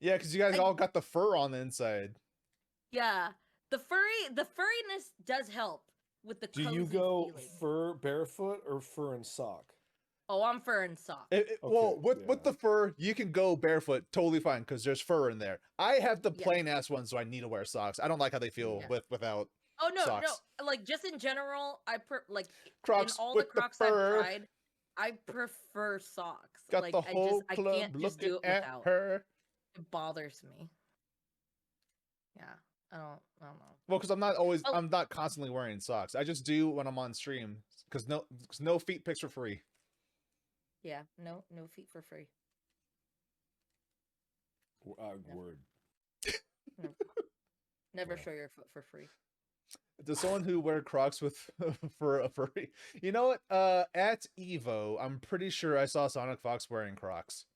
Yeah, because you guys all got the fur on the inside. Yeah, the furriness does help with the. Do you cozy go feeling. fur barefoot or fur and sock? Oh, I'm fur and sock. Well, Okay, with the fur, you can go barefoot totally fine because there's fur in there. I have the Yeah. plain ass ones, so I need to wear socks. I don't like how they feel Yeah. without Oh no, socks. no, like just in general, Crocs in all with the Crocs fur. I've tried, I prefer socks. Got like the whole I club can't just looking do it at without. her. It bothers me. Yeah, I don't know. Well, because Oh. I'm not constantly wearing socks. I just do when I'm on stream because no feet pics are free. Yeah, no feet for free. Word. Never Wow. show your foot for free. Does someone who wear Crocs with for a furry? You know what? At Evo, I'm pretty sure I saw Sonic Fox wearing Crocs.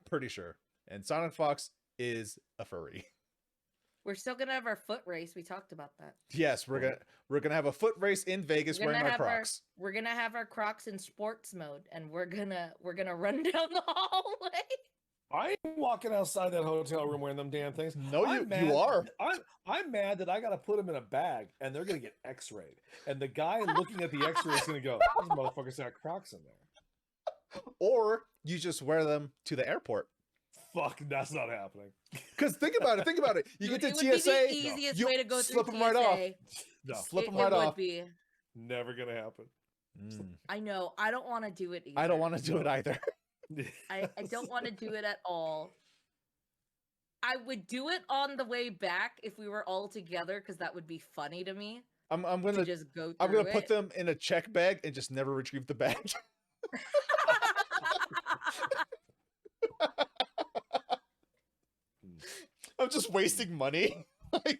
Pretty sure. And Sonic Fox is a furry. We're still gonna have our foot race. We talked about that. Yes, we're gonna have a foot race in Vegas We're wearing gonna our have our- Crocs. We're gonna have our Crocs in sports mode, and we're gonna run down the hallway. I'm walking outside that hotel room wearing them damn things. No, I'm mad- you are. I'm mad that I got to put them in a bag and they're gonna get X-rayed, and the guy looking at the X-ray is gonna go, "These motherfuckers got Crocs in there." Or you just wear them to the airport. Fuck, that's not happening. Because think about it. You Dude, get it to would be TSA, the easiest you way to go slip through them right off. TSA. No, Slip It- them right it would off. be. never gonna happen. I know. I don't want to do it either. I don't want to do it either. I don't want to do it at all. I would do it on the way back if we were all together, because that would be funny to me. I'm To gonna just go through I'm gonna put it. them in a check bag and just never retrieve the bag. I'm just wasting money. Like,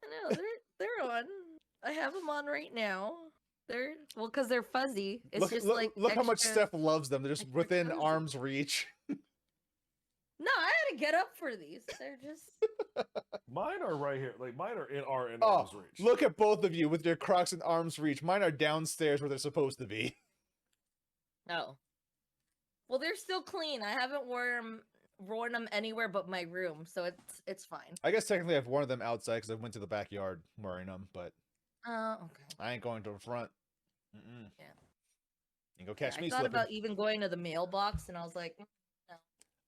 I know they're on. I have them on right now. They're because they're fuzzy. It's Look, just look, like look how much extra- Steph loves them. They're just extra within cozy. arm's reach. No, I had to get up for these. They're just Mine are right here. Like mine are in Oh, arm's reach. look at both of you with your Crocs in arm's reach. Mine are downstairs where they're supposed to be. oh. Well, they're still clean. I haven't worn them anywhere but my room, so it's fine. I guess technically I've worn them outside because I went to the backyard wearing them, but Okay. I ain't going to the front. Yeah. You go catch I me thought slipping. about even going to the mailbox, and I was like,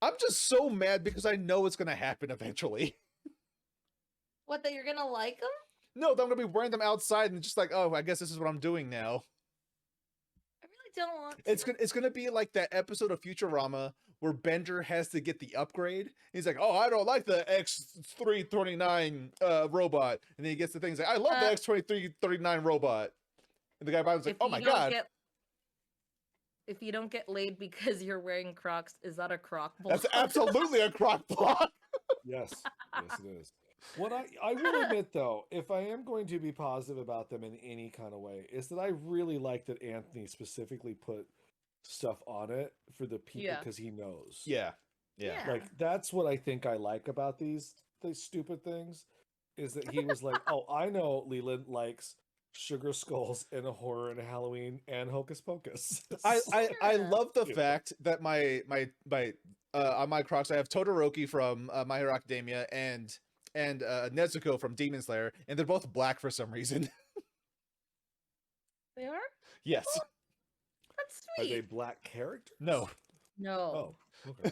I'm just so mad because I know it's gonna happen eventually. "What? That you're gonna like them?" No, that I'm gonna be wearing them outside and just like, oh, I guess this is what I'm doing now. I really don't want. To. It's gonna be like that episode of Futurama where Bender has to get the upgrade. He's like, oh, I don't like the X339 robot, and then he gets the thing. He's like, I love the X2339 robot, and the guy behind him's like, If oh you my don't god, if you don't get laid because you're wearing Crocs, is that a Croc block? that's absolutely a crock block. Yes, yes, it is. What I will admit though, if I am going to be positive about them in any kind of way, is that I really like that Anthony specifically put stuff on it for the people Yeah. because he knows. Yeah. Like that's what I think I like about these stupid things, is that he was like, oh, I know Leland likes sugar skulls and a horror and a Halloween and Hocus Pocus. I Yeah. love the Yeah. fact that my on my Crocs I have Todoroki from My Hero Academia and Nezuko from Demon Slayer, and they're both black for some reason. They are. Yes. That's Are they sweet. black characters? No. No. Oh, okay.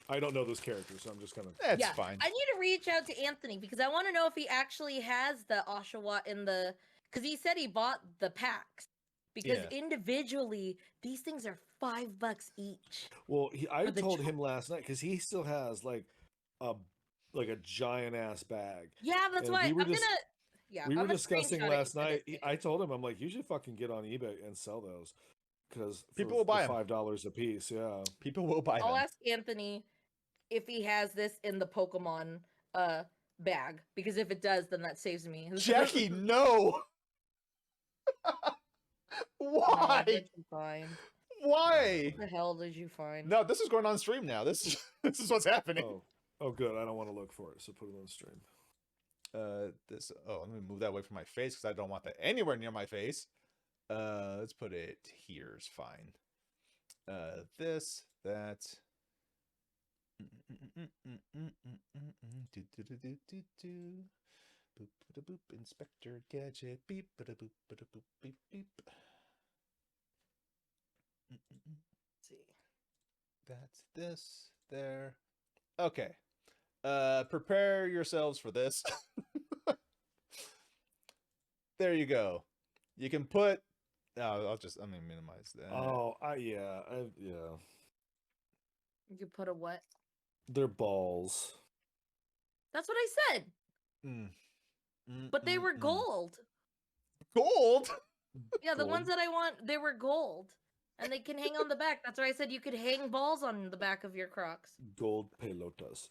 I don't know those characters, so I'm just kind of. That's Yeah, fine. I need to reach out to Anthony because I want to know if he actually has the Oshawa in the. Because he said he bought the packs. Because Yeah. individually, these things are $5 each. Well, I For the told cho- him last night because he still has like a giant ass bag. Yeah, that's And why we were I'm just- gonna. Yeah, We I'm were gonna discussing screenshot it last for this night. video. I told him, I'm like, you should fucking get on eBay and sell those because People will buy 'em. $5 a piece. Yeah. People will buy I'll them. ask Anthony if he has this in the Pokemon bag because if it does, then that saves me. Jackie, no. Why? What did you find? Why? What the hell did you find? No, this is going on stream now. This is this is what's happening. Oh, good. I don't want to look for it, so put it on stream. This. Oh, let me move that away from my face because I don't want that anywhere near my face. Let's put it here. Is fine. This, that. Boop, ba boop, Inspector Gadget. Beep, ba boop, boop, beep, beep. Let's see. That's this there. Okay. Prepare yourselves for this. There you go. You can put. I'm gonna minimize that. Oh, yeah. You could put a what? They're balls. That's what I said. Mm. But they were gold. Gold. Yeah, the ones Gold. that I want, they were gold. And they can hang on the back. That's why I said you could hang balls on the back of your Crocs. Gold pelotas.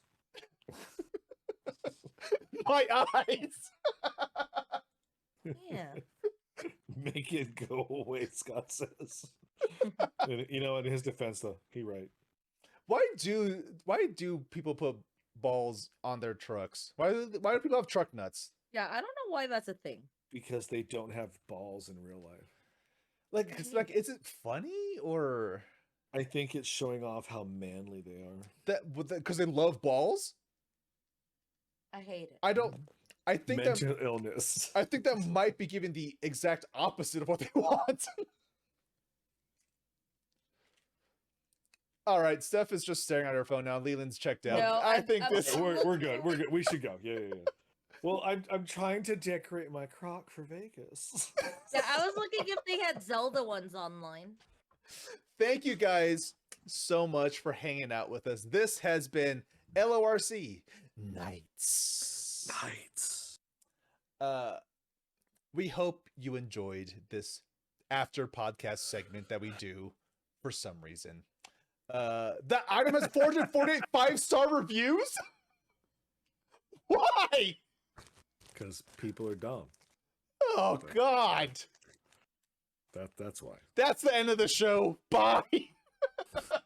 My eyes. Yeah. Make it go away, Scott says. And, in his defense, though, he right. Why do people put balls on their trucks? Why do people have truck nuts? Yeah, I don't know why that's a thing. Because they don't have balls in real life. Like, is it funny or I think it's showing off how manly they are. that because they love balls? I hate it. I don't. I think that Mental illness. I think that might be giving the exact opposite of what they want. All right, Steph is just staring at her phone now. Leland's checked out. No, I think I'm- this. We're good. We're good. We should go. Yeah. Well, I'm trying to decorate my Croc for Vegas. Yeah, I was looking if they had Zelda ones online. Thank you guys so much for hanging out with us. This has been LoRC Nights. Nights. We hope you enjoyed this after podcast segment that we do for some reason. That item has 448 5-star reviews. Why? Because people are dumb. Oh God. That's why. That's the end of the show. Bye. But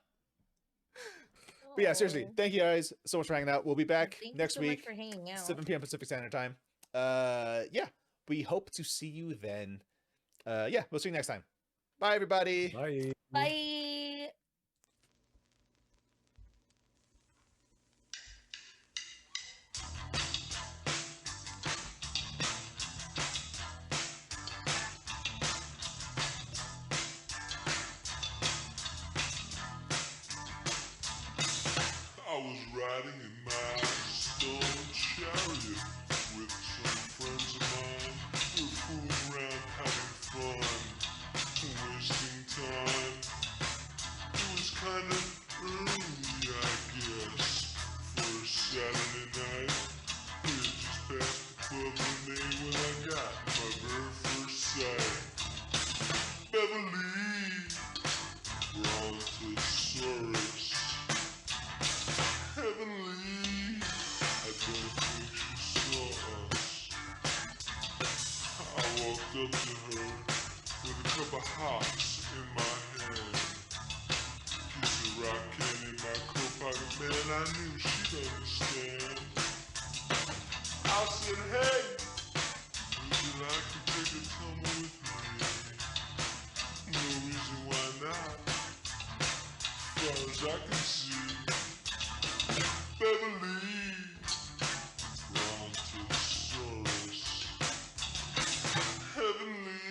yeah, seriously, Oh. thank you guys so much for hanging out. We'll be back Thank you next so much week, for hanging out. 7 p.m. Pacific Standard Time. Yeah, we hope to see you then. Yeah, we'll see you next time. Bye, everybody. Bye. Bye. I was riding in my stone chariot with some friends of mine. We were fooling around, having fun, wasting time. It was kind of early, I guess, for a Saturday night. We had just passed the Club Renee when I got my very first sight. Beverly, Brontosaurus. Heavenly, I don't think she saw us. I walked up to her with a cup of hops in my hand. Piece of rock candy in my coat pocket, man, I knew she'd understand. I said, hey, would you like to take a tumble with me? No reason why not, far as I can see. Beverly, Brontosaurus. Heavenly,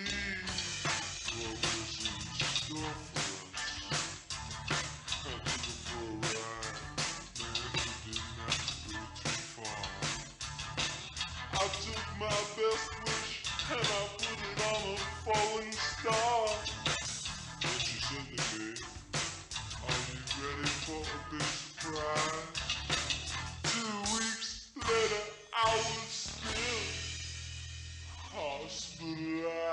what was in store for us? I took her for a ride, man, we didn't have to go too far. I took my best wish and I put it on a falling star. Then she said to me, are you ready for a big surprise? 2 weeks later, I was still hospitalized.